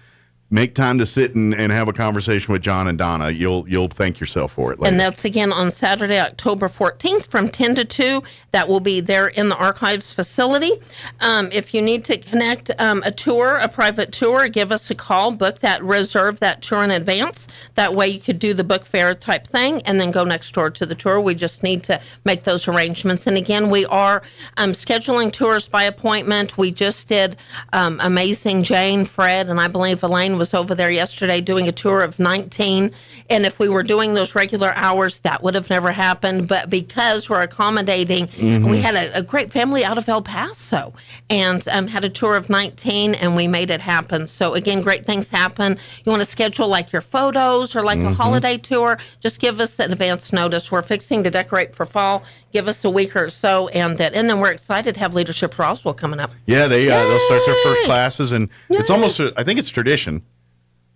make time to sit and have a conversation with John and Donna. You'll thank yourself for it later. And that's again on Saturday, October 14th from 10 to 2. That will be there in the archives facility. If you need to connect a private tour, give us a call, reserve that tour in advance. That way you could do the book fair type thing and then go next door to the tour. We just need to make those arrangements. And again, we are scheduling tours by appointment. We just did Amazing Jane, Fred, and I believe Elaine was over there yesterday doing a tour of 19. And if we were doing those regular hours, that would have never happened. But because we're accommodating, we had a great family out of El Paso and had a tour of 19, and we made it happen. So again, great things happen. You want to schedule like your photos or like a holiday tour, just give us an advance notice. We're fixing to decorate for fall. Give us a week or so, and then we're excited to have Leadership Roswell coming up. Yeah, they'll start their first classes, and it's almost I think it's tradition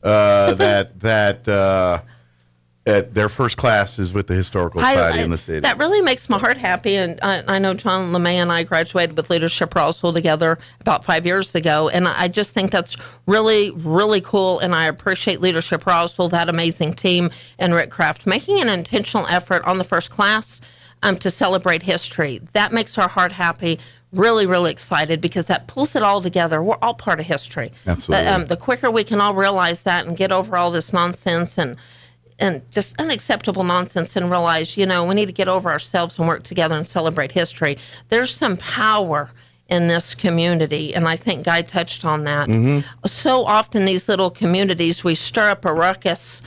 that their first class is with the Historical Society in the city. That really makes my heart happy, and I know John LeMay and I graduated with Leadership Roswell together about 5 years ago, and I just think that's really, really cool, and I appreciate Leadership Roswell, that amazing team, and Rick Kraft making an intentional effort on the first class to celebrate history. That makes our heart happy. Really, really excited because that pulls it all together. We're all part of history. Absolutely. The quicker we can all realize that and get over all this nonsense and just unacceptable nonsense and realize, we need to get over ourselves and work together and celebrate history. There's some power in this community, and I think Guy touched on that. So often these little communities, we stir up a ruckus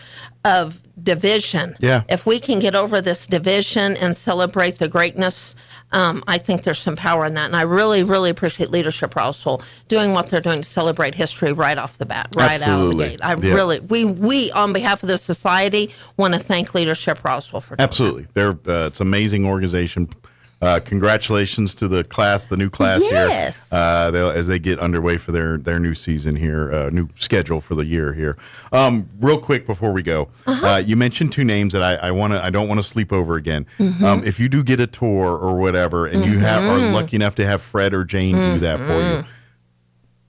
of division. Yeah. If we can get over this division and celebrate the greatness, I think there's some power in that. And I really, really appreciate Leadership Roswell doing what they're doing to celebrate history right off the bat, right Absolutely. out of the gate. We on behalf of the society, want to thank Leadership Roswell for doing Absolutely. They're it's an amazing organization. Congratulations to the new class here. As they get underway for their new season here, new schedule for the year here. Real quick before we go, you mentioned two names that I don't want to sleep over again. If you do get a tour or whatever, and you are lucky enough to have Fred or Jane do that for you,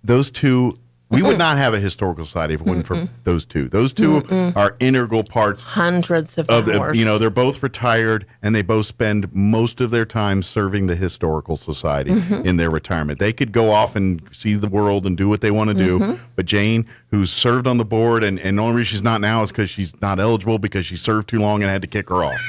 those two. We would not have a historical society if it wasn't for those two. Those two are integral parts. Hundreds of hours. They're both retired, and they both spend most of their time serving the historical society in their retirement. They could go off and see the world and do what they want to do. But Jane, who's served on the board, and the only reason she's not now is because she's not eligible because she served too long and had to kick her off.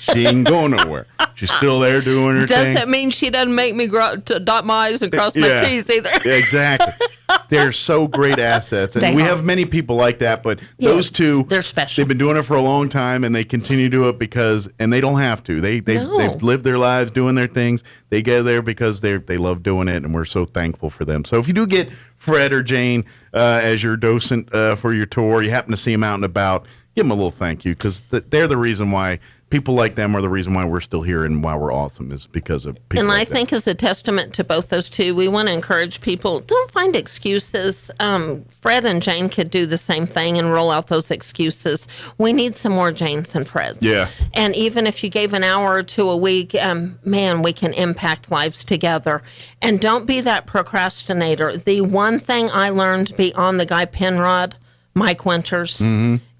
She ain't going nowhere. She's still there doing her thing. Doesn't mean she doesn't make me dot my I's and cross my T's either. Exactly. They're so great assets. And we have many people like that, but those two, they're special. They've been doing it for a long time, and they continue to do it and they don't have to. They've lived their lives doing their things. They go there because they love doing it, and we're so thankful for them. So if you do get Fred or Jane as your docent for your tour, you happen to see them out and about, give them a little thank you, because they're the reason why. People like them are the reason why we're still here and why we're awesome, is because of people. And I think as a testament to both those two, we want to encourage people, don't find excuses. Fred and Jane could do the same thing and roll out those excuses. We need some more Janes and Freds. Yeah. And even if you gave an hour or two a week, man, we can impact lives together. And don't be that procrastinator. The one thing I learned beyond the guy Penrod, Mike Winters,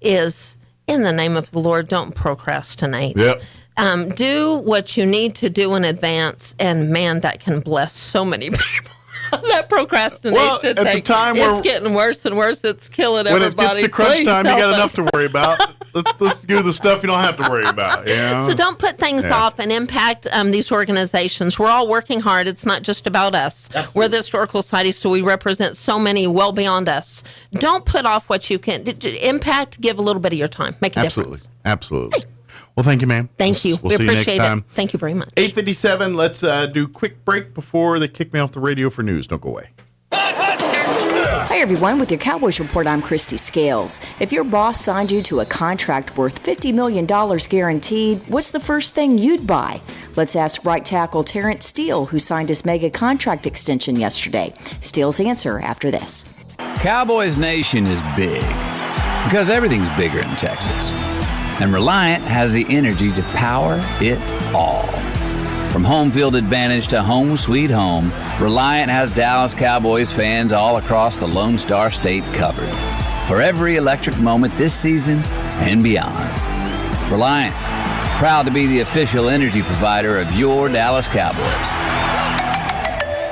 is, in the name of the Lord, don't procrastinate. Yep. Do what you need to do in advance, and man, that can bless so many people. That procrastination at thing, the time it's getting worse and worse. It's killing everybody. When it gets to crunch Please time, you help got us. enough to worry about. Let's do the stuff you don't have to worry about. You know? So don't put things off and impact these organizations. We're all working hard. It's not just about us. Absolutely. We're the Historical Society, so we represent so many well beyond us. Don't put off what you can. Impact, give a little bit of your time. Make a difference. Absolutely. Hey. Well, thank you, ma'am. Thank you. We'll we see appreciate you next time. it. Thank you very much. 8:57. Let's do a quick break before they kick me off the radio for news. Don't go away. Hi, everyone. With your Cowboys Report, I'm Christy Scales. If your boss signed you to a contract worth $50 million guaranteed, what's the first thing you'd buy? Let's ask right tackle Terrence Steele, who signed his mega contract extension yesterday. Steele's answer after this. Cowboys Nation is big because everything's bigger in Texas. And Reliant has the energy to power it all. From home field advantage to home sweet home, Reliant has Dallas Cowboys fans all across the Lone Star State covered for every electric moment this season and beyond. Reliant, proud to be the official energy provider of your Dallas Cowboys.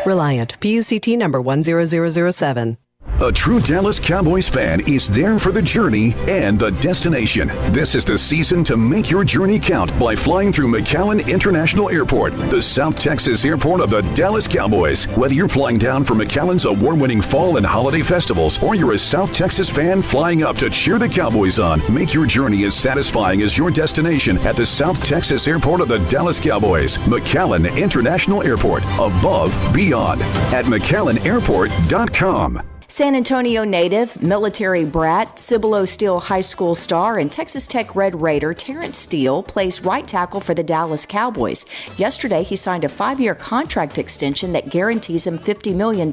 Reliant, PUCT number 10007. A true Dallas Cowboys fan is there for the journey and the destination. This is the season to make your journey count by flying through McAllen International Airport, the South Texas airport of the Dallas Cowboys. Whether you're flying down for McAllen's award-winning fall and holiday festivals, or you're a South Texas fan flying up to cheer the Cowboys on, make your journey as satisfying as your destination at the South Texas airport of the Dallas Cowboys. McAllen International Airport, above, beyond, at McAllenAirport.com. San Antonio native, military brat, Cibolo Steele High School star, and Texas Tech Red Raider Terrence Steele plays right tackle for the Dallas Cowboys. Yesterday, he signed a 5-year contract extension that guarantees him $50 million.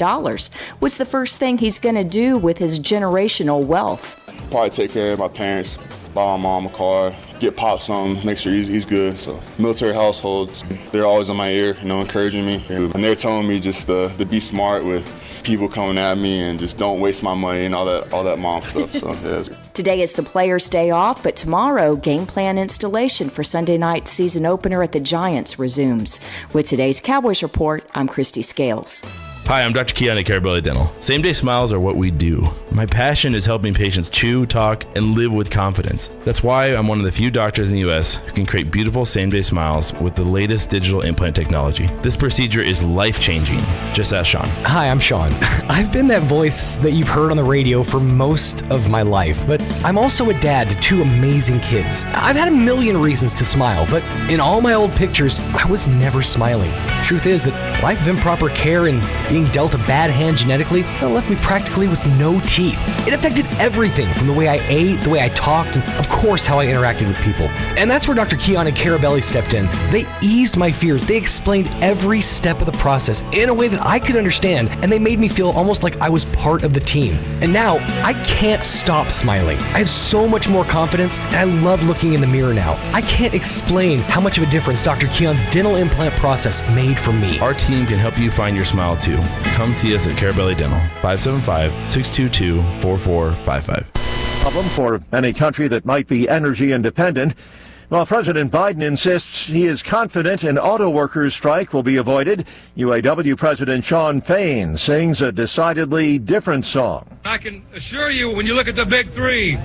What's the first thing he's going to do with his generational wealth? Probably take care of my parents, buy my mom a car, get Pop something, make sure he's good. So military households, they're always in my ear, encouraging me. And they're telling me just to be smart with people coming at me and just don't waste my money and all that mom stuff. So yeah. Today is the players' day off, but tomorrow, game plan installation for Sunday night's season opener at the Giants resumes. With today's Cowboys Report, I'm Christy Scales. Hi, I'm Dr. Keon at Carabelli Dental. Same-day smiles are what we do. My passion is helping patients chew, talk, and live with confidence. That's why I'm one of the few doctors in the U.S. who can create beautiful same-day smiles with the latest digital implant technology. This procedure is life-changing. Just ask Sean. Hi, I'm Sean. I've been that voice that you've heard on the radio for most of my life, but I'm also a dad to 2 amazing kids. I've had a million reasons to smile, but in all my old pictures, I was never smiling. Truth is that life of improper care and being dealt a bad hand genetically left me practically with no teeth. It affected everything from the way I ate, the way I talked, and of course how I interacted with people. And that's where Dr. Keon and Carabelli stepped in. They eased my fears. They explained every step of the process in a way that I could understand, and they made me feel almost like I was part of the team. And now I can't stop smiling. I have so much more confidence, and I love looking in the mirror now. I can't explain how much of a difference Dr. Keon's dental implant process made for me. Our team can help you find your smile too. Come see us at Carabelli Dental, 575-622-4455. Problem for any country that might be energy independent. While President Biden insists he is confident an auto workers' strike will be avoided, UAW President Shawn Fain sings a decidedly different song. I can assure you, when you look at the big 3,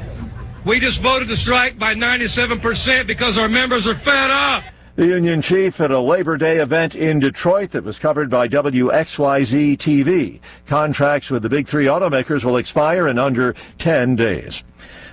we just voted to strike by 97% because our members are fed up. The union chief at a Labor Day event in Detroit that was covered by WXYZ TV. Contracts with the big 3 automakers will expire in under 10 days.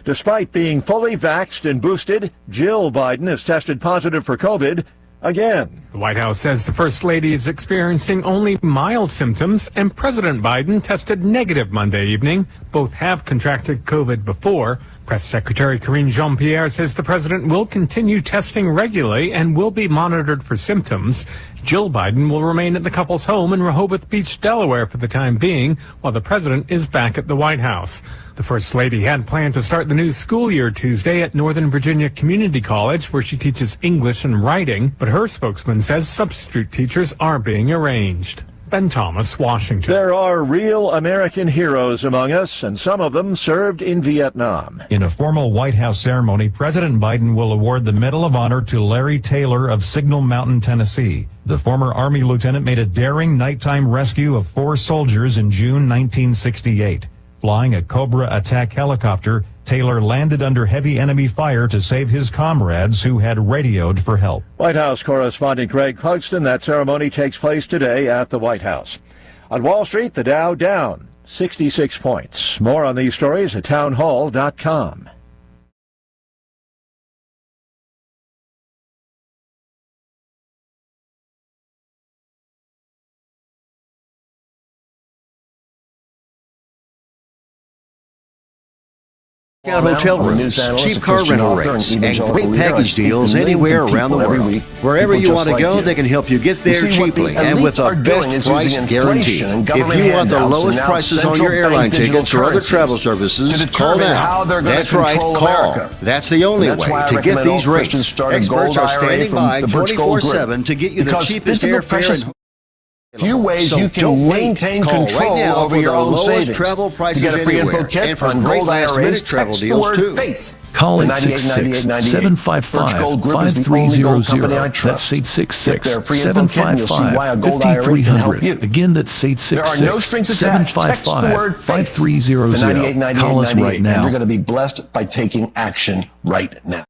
Despite being fully vaxxed and boosted, Jill Biden has tested positive for COVID again. The White House says the First Lady is experiencing only mild symptoms, and President Biden tested negative Monday evening. Both have contracted COVID before. Press Secretary Karine Jean-Pierre says the president will continue testing regularly and will be monitored for symptoms. Jill Biden will remain at the couple's home in Rehoboth Beach, Delaware for the time being, while the president is back at the White House. The First Lady had planned to start the new school year Tuesday at Northern Virginia Community College, where she teaches English and writing, but her spokesman says substitute teachers are being arranged. Ben Thomas, Washington. There are real American heroes among us, and some of them served in Vietnam. In a formal White House ceremony, President Biden will award the Medal of Honor to Larry Taylor of Signal Mountain, Tennessee. The former Army lieutenant made a daring nighttime rescue of 4 soldiers in June 1968. Flying a Cobra attack helicopter, Taylor landed under heavy enemy fire to save his comrades who had radioed for help. White House correspondent Greg Clugston. That ceremony takes place today at the White House. On Wall Street, the Dow down 66 points. More on these stories at townhall.com. Hotel rooms, cheap car rental rates, and great package deals anywhere around the world. Wherever you want to go, they can help you get there cheaply and with a best price guarantee. If you want the lowest prices on your airline tickets or other travel services, call now. That's right, call. That's the only way to get these rates. Experts are standing by 24/7 to get you the cheapest airfare and few ways you can maintain control over your own savings. Travel prices to get a free info kit on Gold IRAs, travel text the deals word too. FAITH. Call to 9898. That's 866-755-5300. Again, that's There are no strings attached. Text the word FAITH to 9898. Call us right now. And you're going to be blessed by taking action right now.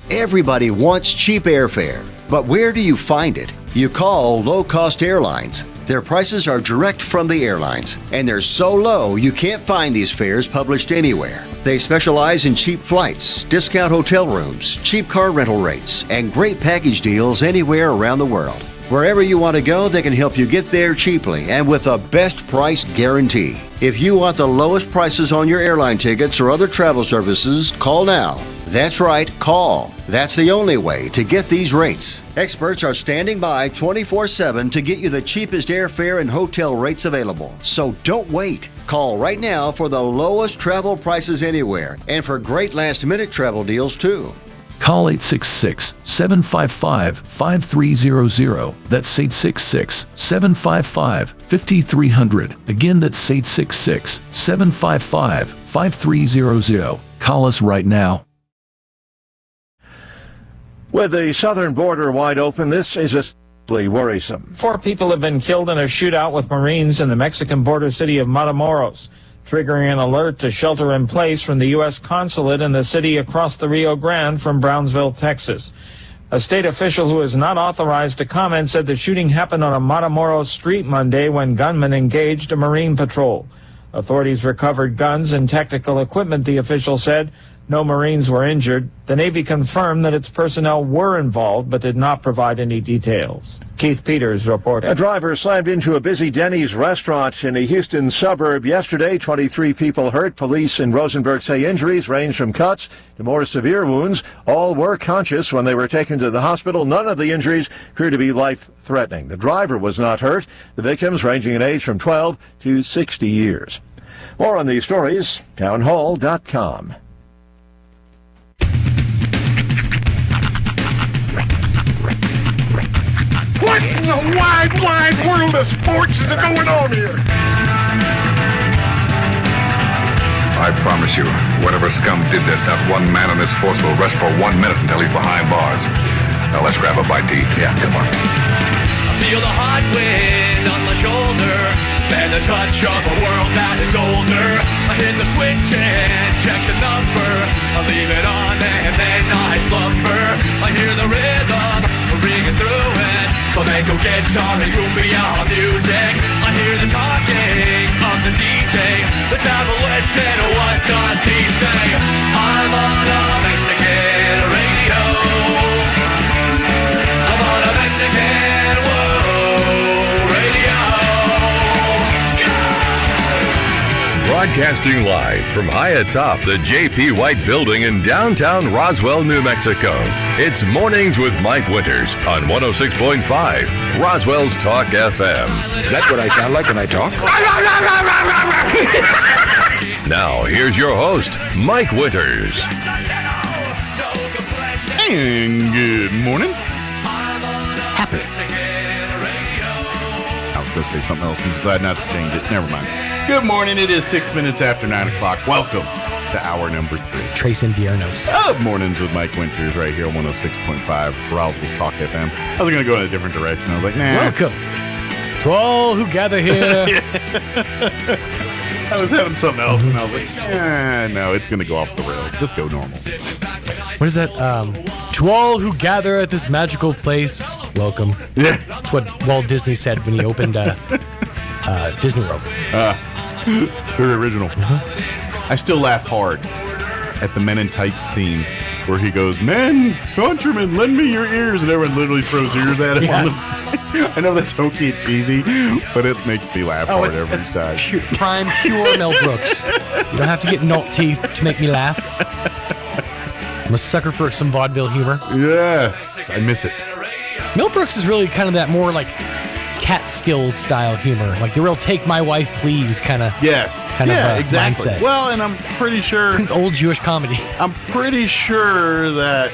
Everybody wants cheap airfare, but where do you find it? You call low-cost airlines. Their prices are direct from the airlines, and they're so low you can't find these fares published anywhere. They specialize in cheap flights, discount hotel rooms, cheap car rental rates, and great package deals anywhere around the world. Wherever you want to go, they can help you get there cheaply and with a best price guarantee. If you want the lowest prices on your airline tickets or other travel services, call now. That's right, call. That's the only way to get these rates. Experts are standing by 24/7 to get you the cheapest airfare and hotel rates available. So don't wait. Call right now for the lowest travel prices anywhere and for great last-minute travel deals too. Call 866-755-5300. That's 866-755-5300. Again, that's 866-755-5300. Call us right now. With the southern border wide open, this is especially worrisome. 4 people have been killed in a shootout with Marines in the Mexican border city of Matamoros, triggering an alert to shelter in place from the U.S. consulate in the city across the Rio Grande from Brownsville, Texas. A state official who is not authorized to comment said the shooting happened on a Matamoros street Monday when gunmen engaged a Marine patrol. Authorities recovered guns and technical equipment, the official said. No Marines were injured. The Navy confirmed that its personnel were involved but did not provide any details. Keith Peters reporting. A driver slammed into a busy Denny's restaurant in a Houston suburb yesterday. 23 people hurt. Police in Rosenberg say injuries range from cuts to more severe wounds. All were conscious when they were taken to the hospital. None of the injuries appear to be life-threatening. The driver was not hurt. The victims ranging in age from 12 to 60 years. More on these stories, townhall.com. What in the wide, wide world of sports is going on here? I promise you, whatever scum did this, not one man in this force will rest for 1 minute until he's behind bars. Now let's grab a bite to eat. Yeah, come on. I feel the hot wind on my shoulder and the touch of a world that is older. I hit the switch and check the number. I leave it on and then I slumber. I hear the rhythm ringing through it. Flamenco guitar and cumbia music. I hear the talking of the DJ. The travel listen, what does he say? I'm on a Mexican radio. I'm on a Mexican radio. Broadcasting live from high atop the J.P. White Building in downtown Roswell, New Mexico. It's Mornings with Mike Winters on 106.5 Roswell's Talk FM. Is that what I sound like when I talk? Now, here's your host, Mike Winters. And good morning. Happy. I was going to say something else and decided not to change it. Never mind. Good morning. It is 6 minutes after 9 o'clock. Welcome to hour number 3. Trace Inviernos. Mornings with Mike Winters right here on 106.5 Roswell Talk FM. I was going to go in a different direction. I was like, nah. Welcome to all who gather here. I was having something else, and I was like, no, it's going to go off the rails. Just go normal. What is that? To all who gather at this magical place, welcome. Yeah. That's what Walt Disney said when he opened Disney World. Very original. I still laugh hard at the Men in Tights scene where he goes, "Men, countrymen, lend me your ears," and everyone literally throws ears at him. Yeah. I know that's hokey and cheesy, but it makes me laugh hard every time. Prime, pure Mel Brooks. You don't have to get knock teeth to make me laugh. I'm a sucker for some vaudeville humor. Yes, I miss it. Mel Brooks is really kind of that more like Catskills style humor, like the real "take my wife, please" kind of. Yes. Kind of exactly. mindset. Well, and I'm pretty sure it's old Jewish comedy. I'm pretty sure that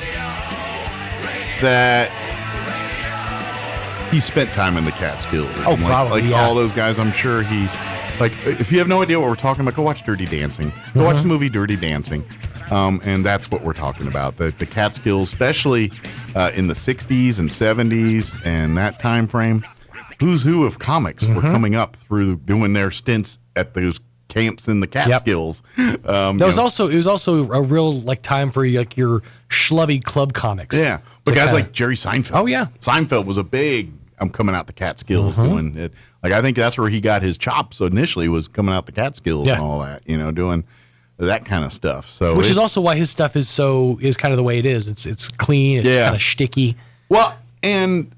he spent time in the Catskills. Oh, probably. Like all those guys, I'm sure he's like. If you have no idea what we're talking about, go watch Dirty Dancing. Go watch the movie Dirty Dancing. And that's what we're talking about. The Catskills, especially in the 60s and 70s and that time frame. Who's who of comics were coming up through doing their stints at those camps in the Catskills. It was also a real like time for like your schlubby club comics. Yeah, but guys like Jerry Seinfeld. Oh yeah, Seinfeld was a big. I'm coming out the Catskills doing it. Like I think that's where he got his chops initially, was coming out the Catskills and all that. You know, doing that kind of stuff. So which is also why his stuff is kind of the way it is. It's clean. It's kind of shticky. Well, and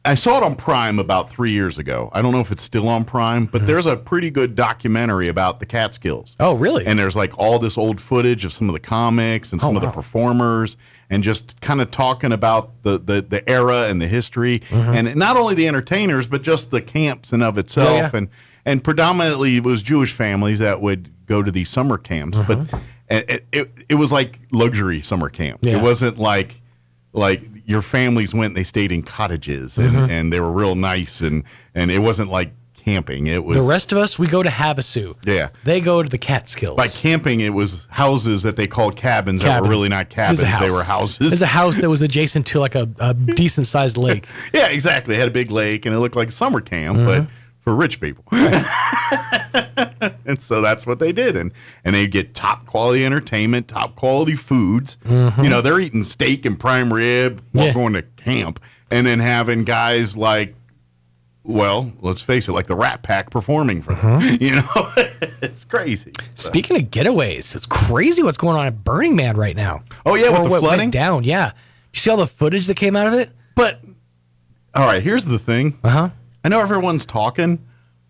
I saw it on Prime about 3 years ago. I don't know if it's still on Prime, but there's a pretty good documentary about the Catskills. Oh, really? And there's like all this old footage of some of the comics and some of the performers, and just kind of talking about the era and the history, and not only the entertainers, but just the camps in of itself. And predominantly it was Jewish families that would go to these summer camps, but it was like luxury summer camp. Yeah. It wasn't like your families went and they stayed in cottages and they were real nice and it wasn't like camping. It was the rest of us, we go to Havasu. Yeah. They go to the Catskills. By camping, it was houses that they called cabins. That were really not cabins. They were houses. There's a house that was adjacent to like a decent sized lake. Yeah, exactly. It had a big lake and it looked like a summer camp, but for rich people. And so that's what they did. And they get top quality entertainment, top quality foods. You know, they're eating steak and prime rib while going to camp, and then having guys like, well, let's face it, like the Rat Pack performing for them. You know, it's crazy. Speaking of getaways, it's crazy what's going on at Burning Man right now. Oh, yeah, with the flooding? Went down, yeah. You see all the footage that came out of it? But, all right, here's the thing. I know everyone's talking.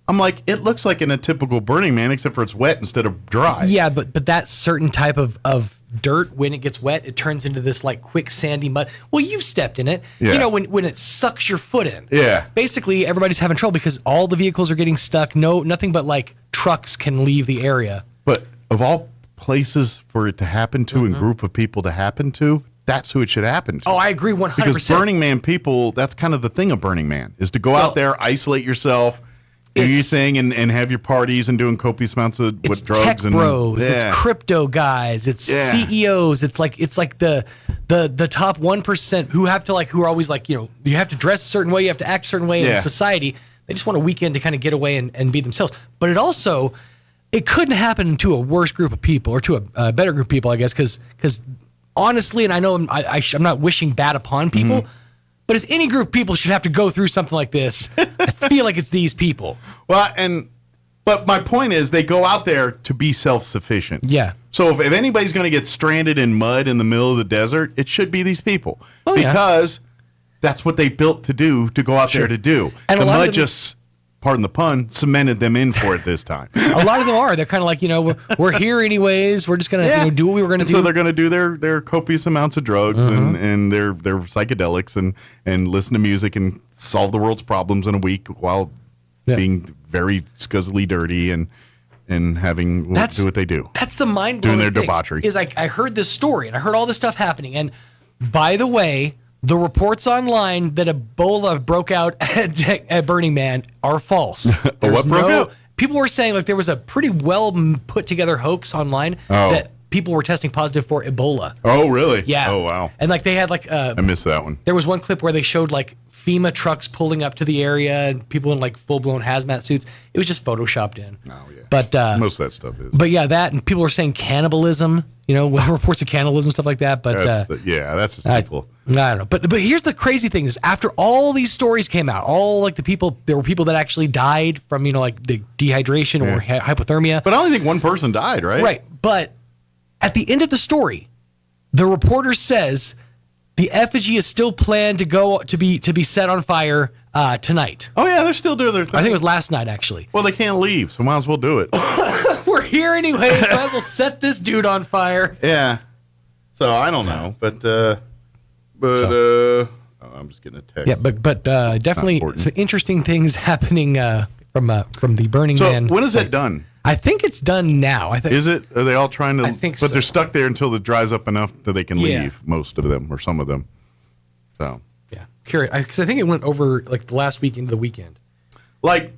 I'm like, it looks like in a typical Burning Man, except for it's wet instead of dry. Yeah, but that certain type of dirt, when it gets wet, it turns into this like quick sandy mud. Well, you've stepped in it. Yeah. You know, when it sucks your foot in. Yeah. Basically, everybody's having trouble because all the vehicles are getting stuck. Nothing but like trucks can leave the area. But of all places for it to happen to and group of people to happen to, that's who it should happen to. Oh, I agree 100%. Because Burning Man people, that's kind of the thing of Burning Man, is to go out there, isolate yourself, do your thing, and have your parties and doing copious amounts of drugs. Tech bros, it's crypto guys, it's CEOs, it's like the top 1% who are always like, you know, you have to dress a certain way, you have to act a certain way in society. They just want a weekend to kind of get away and be themselves. But it couldn't happen to a worse group of people or to a better group of people, I guess, because honestly, and I know I'm not wishing bad upon people, but if any group of people should have to go through something like this, I feel like it's these people. Well, but my point is they go out there to be self-sufficient. Yeah. So if anybody's going to get stranded in mud in the middle of the desert, it should be these people. Because that's what they built to do, to go out there to do. And the a lot mud of them, just pardon the pun, cemented them in for it this time. A lot of them are. They're kind of like, we're here anyways. We're just going to do what we were going to do. So they're going to do their copious amounts of drugs and their psychedelics and listen to music and solve the world's problems in a week while being very scuzzily dirty and having do what they do. That's the mind-blowing doing their thing, debauchery. is I heard this story and I heard all this stuff happening. And by the way, the reports online that Ebola broke out at Burning Man are false. What broke out? People were saying like there was a pretty well put together hoax online that people were testing positive for Ebola. Oh, really? Yeah. Oh, wow. And like they had like I missed that one. There was one clip where they showed like FEMA trucks pulling up to the area and people in like full-blown hazmat suits. It was just photoshopped in. Oh, yeah. But most of that stuff is. But yeah, that and people were saying cannibalism, reports of cannibalism, stuff like that. But that's just people. I don't know. But here's the crazy thing is after all these stories came out, there were people that actually died from, like the dehydration or hypothermia. But I only think one person died, right? Right. But at the end of the story, the reporter says the effigy is still planned to be set on fire tonight. Oh yeah, they're still doing their thing. I think it was last night actually. Well, they can't leave, so might as well do it. We're here anyways. Might as well set this dude on fire. Yeah. So I don't know, but I'm just getting a text. Yeah, but definitely some interesting things happening from the Burning Man. So when is that done? I think it's done now. Is it? Are they all trying to? I think but so. they're stuck there until it dries up enough that they can leave. Most of them or some of them. So yeah, curious because I think it went over like the last week into the weekend. Like,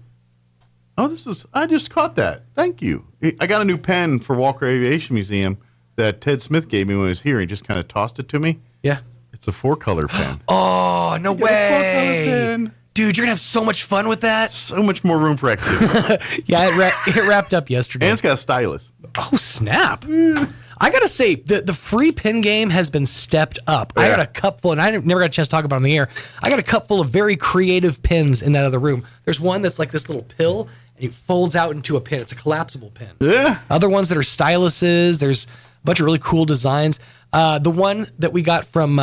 I just caught that. Thank you. I got a new pen for Walker Aviation Museum that Ted Smith gave me when I was here. He just kind of tossed it to me. Yeah, it's a 4-color pen. Oh no way! Dude, you're going to have so much fun with that. So much more room for activity. Yeah, it wrapped up yesterday. And it's got a stylus. Oh, snap. I got to say, the free pen game has been stepped up. Yeah. I got a cup full, and I never got a chance to talk about it on the air. I got a cup full of very creative pens in that other room. There's one that's like this little pill, and it folds out into a pen. It's a collapsible pen. Yeah. Other ones that are styluses. There's a bunch of really cool designs. The one that we got from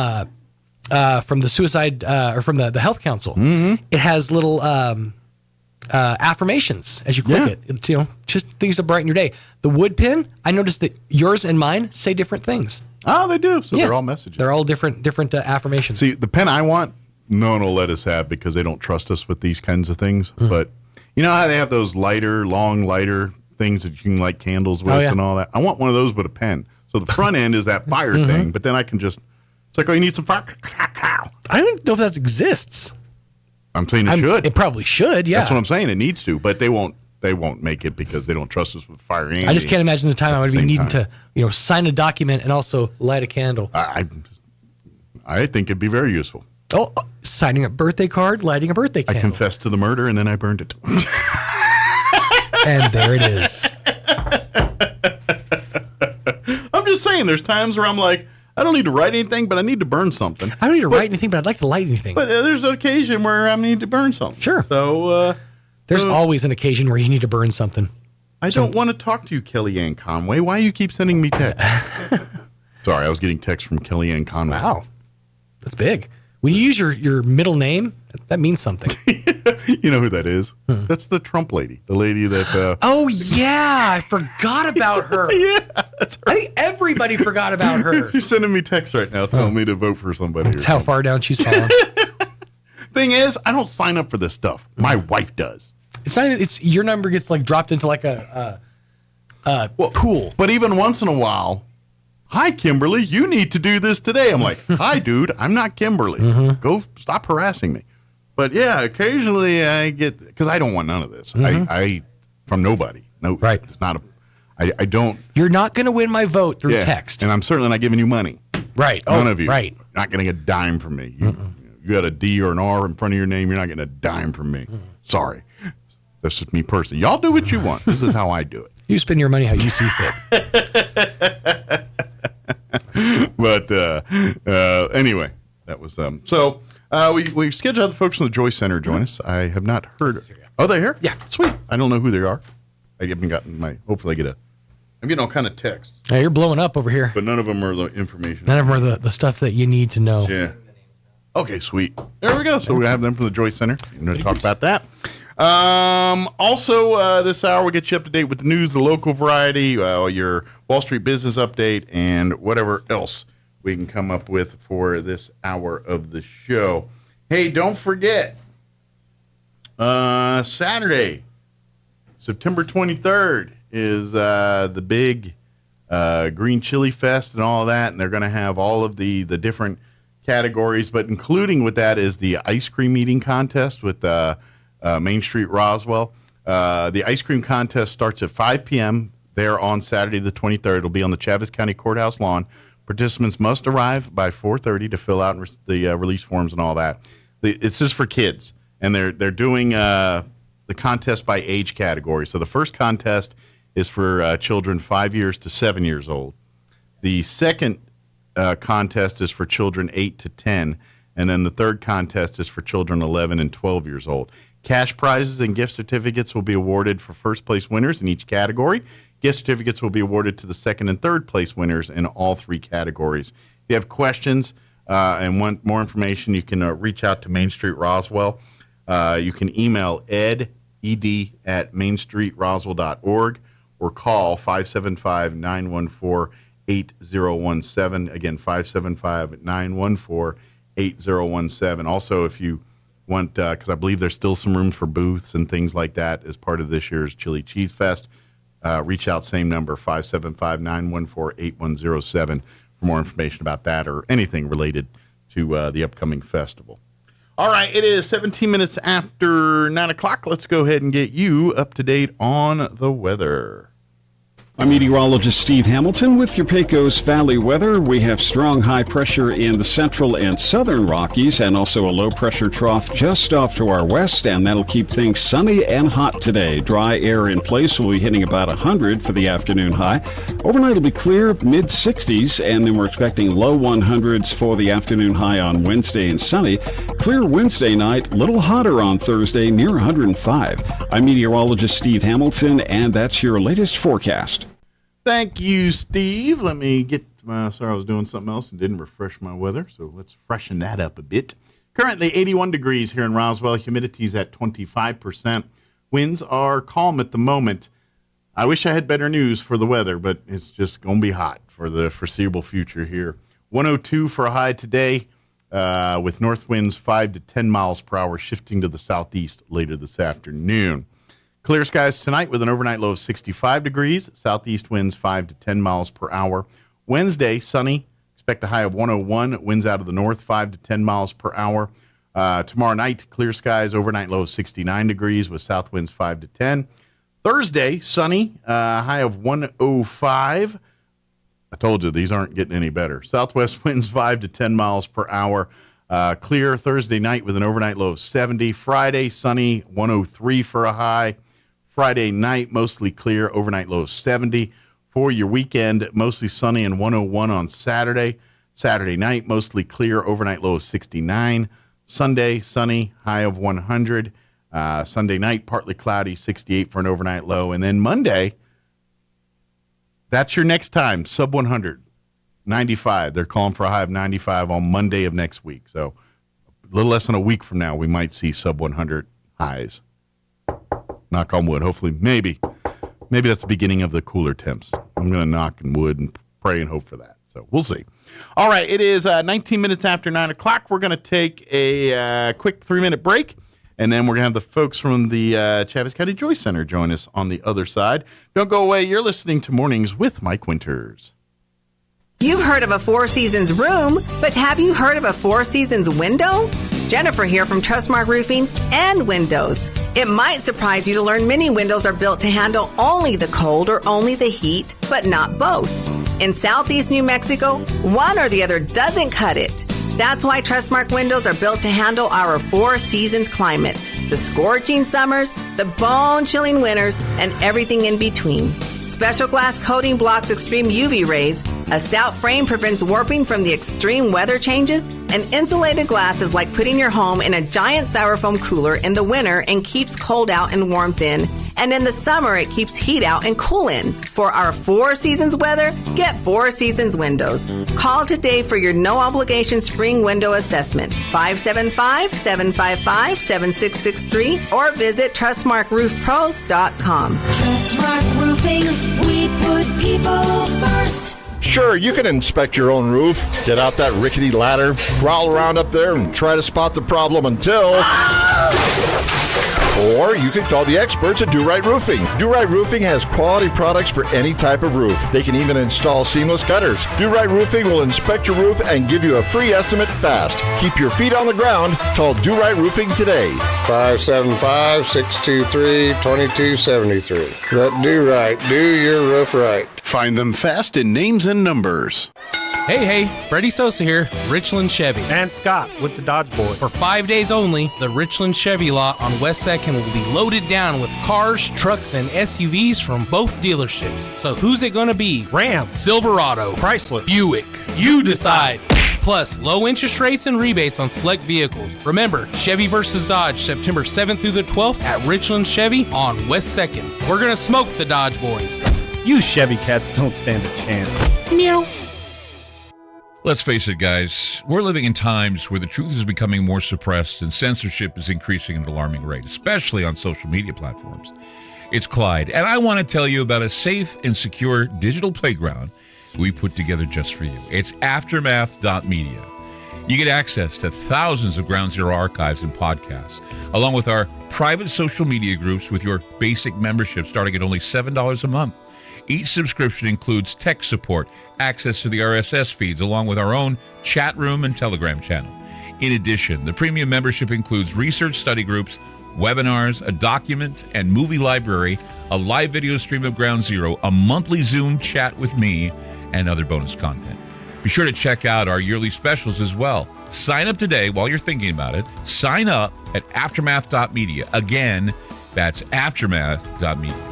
the suicide or from the health council, it has little affirmations as you click it. It's, just things to brighten your day. The wood pen, I noticed that yours and mine say different things. Oh, they do. So they're all messages. They're all different affirmations. See, the pen I want, no one will let us have because they don't trust us with these kinds of things. But you know how they have those long lighter things that you can light candles with and all that? I want one of those with a pen. So the front end is that fire thing, but then I can just, it's like, oh, you need some fire? I don't know if that exists. I'm saying it should. It probably should, yeah. That's what I'm saying. It needs to, but they won't make it because they don't trust us with fire. I just can't imagine the time I would be needing to, sign a document and also light a candle. I think it'd be very useful. Oh, signing a birthday card, lighting a birthday candle. I confessed to the murder and then I burned it. And there it is. I'm just saying, there's times where I'm like, I don't need to write anything, but I need to burn something. I don't need to write anything, but I'd like to light anything. But there's an occasion where I need to burn something. Sure. So there's always an occasion where you need to burn something. I don't want to talk to you, Kellyanne Conway. Why do you keep sending me texts? Sorry, I was getting texts from Kellyanne Conway. Wow. That's big. When you use your middle name, that means something. You know who that is? That's the Trump lady. The lady that... Oh, yeah. I forgot about her. Yeah, that's her. I think everybody forgot about her. She's sending me texts right now telling me to vote for somebody. That's how far down she's fallen. Thing is, I don't sign up for this stuff. My wife does. It's not. It's your number gets like dropped into like a pool. But even once in a while, hi Kimberly, you need to do this today. I'm like, hi dude, I'm not Kimberly. Go stop harassing me. But yeah, occasionally I get because I don't want none of this. I from nobody. No, right. It's not a. I don't. You're not going to win my vote through text, and I'm certainly not giving you money. Right. None of you. Right. Not getting a dime from me. You got a D or an R in front of your name. You're not getting a dime from me. Sorry. That's just me personally. Y'all do what you want. This is how I do it. You spend your money how you see fit. But anyway, that was so we scheduled the folks from the Joyce Center to join us. I have not heard. Oh, they're here? Yeah. Sweet. I don't know who they are. I haven't gotten my. Hopefully, I'm getting all kind of texts. Yeah, you're blowing up over here. But none of them are the information. None of them are the stuff that you need to know. Yeah. Okay, sweet. There we go. So we have them from the Joyce Center. We're going to talk about that. Also, this hour we'll get you up to date with the news, the local variety, your Wall Street business update, and whatever else we can come up with for this hour of the show. Hey, don't forget, Saturday, September 23rd is the big Green Chili Fest and all that, and they're going to have all of the different categories, but including with that is the ice cream eating contest with Main Street Roswell. The ice cream contest starts at 5 p.m. there on Saturday the 23rd. It'll be on the Chaves County Courthouse lawn. Participants must arrive by 4:30 to fill out the release forms and all that. It's just for kids, and they're doing the contest by age category. So the first contest is for children 5 years to 7 years old. The second contest is for children 8 to 10, and then the third contest is for children 11 and 12 years old. Cash prizes and gift certificates will be awarded for first place winners in each category. Gift certificates will be awarded to the second and third place winners in all three categories. If you have questions and want more information, you can reach out to Main Street Roswell. You can email ed@mainstreetroswell.org or call 575-914-8017. Again, 575-914-8017. Also, if you want, because I believe there's still some room for booths and things like that as part of this year's Chili Cheese Fest, reach out, same number, 575-914-8107 for more information about that or anything related to the upcoming festival. All right, it is 17 minutes after 9 o'clock. Let's go ahead and get you up to date on the weather. I'm meteorologist Steve Hamilton with your Pecos Valley weather. We have strong high pressure in the central and southern Rockies and also a low pressure trough just off to our west, and that'll keep things sunny and hot today. Dry air in place will be hitting about 100 for the afternoon high. Overnight will be clear, mid-60s, and then we're expecting low 100s for the afternoon high on Wednesday and sunny. Clear Wednesday night, little hotter on Thursday, near 105. I'm meteorologist Steve Hamilton, and that's your latest forecast. Thank you, Steve. Let me get sorry, I was doing something else and didn't refresh my weather, so let's freshen that up a bit. Currently 81 degrees here in Roswell. Humidity's at 25%. Winds are calm at the moment. I wish I had better news for the weather, but it's just going to be hot for the foreseeable future here. 102 for a high today, with north winds 5 to 10 miles per hour, shifting to the southeast later this afternoon. Clear skies tonight with an overnight low of 65 degrees. Southeast winds 5 to 10 miles per hour. Wednesday, sunny. Expect a high of 101. Winds out of the north 5 to 10 miles per hour. Tomorrow night, clear skies. Overnight low of 69 degrees with south winds 5 to 10. Thursday, sunny. High of 105. I told you these aren't getting any better. Southwest winds 5 to 10 miles per hour. Clear Thursday night with an overnight low of 70. Friday, sunny. 103 for a high. Friday night, mostly clear, overnight low of 70. For your weekend, mostly sunny and 101 on Saturday. Saturday night, mostly clear, overnight low of 69. Sunday, sunny, high of 100. Sunday night, partly cloudy, 68 for an overnight low. And then Monday, that's your next time, sub 100, 95. They're calling for a high of 95 on Monday of next week. So a little less than a week from now, we might see sub 100 highs. Knock on wood. Hopefully, maybe that's the beginning of the cooler temps. I'm going to knock on wood and pray and hope for that. So we'll see. All right, it is 19 minutes after 9 o'clock. We're going to take a quick 3-minute break, and then we're going to have the folks from the Chaves County Joy Center join us on the other side. Don't go away. You're listening to Mornings with Mike Winters. You've heard of a Four Seasons room, but have you heard of a Four Seasons window? Jennifer here from Trustmark Roofing and Windows. It might surprise you to learn many windows are built to handle only the cold or only the heat, but not both. In Southeast New Mexico, one or the other doesn't cut it. That's why Trustmark windows are built to handle our Four Seasons climate, the scorching summers, the bone-chilling winters, and everything in between. Special glass coating blocks extreme UV rays A stout frame prevents warping from the extreme weather changes, and insulated glass is like putting your home in a giant styrofoam cooler in the winter and keeps cold out and warmth in. And in the summer, it keeps heat out and cool in. For our 4 seasons weather, get 4 Seasons Windows. Call today for your no-obligation spring window assessment, 575-755-7663, or visit TrustmarkRoofPros.com. Trustmark Roofing, we put people first. Sure, you can inspect your own roof, get out that rickety ladder, crawl around up there and try to spot the problem until... Or you can call the experts at Do Right Roofing. Do Right Roofing has quality products for any type of roof. They can even install seamless gutters. Do Right Roofing will inspect your roof and give you a free estimate fast. Keep your feet on the ground. Call Do Right Roofing today. 575-623-2273. Let Do Right do your roof right. Find them fast in names and numbers. Hey, Freddie Sosa here, Richland Chevy. And Scott with the Dodge Boy. For 5 days only, the Richland Chevy lot on West 2nd will be loaded down with cars, trucks, and SUVs from both dealerships. So who's it going to be? Ram, Silverado, Chrysler, Buick. You decide. Plus, low interest rates and rebates on select vehicles. Remember, Chevy versus Dodge, September 7th through the 12th at Richland Chevy on West 2nd. We're going to smoke the Dodge Boys. You Chevy cats don't stand a chance. Meow. Let's face it, guys. We're living in times where the truth is becoming more suppressed and censorship is increasing at an alarming rate, especially on social media platforms. It's Clyde, and I want to tell you about a safe and secure digital playground we put together just for you. It's aftermath.media. You get access to thousands of Ground Zero archives and podcasts, along with our private social media groups with your basic membership starting at only $7 a month. Each subscription includes tech support, access to the RSS feeds, along with our own chat room and Telegram channel. In addition, the premium membership includes research study groups, webinars, a document and movie library, a live video stream of Ground Zero, a monthly Zoom chat with me, and other bonus content. Be sure to check out our yearly specials as well. Sign up today while you're thinking about it. Sign up at aftermath.media. Again, that's aftermath.media.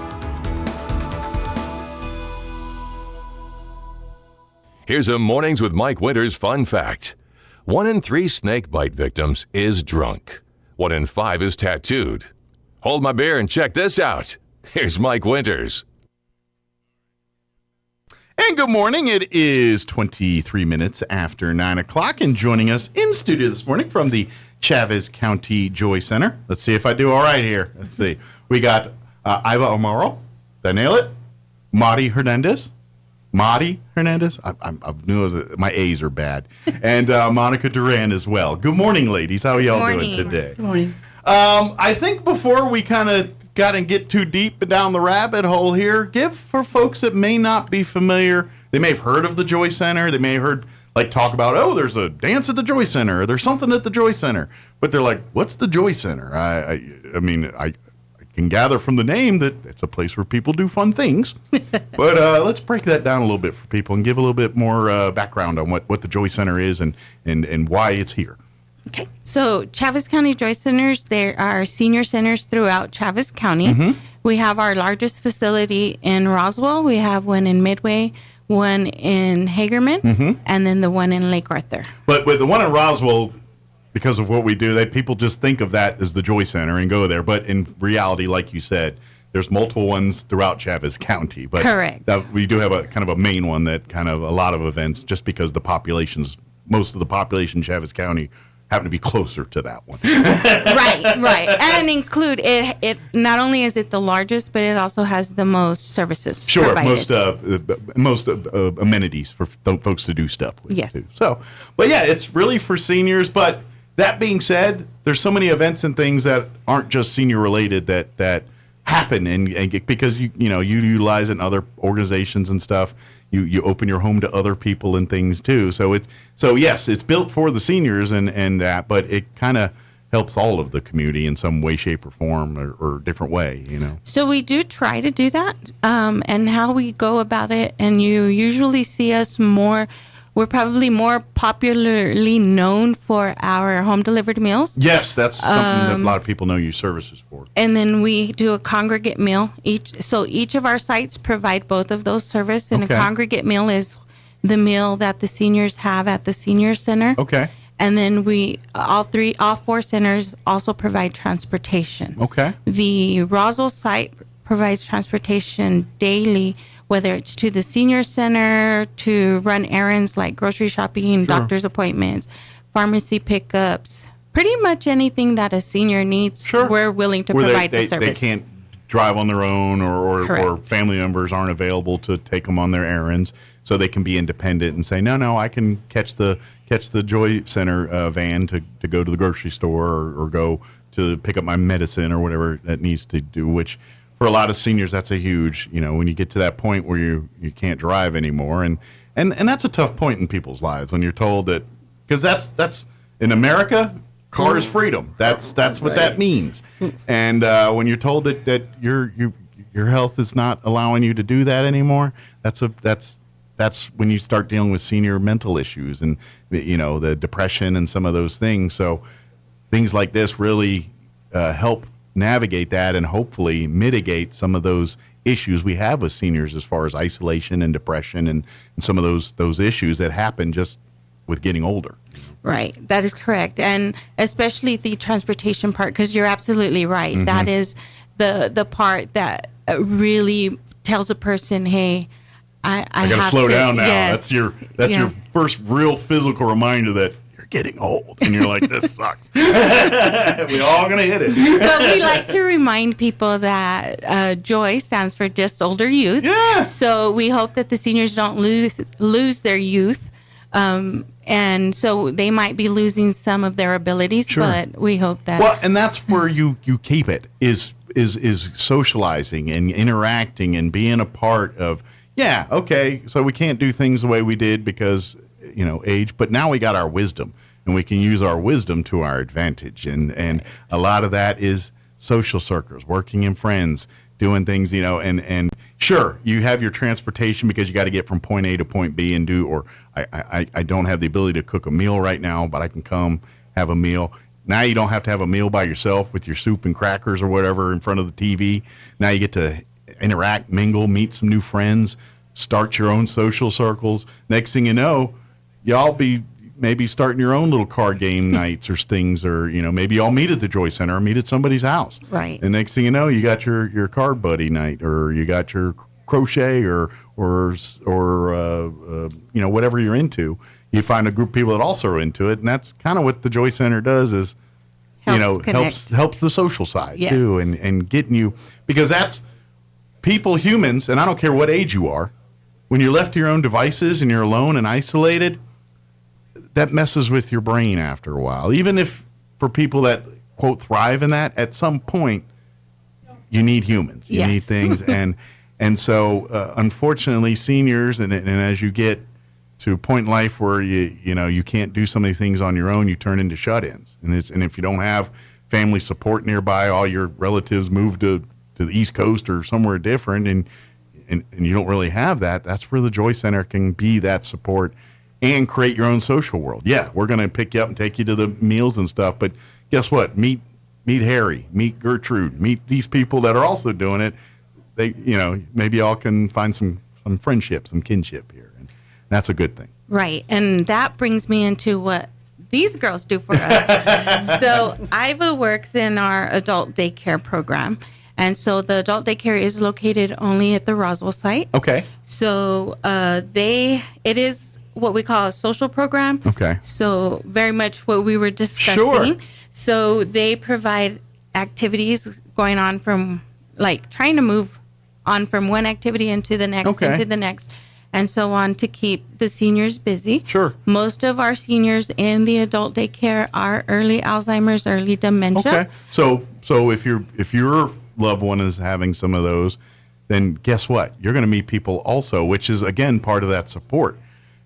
Here's a Mornings with Mike Winters fun fact. 1 in 3 snake bite victims is drunk. 1 in 5 is tattooed. Hold my beer and check this out. Here's Mike Winters. And good morning. It is 23 minutes after 9 o'clock, and joining us in studio this morning from the Chavez County Joy Center. Let's see if I do all right here. Let's see. We got Iva Amaro. Did I nail it? Madi Hernandez. I knew my A's are bad. And Monica Duran as well. Good morning, ladies. How are y'all doing today? Good morning. I think before we kind of get too deep down the rabbit hole here, give for folks that may not be familiar, they may have heard of the Joy Center, they may have heard talk about, oh, there's a dance at the Joy Center, or there's something at the Joy Center, but they're like, what's the Joy Center? I can gather from the name that it's a place where people do fun things, but let's break that down a little bit for people and give a little bit more background on what the Joy Center is and why it's here. Okay, so Chavez County Joy Centers, there are senior centers throughout Chavez County. Mm-hmm. We have our largest facility in Roswell. We have one in Midway, one in Hagerman, Mm-hmm. and then the one in Lake Arthur. But with the one in Roswell, because of what we do, people just think of that as the Joy Center and go there. But in reality, like you said, there's multiple ones throughout Chavez County. But correct. We do have a kind of a main one that kind of a lot of events, just because most of the population in Chavez County happen to be closer to that one. Right. And include it. Not only is it the largest, but it also has the most services. Sure, provided. most amenities for folks to do stuff with. Yes. Too. So, but yeah, it's really for seniors. But that being said, there's so many events and things that aren't just senior related that happen, and because you utilize it in other organizations and stuff. You open your home to other people and things too. So yes, it's built for the seniors and that, but it kind of helps all of the community in some way, shape, or form, or different way. So we do try to do that, and how we go about it. And you usually see us more. We're probably more popularly known for our home delivered meals. Yes, that's something that a lot of people know your services for. And then we do a congregate meal. Each of our sites provide both of those services, and Okay. a congregate meal is the meal that the seniors have at the senior center. Okay. And then all 4 centers also provide transportation. Okay. The Roswell site provides transportation daily, whether it's to the senior center, to run errands like grocery shopping, doctor's appointments, pharmacy pickups, pretty much anything that a senior needs, we're willing to provide the service. They can't drive on their own, or family members aren't available to take them on their errands, so they can be independent and say, no, I can catch the Joy Center van to go to the grocery store or go to pick up my medicine or whatever that needs to do, which for a lot of seniors, that's a huge, when you get to that point where you can't drive anymore. And that's a tough point in people's lives when you're told that, because that's in America, car is freedom. That's what that means. And when you're told that your health is not allowing you to do that anymore, that's when you start dealing with senior mental issues and the depression and some of those things. So things like this really help navigate that and hopefully mitigate some of those issues we have with seniors as far as isolation and depression and some of those issues that happen just with getting older. Right, that is correct, and especially the transportation part, because you're absolutely right. Mm-hmm. That is the part that really tells a person, hey, I got to slow down now. Yes, that's your first real physical reminder that you're getting old, and you're like, this sucks. We're all gonna hit it. But we like to remind people that JOY stands for just older youth. Yeah. So we hope that the seniors don't lose their youth. And so they might be losing some of their abilities, but we hope that. Well, and that's where you keep it is socializing and interacting and being a part of. Yeah, okay. So we can't do things the way we did because age, but now we got our wisdom, and we can use our wisdom to our advantage. And a lot of that is social circles, working in friends, doing things, and sure, you have your transportation because you got to get from point A to point B and I don't have the ability to cook a meal right now, but I can come have a meal. Now you don't have to have a meal by yourself with your soup and crackers or whatever in front of the TV. Now you get to interact, mingle, meet some new friends, start your own social circles. Next thing you know, y'all be maybe starting your own little card game nights or things, or maybe y'all meet at the Joy Center or meet at somebody's house. Right. And next thing you know, you got your card buddy night, or you got your crochet or whatever you're into. You find a group of people that also are into it, and that's kind of what the Joy Center does is helps the social side too, and getting you, because that's people, humans, and I don't care what age you are, when you're left to your own devices and you're alone and isolated, that messes with your brain after a while. Even if for people that, quote, thrive in that, at some point, you need humans. You need things. And so, unfortunately, seniors, and as you get to a point in life where you can't do so many things on your own, you turn into shut-ins. And if you don't have family support nearby, all your relatives move to the East Coast or somewhere different, and you don't really have that, that's where the Joy Center can be that support and create your own social world. Yeah, we're going to pick you up and take you to the meals and stuff, but guess what? Meet Harry, meet Gertrude, meet these people that are also doing it. They, maybe y'all can find some friendship, some kinship here, and that's a good thing. Right, and that brings me into what these girls do for us. So Iva works in our adult daycare program. And so the adult daycare is located only at the Roswell site. Okay. So it is what we call a social program. Okay. So very much what we were discussing. Sure. So they provide activities going on from, like, trying to move on from one activity into the next, into the next, and so on, to keep the seniors busy. Sure. Most of our seniors in the adult daycare are early Alzheimer's, early dementia. Okay. So if your loved one is having some of those, then guess what? You're going to meet people also, which is, again, part of that support.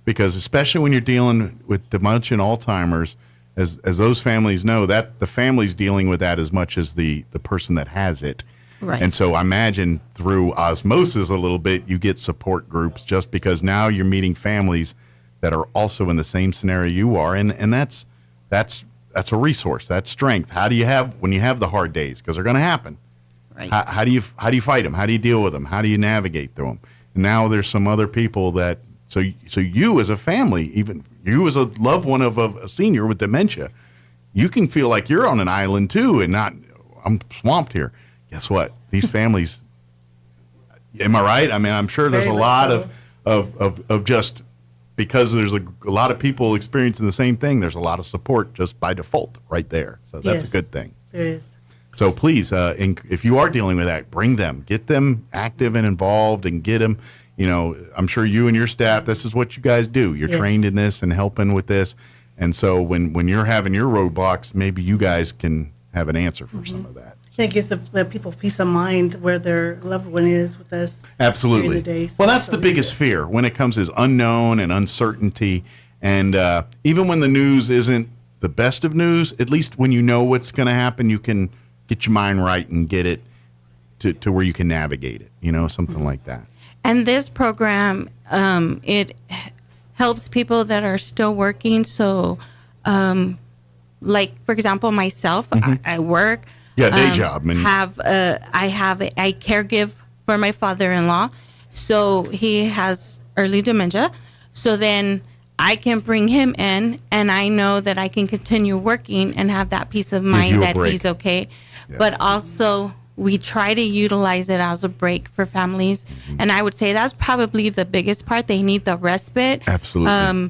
Because especially when you're dealing with dementia and Alzheimer's, as those families know, that the family's dealing with that as much as the person that has it. Right. And so I imagine through osmosis a little bit, you get support groups just because now you're meeting families that are also in the same scenario you are. And that's a resource. That's strength. How do you have, when you have the hard days, because they're going to happen. Right. How do you fight them? How do you deal with them? How do you navigate through them? And now there's some other people that So you as a family, even you as a loved one of a senior with dementia, you can feel like you're on an island too, and not I'm swamped here. Guess what? These families. Am I right? I mean, I'm sure there's a lot of just because there's a lot of people experiencing the same thing. There's a lot of support just by default right there. So that's a good thing. There is. So please, if you are dealing with that, bring them, get them active and involved, and get them. You know, I'm sure you and your staff, this is what you guys do. You're trained in this and helping with this. And so when you're having your roadblocks, maybe you guys can have an answer for some of that. It gives the people peace of mind where their loved one is with us. Absolutely. During the day. Well, that's the biggest fear when it comes is unknown and uncertainty. And even when the news isn't the best of news, at least when you know what's going to happen, you can get your mind right and get it to where you can navigate it, something like that. And this program, it helps people that are still working. So, like, for example, myself, I work. Yeah, day job. I caregive for my father-in-law. So he has early dementia. So then I can bring him in, and I know that I can continue working and have that peace of mind that he's okay. Yeah. But also, we try to utilize it as a break for families. And I would say that's probably the biggest part. They need the respite. Absolutely.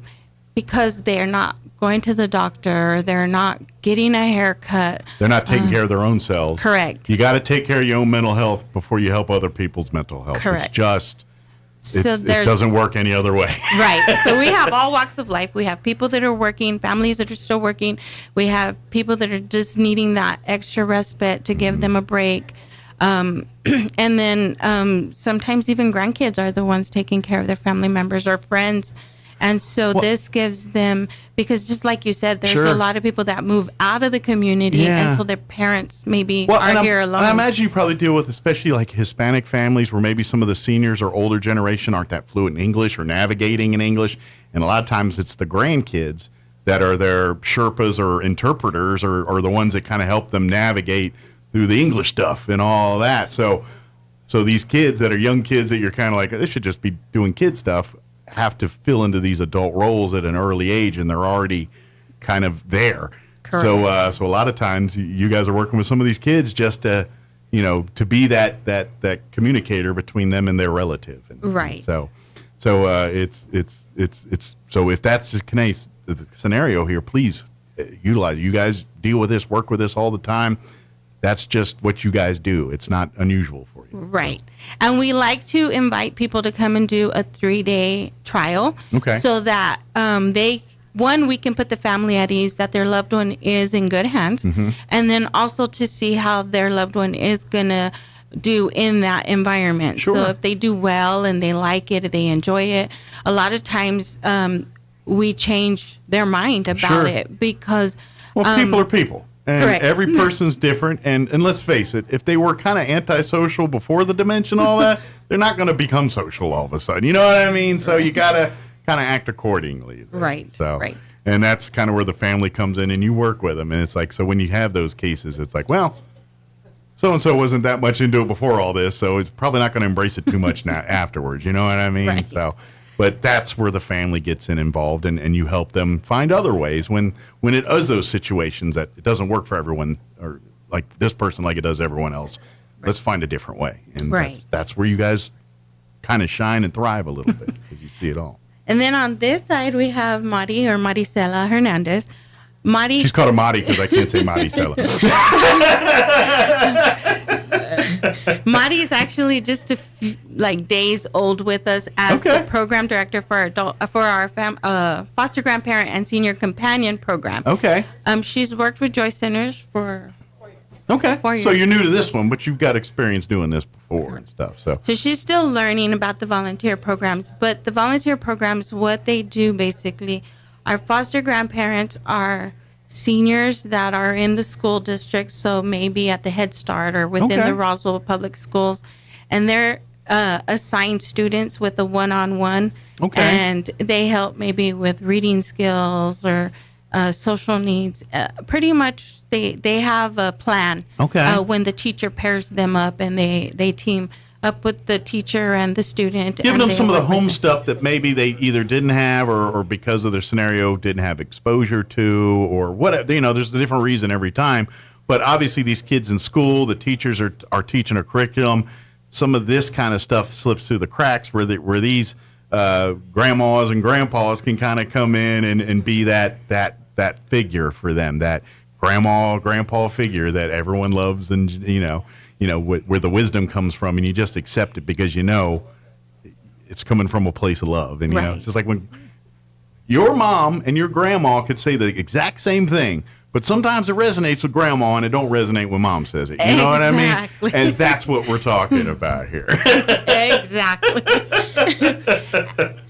Because they're not going to the doctor. They're not getting a haircut. They're not taking care of their own selves. Correct. You got to take care of your own mental health before you help other people's mental health. Correct. It doesn't work any other way. Right. So we have all walks of life. We have people that are working, families that are still working. We have people that are just needing that extra respite to give them a break. And then sometimes even grandkids are the ones taking care of their family members or friends. And so this gives them, because just like you said, there's a lot of people that move out of the community, and so their parents maybe are here alone. I imagine you probably deal with, especially like Hispanic families, where maybe some of the seniors or older generation aren't that fluent in English or navigating in English. And a lot of times it's the grandkids that are their Sherpas or interpreters or the ones that kind of help them navigate through the English stuff and all that. So these kids that are young kids that you're kind of like, they should just be doing kid stuff, have to fill into these adult roles at an early age, and they're already kind of there. Correct. So a lot of times you guys are working with some of these kids just to be that communicator between them and their relative. Right. So it's so if that's the scenario here, please utilize. You guys deal with this, work with this all the time. That's just what you guys do. It's not unusual for you. Right. And we like to invite people to come and do a 3-day trial. Okay. So that we can put the family at ease that their loved one is in good hands. Mm-hmm. And then also to see how their loved one is going to do in that environment. Sure. So if they do well and they like it, they enjoy it, a lot of times we change their mind about it because... Well, people are people. And correct. Every person's different, and let's face it, if they were kind of antisocial before the dementia and all that, they're not going to become social all of a sudden. You know what I mean? So you got to kind of act accordingly. Right. So, right. And that's kind of where the family comes in, and you work with them. And it's like, so when you have those cases, it's like, well, so-and-so wasn't that much into it before all this, so it's probably not going to embrace it too much now afterwards. You know what I mean? Right. So. But that's where the family gets involved, and you help them find other ways when it is those situations that it doesn't work for everyone, or like this person like it does everyone else. Right. Let's find a different way. And that's where you guys kind of shine and thrive a little bit because you see it all. And then on this side, we have Mari or Maricela Hernandez. Mari. She's called her Mari because I can't say Maricela. Mari is actually just days old with us as the program director for our foster grandparent and senior companion program. Okay. She's worked with Joy Centers for 4 years. So you're new to this one, but you've got experience doing this before and stuff. So she's still learning about the volunteer programs. But the volunteer programs, what they do basically, our foster grandparents are seniors that are in the school district, so maybe at the Head Start or within the Roswell Public Schools, and they're assigned students with a one-on-one, and they help maybe with reading skills or social needs. Pretty much they have a plan when the teacher pairs them up and they team up with the teacher and the student. Giving and them they some of the work with home them. stuff that maybe they either didn't have or because of their scenario didn't have exposure to or whatever. There's a different reason every time. But obviously these kids in school, the teachers are teaching a curriculum. Some of this kind of stuff slips through the cracks where these grandmas and grandpas can kind of come in and be that figure for them, that grandpa figure that everyone loves and, where the wisdom comes from, and you just accept it because it's coming from a place of love. And, Right. it's just like when your mom and your grandma could say the exact same thing, but sometimes it resonates with grandma and it don't resonate when mom says it. You know what I mean? Exactly. And that's what we're talking about here. Exactly.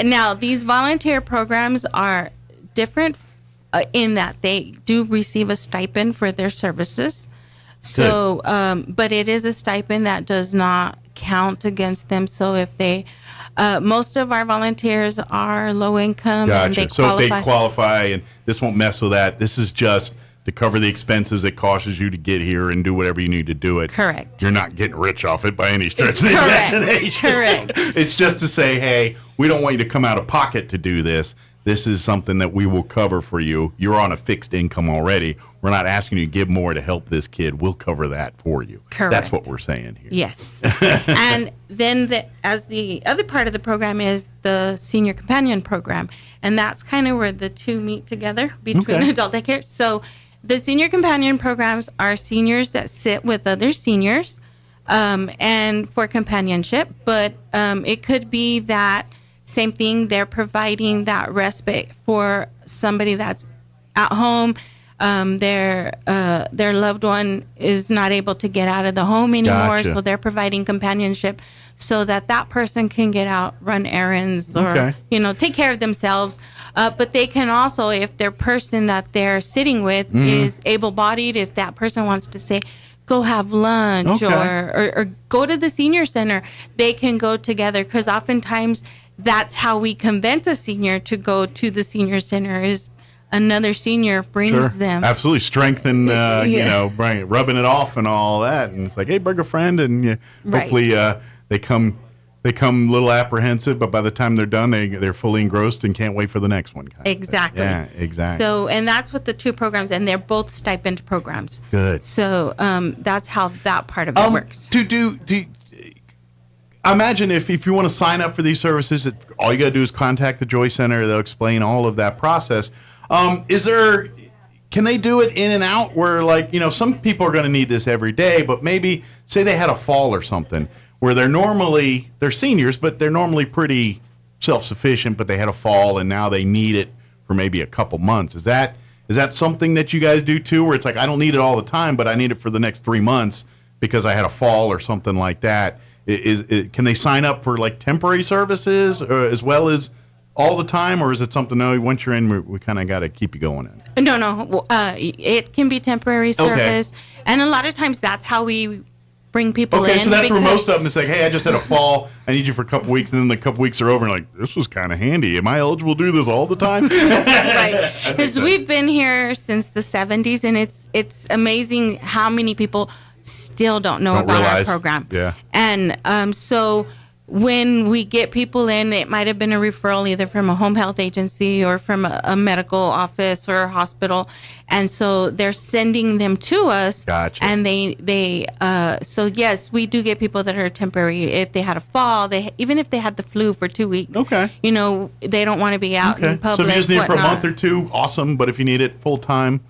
Now, these volunteer programs are different in that they do receive a stipend for their services. So, but it is a stipend that does not count against them. So if they, most of our volunteers are low income and they Gotcha. So if they qualify, and this won't mess with that, this is just to cover the expenses it costs you to get here and do whatever you need to do it. Correct. You're not getting rich off it by any stretch of the Correct. imagination. Correct. It's just to say, hey, we don't want you to come out of pocket to do this. This is something that we will cover for you. You're on a fixed income already. We're not asking you to give more to help this kid. We'll cover that for you. Correct. That's what we're saying here. Yes. And then as the other part of the program is the senior companion program. And that's kind of where the two meet together between Okay. adult daycare. So the senior companion programs are seniors that sit with other seniors and for companionship. But it could be that same thing, they're providing that respite for somebody that's at home. Their loved one is not able to get out of the home anymore, Gotcha. so they're providing companionship so that person can get out, run errands, or Okay. take care of themselves. But they can also, if their person that they're sitting with Mhm. is able-bodied, if that person wants to say, go have lunch Okay. or go to the senior center, they can go together, because oftentimes that's how we convince a senior to go to the senior center is another senior brings them. Absolutely. Strengthen, rubbing it off and all that. And it's like, hey, bring a friend. And Right. hopefully they come a little apprehensive, but by the time they're done, they're fully engrossed and can't wait for the next one. Exactly. Yeah, exactly. So, and that's what the two programs, and they're both stipend programs. Good. So that's how that part of it works. I imagine if you want to sign up for these services, all you got to do is contact the Joy Center. They'll explain all of that process. Can they do it in and out where, some people are going to need this every day, but maybe say they had a fall or something where they're seniors, but they're normally pretty self-sufficient, but they had a fall and now they need it for maybe a couple months. Is that something that you guys do too, where it's like, I don't need it all the time, but I need it for the next 3 months because I had a fall or something like that? Can they sign up for temporary services as well as all the time, or is it something, no, once you're in, we kind of got to keep you going in? No. It can be temporary service. And a lot of times that's how we bring people in. Okay, so that's where most of them is like, hey, I just had a fall. I need you for a couple weeks. And then the couple weeks are over and this was kind of handy. Am I eligible to do this all the time? Right. Because we've been here since the 70s, and it's amazing how many people still don't know about realize. our program. Yeah. And so when we get people in, it might have been a referral either from a home health agency or from a medical office or a hospital. And so they're sending them to us. Gotcha. And so yes, we do get people that are temporary. If they had a fall, even if they had the flu for 2 weeks, Okay. They don't want to be out in public. So if you just need it for a whatnot. month or two, awesome. But if you need it full time,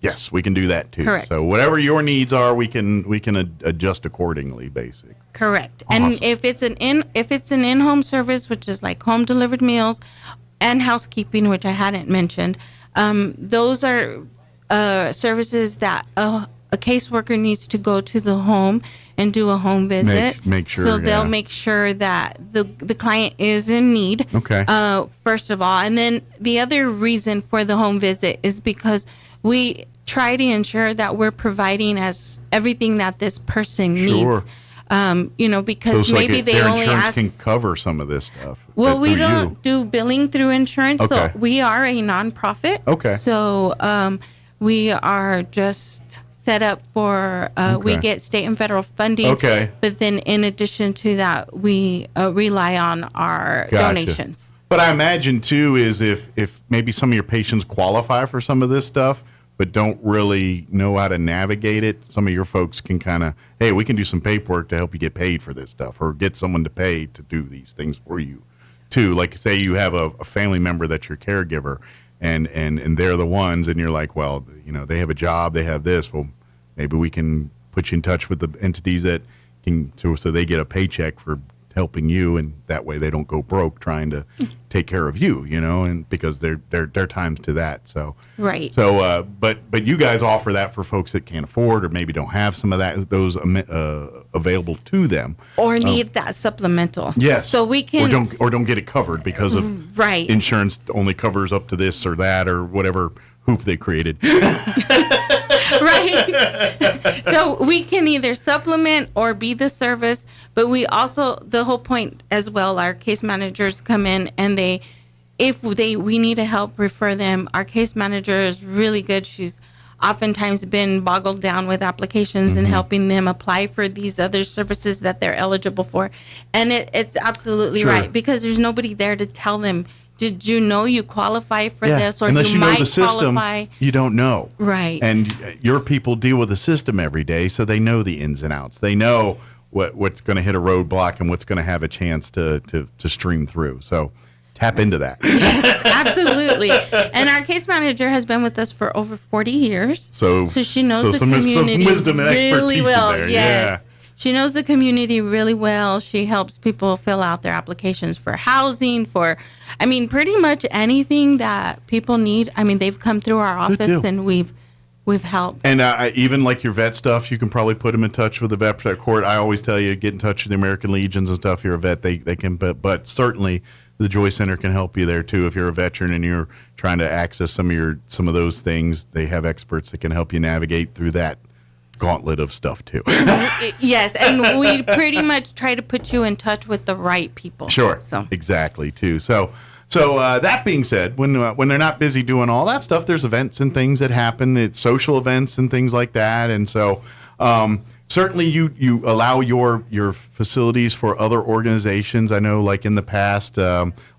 yes, we can do that too. Correct. So whatever your needs are, we can adjust accordingly, basically. Correct. Awesome. And if it's an in-home service, which is like home delivered meals and housekeeping, which I hadn't mentioned, those are services that a caseworker needs to go to the home and do a home visit. Make sure. So they'll make sure that the client is in need. Okay. First of all, and then the other reason for the home visit is because we try to ensure that we're providing as everything that this person needs. Because So maybe they their only insurance ask. can cover some of this stuff. Well, we through don't you. do billing through insurance. Okay. So we are a nonprofit. Okay. So we are just set up for, we get state and federal funding. Okay. But then in addition to that, we rely on our donations. But I imagine, too, is if maybe some of your patients qualify for some of this stuff, but don't really know how to navigate it, some of your folks can kind of, hey, we can do some paperwork to help you get paid for this stuff, or get someone to pay to do these things for you, too. Like, say you have a family member that's your caregiver, and they're the ones, and you're like, well, you know, they have a job, they have this. Well, maybe we can put you in touch with the entities that can, so they get a paycheck for helping you, and that way they don't go broke trying to take care of you, you know, and because there are times to that. So right. So but you guys offer that for folks that can't afford or maybe don't have some of those available to them, or need that supplemental. Yes. So we can or don't get it covered because of right. Insurance only covers up to this or that or whatever hoop they created. Right. So we can either supplement or be the service, but we also, the whole point as well, our case managers come in and we need to help refer them. Our case manager is really good. She's oftentimes been boggled down with applications and helping them apply for these other services that they're eligible for. And it's absolutely right, because there's nobody there to tell them, did you know you qualify for this, or unless you know might the system, qualify? You don't know. Right. And your people deal with the system every day, so they know the ins and outs. They know what's going to hit a roadblock and what's going to have a chance to stream through. So tap into that. Yes, absolutely. And our case manager has been with us for over 40 years. So she knows the some community wisdom and really expertise well. in there. Yes. Yeah. She knows the community really well. She helps people fill out their applications for housing, pretty much anything that people need. I mean, they've come through our office and we've helped. And even like your vet stuff, you can probably put them in touch with the vet court. I always tell you, get in touch with the American Legions and stuff. If you're a vet, they can, but certainly the Joy Center can help you there too. If you're a veteran and you're trying to access some of those things, they have experts that can help you navigate through that gauntlet of stuff too. Yes, and we pretty much try to put you in touch with the right people. Sure. So exactly too. So that being said, when they're not busy doing all that stuff, there's events and things that happen. It's social events and things like that, and so certainly you allow your facilities for other organizations. I know, like in the past,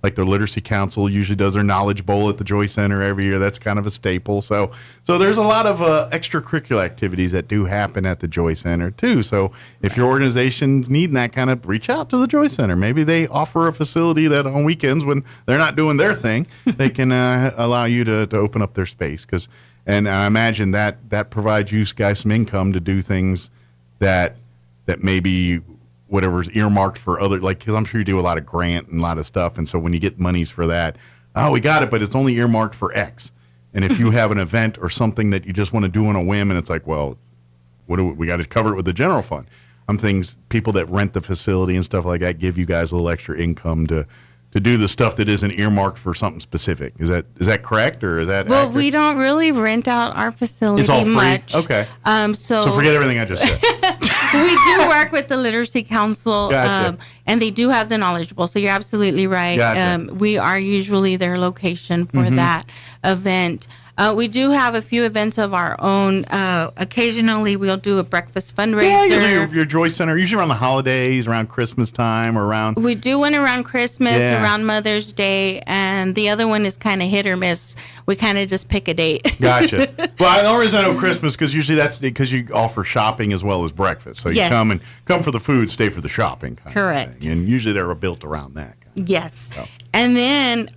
like the Literacy Council usually does their Knowledge Bowl at the Joy Center every year. That's kind of a staple. So there's a lot of extracurricular activities that do happen at the Joy Center too. So if your organization's needing that kind of, reach out to the Joy Center. Maybe they offer a facility that on weekends when they're not doing their thing, they can allow you to open up their space. And I imagine that provides you guys some income to do things that maybe whatever's earmarked for other, like, because I'm sure you do a lot of grant and a lot of stuff, and so when you get monies for that, we got it, but it's only earmarked for X. And if you have an event or something that you just want to do on a whim, and it's like, well, we got to cover it with the general fund. People that rent the facility and stuff like that give you guys a little extra income to do the stuff that isn't earmarked for something specific. Is that correct, or is that well, accurate? we don't really rent out our facility It's all free? much. Okay. So forget everything I just said. we do work with the Literacy Council, Gotcha. and they do have the Knowledge Bowl. So you're absolutely right. Gotcha. We are usually their location for that event. We do have a few events of our own. Occasionally, we'll do a breakfast fundraiser. Yeah, your Joy Center, usually around the holidays, around Christmas time, or around... We do one around Christmas, around Mother's Day, and the other one is kind of hit or miss. We kind of just pick a date. Gotcha. Well, the only reason I know Christmas, because usually that's because you offer shopping as well as breakfast. So you come for the food, stay for the shopping. Correct. And usually they're built around that. Yes. So. And then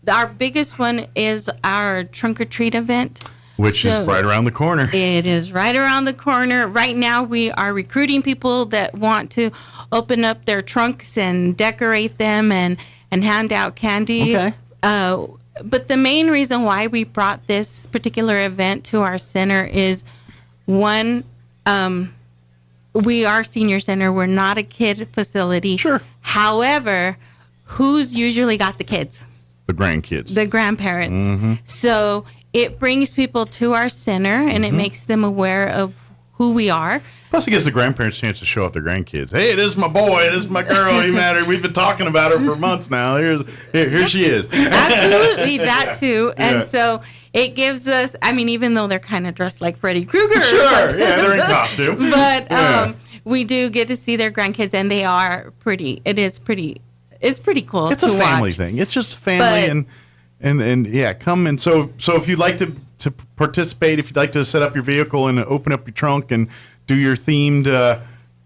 our biggest one is our trunk or treat event. Which is right around the corner. It is right around the corner. Right now, we are recruiting people that want to open up their trunks and decorate them and hand out candy. Okay. But the main reason why we brought this particular event to our center is, one, we are a senior center. We're not a kid facility. Sure. However, who's usually got the kids? The grandkids. The grandparents. Mm-hmm. So it brings people to our center, and it makes them aware of who we are. Plus, it gives the grandparents a chance to show off their grandkids. Hey, this is my boy. This is my girl. You matter. We've been talking about her for months now. Here she is. Absolutely, that too. And so it gives us, I mean, even though they're kind of dressed like Freddy Krueger. Sure, they're in costume. But we do get to see their grandkids, and they are pretty, it's pretty cool. It's a family thing. It's just family and yeah, come. And so if you'd like to participate, if you'd like to set up your vehicle and open up your trunk and do your themed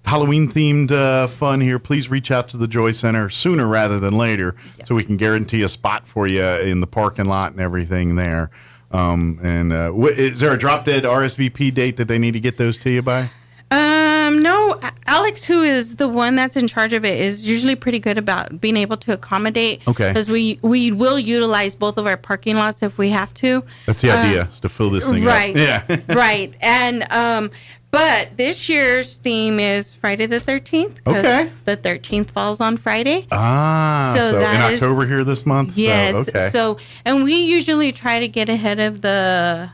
Halloween-themed fun here, please reach out to the Joy Center sooner rather than later so we can guarantee a spot for you in the parking lot and everything there. Is there a drop-dead RSVP date that they need to get those to you by? No, Alex, who is the one that's in charge of it, is usually pretty good about being able to accommodate. Okay. Because we will utilize both of our parking lots if we have to. That's the idea, is to fill this thing right, up. Yeah. Right. And but this year's theme is Friday the 13th. Okay. The 13th falls on Friday. So in October here this month? Yes. So, okay. So, and we usually try to get ahead of the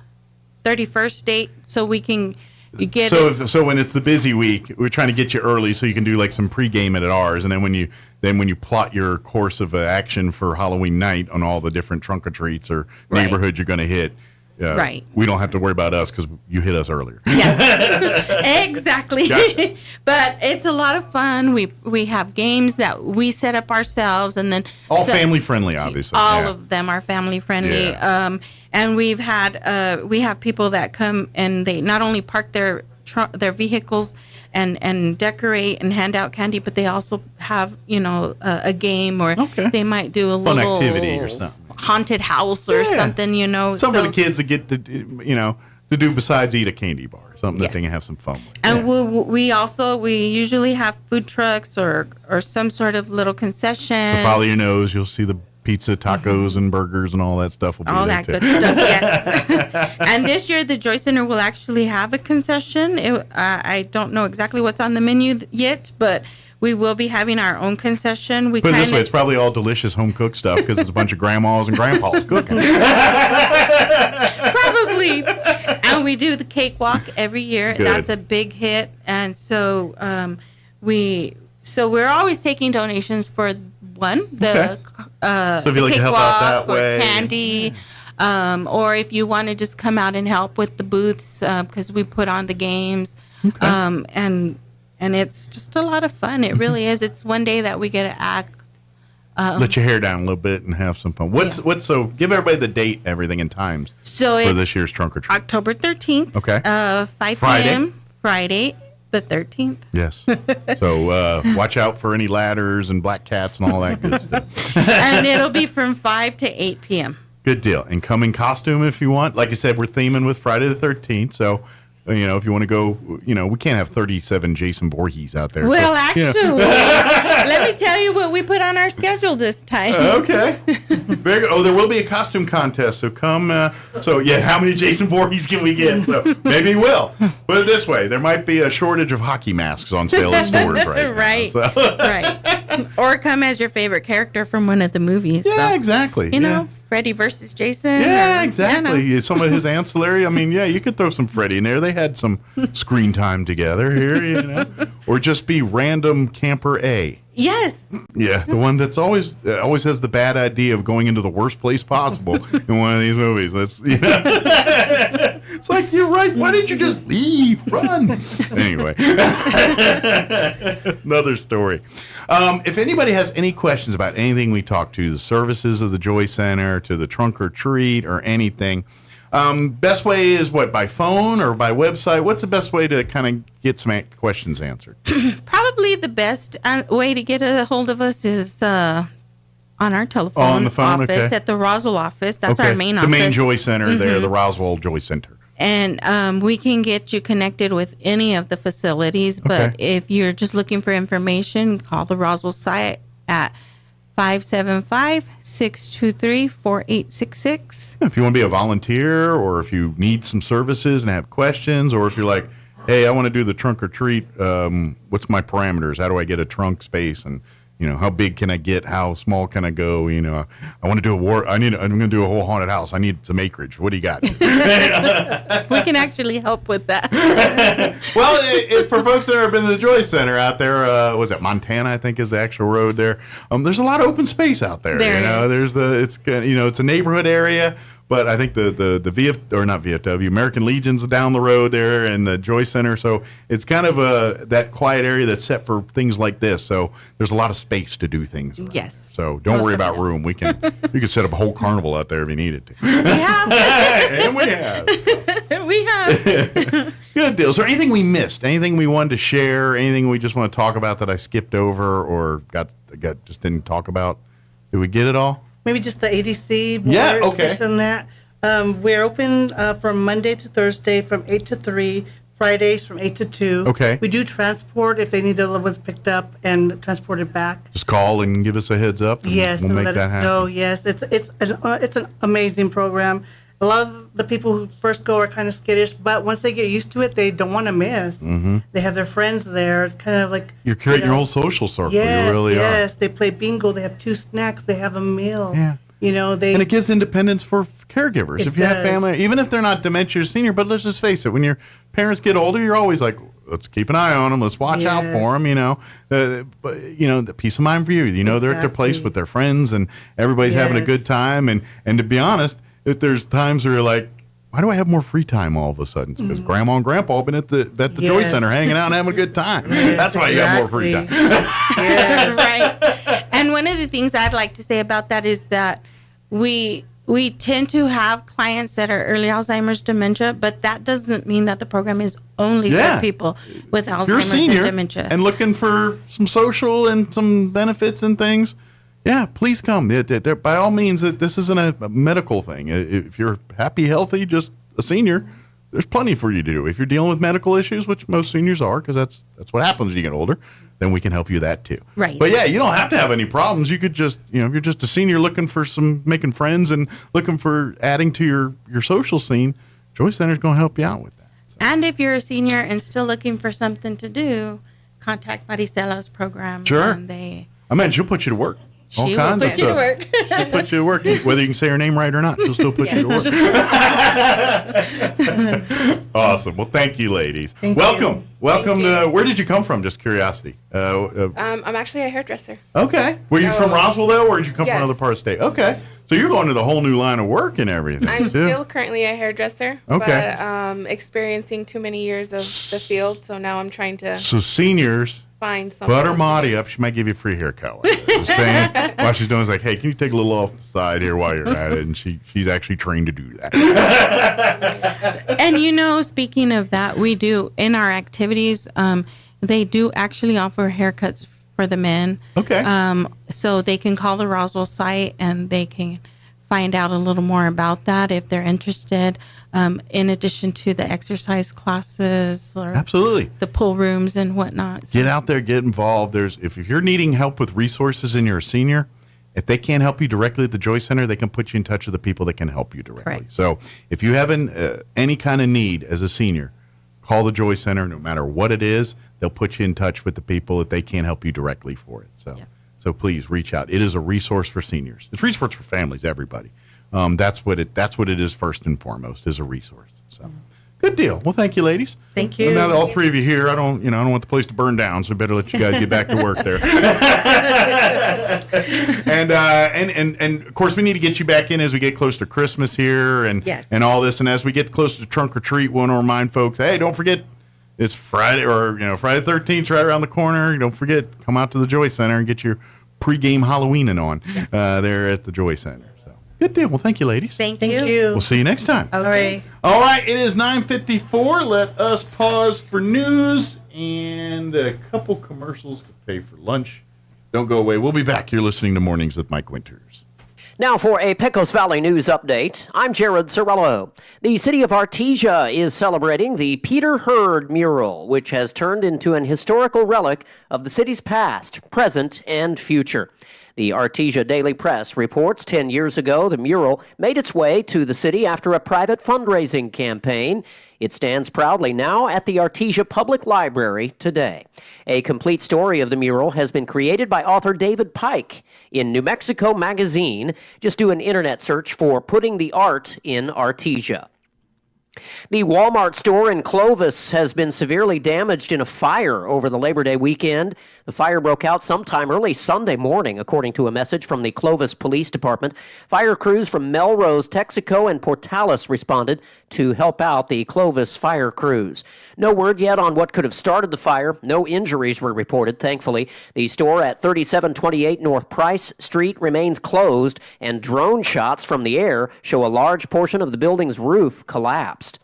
31st date so we can... So when it's the busy week, we're trying to get you early so you can do like some pregame at ours, and then when you plot your course of action for Halloween night on all the different trunk or treats or neighborhoods you're going to hit, we don't have to worry about us because you hit us earlier. Yes, exactly. Gotcha. But it's a lot of fun. We have games that we set up ourselves, and then all family friendly, obviously. All of them are family friendly. Yeah. And we have people that come and they not only park their vehicles and decorate and hand out candy, but they also have a game, or they might do a fun little activity or something, haunted house or something. Some of the kids that get to do besides eat a candy bar, something that they can have some fun with. And we usually have food trucks or some sort of little concession. So follow your nose, you'll see the pizza, tacos, and burgers, and all that stuff will be all there that too. good stuff. Yes. And this year, the Joy Center will actually have a concession. I don't know exactly what's on the menu yet, but we will be having our own concession. Put it this way, it's probably all delicious home cooked stuff because it's a bunch of grandmas and grandpas cooking. Probably. And we do the cakewalk every year. Good. That's a big hit. And so we're always taking donations for the so if you like to help out that way, candy, or if you want to just come out and help with the booths, because we put on the games, and it's just a lot of fun. It really is. It's one day that we get to act. Let your hair down a little bit and have some fun. So give everybody the date, everything, and times for this year's trunk or treat. October 13th. Okay. 5 p.m. Friday. The 13th. Yes. So watch out for any ladders and black cats and all that good stuff. And it'll be from 5 to 8 p.m. Good deal. And come in costume if you want. Like I said, we're theming with Friday the 13th. So, if you want to go, we can't have 37 Jason Voorhees out there. Well, so, actually, let me tell you what we put on our schedule this time. Okay. There will be a costume contest. So come. How many Jason Voorhees can we get? So maybe we'll. Put it this way: there might be a shortage of hockey masks on sale at stores right now. So. Right. Or come as your favorite character from one of the movies. Yeah, exactly. Freddy versus Jason. Yeah, exactly. Some of his ancillary. I mean, you could throw some Freddy in there. They had some screen time together here, or just be random camper A. Yes. Yeah, the one that's always has the bad idea of going into the worst place possible in one of these movies. It's like, you're right. Why didn't you just leave? Run. Anyway, another story. If anybody has any questions about anything we talked to, the services of the Joy Center, to the trunk or treat, or anything, best way is what, by phone or by website? What's the best way to kind of get some questions answered? Probably the best way to get a hold of us is on our telephone on the phone, office at the Roswell office. That's our main office. The main Joy Center there, the Roswell Joy Center. And we can get you connected with any of the facilities. But if you're just looking for information, call the Roswell site at 575-623-4866. If you want to be a volunteer, or if you need some services and have questions, or if you're like, hey, I want to do the trunk or treat, what's my parameters? How do I get a trunk space? And how big can I get? How small can I go? I want to do I'm going to do a whole haunted house. I need some acreage. What do you got? We can actually help with that. Well, if for folks that have been to the Joy Center out there, was it Montana? I think is the actual road there. There's a lot of open space out there. There's it's a neighborhood area. But I think the not VFW, American Legion's down the road there, and the Joy Center. So it's kind of that quiet area that's set for things like this. So there's a lot of space to do things around. Yes. So don't worry about room. We can set up a whole carnival out there if you needed to. We have. And we have. We have. Good deal. Is there anything we missed? Anything we wanted to share? Anything we just want to talk about that I skipped over or just didn't talk about? Did we get it all? Maybe just the ADC board. Yeah, okay. Just on that. We're open from Monday to Thursday from 8 to 3, Fridays from 8 to 2. Okay. We do transport if they need their loved ones picked up and transported back. Just call and give us a heads up. And Yes, we'll and make let that us happen. know. Yes, it's an amazing program. A lot of the people who first go are kind of skittish, but once they get used to it, they don't want to miss. Mm-hmm. They have their friends there. It's kind of like You're creating your whole social circle. Yes, You really are. yes. They play bingo. They have 2 snacks. They have a meal. Yeah. And it gives independence for caregivers. It If you have does. family, even if they're not dementia or senior, but let's just face it, when your parents get older, you're always like, let's keep an eye on them. Let's watch out for them, but the peace of mind for you. They're at their place with their friends and everybody's having a good time. And to be honest, if there's times where you're like, why do I have more free time all of a sudden? Because Grandma and Grandpa have been at the Joy Center hanging out and having a good time. That's why you have more free time. Right. And one of the things I'd like to say about that is that we tend to have clients that are early Alzheimer's dementia, but that doesn't mean that the program is only for people with If you're a Alzheimer's senior and dementia. and looking for some social and some benefits and things, please come. By all means, this isn't a medical thing. If you're happy, healthy, just a senior, there's plenty for you to do. If you're dealing with medical issues, which most seniors are, because that's what happens when you get older, then we can help you that too. Right. But you don't have to have any problems. You could just, if you're just a senior looking for making friends and looking for adding to your social scene, Joy Center's going to help you out with that. And if you're a senior and still looking for something to do, contact Maricela's program. Sure. And she'll put you to work. She will put you to work. She'll put you to work. Whether you can say her name right or not, she'll still put you to work. Awesome. Well, thank you, ladies. Welcome. Welcome. Where did you come from? Just curiosity. I'm actually a hairdresser. Okay. Were you from Roswell, though, or did you come from Yes. another part of the state? Okay. So you're going to the whole new line of work and everything, I'm too. still currently a hairdresser, Okay. but experiencing too many years of the field, so now I'm trying to So seniors, find something. butter Maudie up. She might give you a free haircut. Just saying. While she's doing is like, hey, can you take a little off the side here while you're at it? And she's actually trained to do that. And speaking of that, we do in our activities, they do actually offer haircuts for the men. Okay. So they can call the Roswell site and they can find out a little more about that if they're interested. In addition to the exercise classes or Absolutely. the pool rooms and whatnot. Get out there, get involved. If you're needing help with resources and you're a senior, if they can't help you directly at the Joy Center, they can put you in touch with the people that can help you directly. Correct. So if you have any kind of need as a senior, call the Joy Center. No matter what it is, they'll put you in touch with the people if they can't help you directly for it. So please reach out. It is a resource for seniors. It's a resource for families, everybody. That's what it is first and foremost, is a resource. So good deal. Well, thank you, ladies. Thank you. And now that all three of you here, I don't want the place to burn down, so I better let you guys get back to work there. and of course, we need to get you back in as we get close to Christmas here and all this. And as we get closer to Trunk or Treat, we want to remind folks, hey, don't forget, it's Friday Friday the 13th right around the corner. Don't forget, come out to the Joy Center and get your pregame Halloweening on there at the Joy Center. Good deal. Well, thank you, ladies. Thank you. We'll see you next time. Okay. All right. It is 9:54. Let us pause for news and a couple commercials to pay for lunch. Don't go away. We'll be back. You're listening to Mornings with Mike Winters. Now for a Pecos Valley news update, I'm Jared Cirillo. The city of Artesia is celebrating the Peter Hurd mural, which has turned into an historical relic of the city's past, present, and future. The Artesia Daily Press reports 10 years ago, the mural made its way to the city after a private fundraising campaign. It stands proudly now at the Artesia Public Library today. A complete story of the mural has been created by author David Pike in New Mexico Magazine. Just do an internet search for Putting the Art in Artesia. The Walmart store in Clovis has been severely damaged in a fire over the Labor Day weekend. The fire broke out sometime early Sunday morning, according to a message from the Clovis Police Department. Fire crews from Melrose, Texaco, and Portales responded to help out the Clovis fire crews. No word yet on what could have started the fire. No injuries were reported, thankfully. The store at 3728 North Price Street remains closed, and drone shots from the air show a large portion of the building's roof collapsed.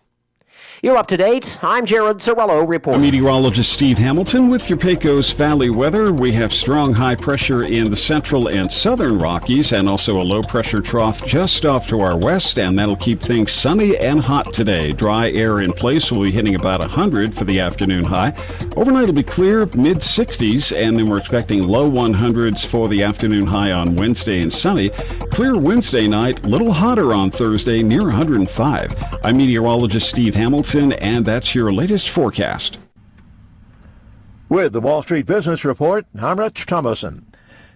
You're up to date. I'm Jared Sorello reporting. Meteorologist Steve Hamilton with your Pecos Valley weather. We have strong high pressure in the central and southern Rockies and also a low pressure trough just off to our west, and that'll keep things sunny and hot today. Dry air in place will be hitting about 100 for the afternoon high. Overnight will be clear, mid 60s, and then we're expecting low 100s for the afternoon high on Wednesday and sunny. Clear Wednesday night, little hotter on Thursday, near 105. I'm meteorologist Steve Hamilton, and that's your latest forecast. With the Wall Street Business Report, I'm Rich Thomason.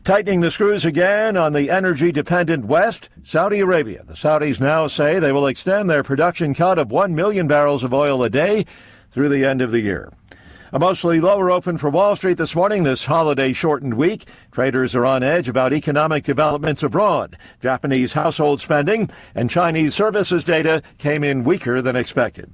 Tightening the screws again on the energy-dependent West, Saudi Arabia. The Saudis now say they will extend their production cut of 1 million barrels of oil a day through the end of the year. A mostly lower open for Wall Street this morning, this holiday-shortened week. Traders are on edge about economic developments abroad. Japanese household spending and Chinese services data came in weaker than expected.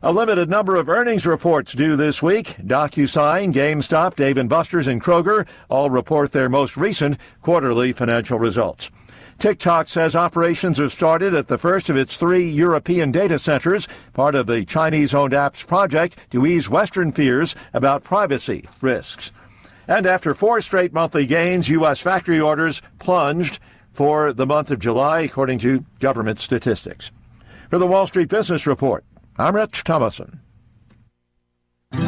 A limited number of earnings reports due this week. DocuSign, GameStop, Dave & Buster's, and Kroger all report their most recent quarterly financial results. TikTok says operations have started at the first of its 3 European data centers, part of the Chinese-owned app's project to ease Western fears about privacy risks. And after 4 straight monthly gains, U.S. factory orders plunged for the month of July, according to government statistics. For the Wall Street Business Report, I'm Rich Thomason.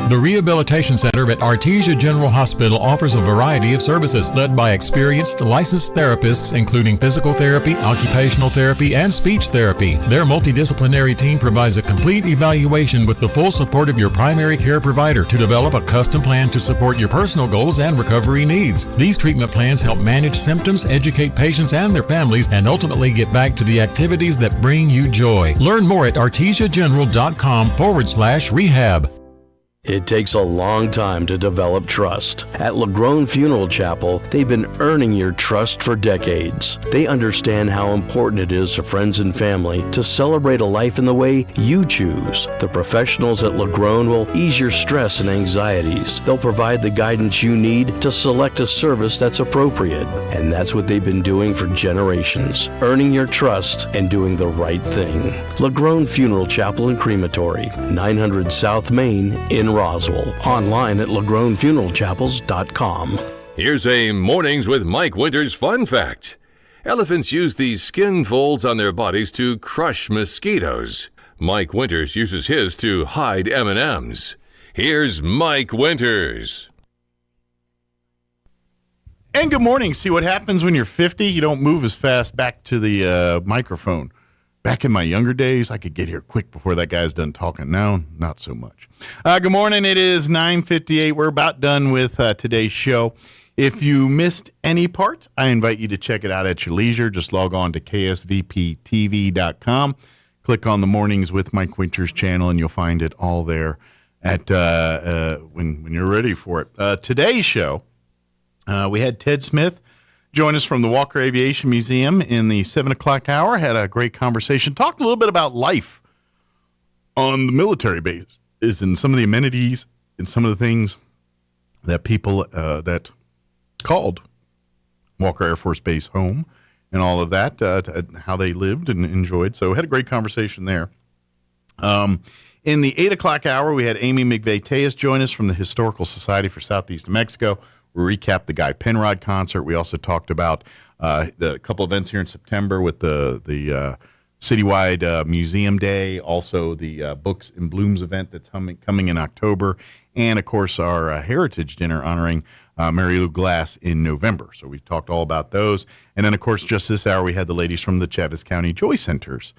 The Rehabilitation Center at Artesia General Hospital offers a variety of services led by experienced licensed therapists, including physical therapy, occupational therapy, and speech therapy. Their multidisciplinary team provides a complete evaluation with the full support of your primary care provider to develop a custom plan to support your personal goals and recovery needs. These treatment plans help manage symptoms, educate patients and their families, and ultimately get back to the activities that bring you joy. Learn more at artesiageneral.com/rehab. It takes a long time to develop trust. At LaGrone Funeral Chapel, they've been earning your trust for decades. They understand how important it is to friends and family to celebrate a life in the way you choose. The professionals at LaGrone will ease your stress and anxieties. They'll provide the guidance you need to select a service that's appropriate. And that's what they've been doing for generations, earning your trust and doing the right thing. LaGrone Funeral Chapel and Crematory, 900 South Main in Roswell. Online at LaGroneFuneralChapels.com. Here's a Mornings with Mike Winters fun fact. Elephants use these skin folds on their bodies to crush mosquitoes. Mike Winters uses his to hide M&Ms. Here's Mike Winters. And good morning. See what happens when you're 50? You don't move as fast back to the microphone. Back in my younger days, I could get here quick before that guy's done talking. Now, not so much. Good morning. It is 9:58. We're about done with today's show. If you missed any part, I invite you to check it out at your leisure. Just log on to ksvptv.com. Click on the Mornings with Mike Winters channel, and you'll find it all there at when you're ready for it. Today's show, we had Ted Smith join us from the Walker Aviation Museum in the 7 o'clock hour. Had a great conversation. Talked a little bit about life on the military base and some of the amenities and some of the things that people that called Walker Air Force Base home and all of that, how they lived and enjoyed. So had a great conversation there. In the 8 o'clock hour, we had Amy McVeigh-Tejas join us from the Historical Society for Southeast New Mexico. We recapped the Guy Penrod concert. We also talked about the couple events here in September with the citywide museum day, also the Books and Blooms event that's coming in October, and, of course, our Heritage Dinner honoring Mary Lou Glass in November. So we talked all about those. And then, of course, just this hour, we had the ladies from the Chaves County Joy Centers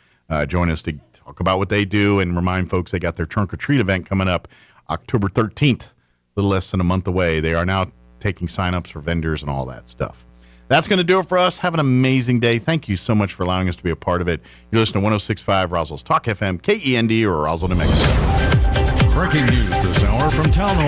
join us to talk about what they do and remind folks they got their Trunk or Treat event coming up October 13th, a little less than a month away. They are now taking signups for vendors and all that stuff. That's going to do it for us. Have an amazing day. Thank you so much for allowing us to be a part of it. You're listening to 106.5 Roswell's Talk FM, KEND, or Roswell, New Mexico. Breaking news this hour from Town Hall.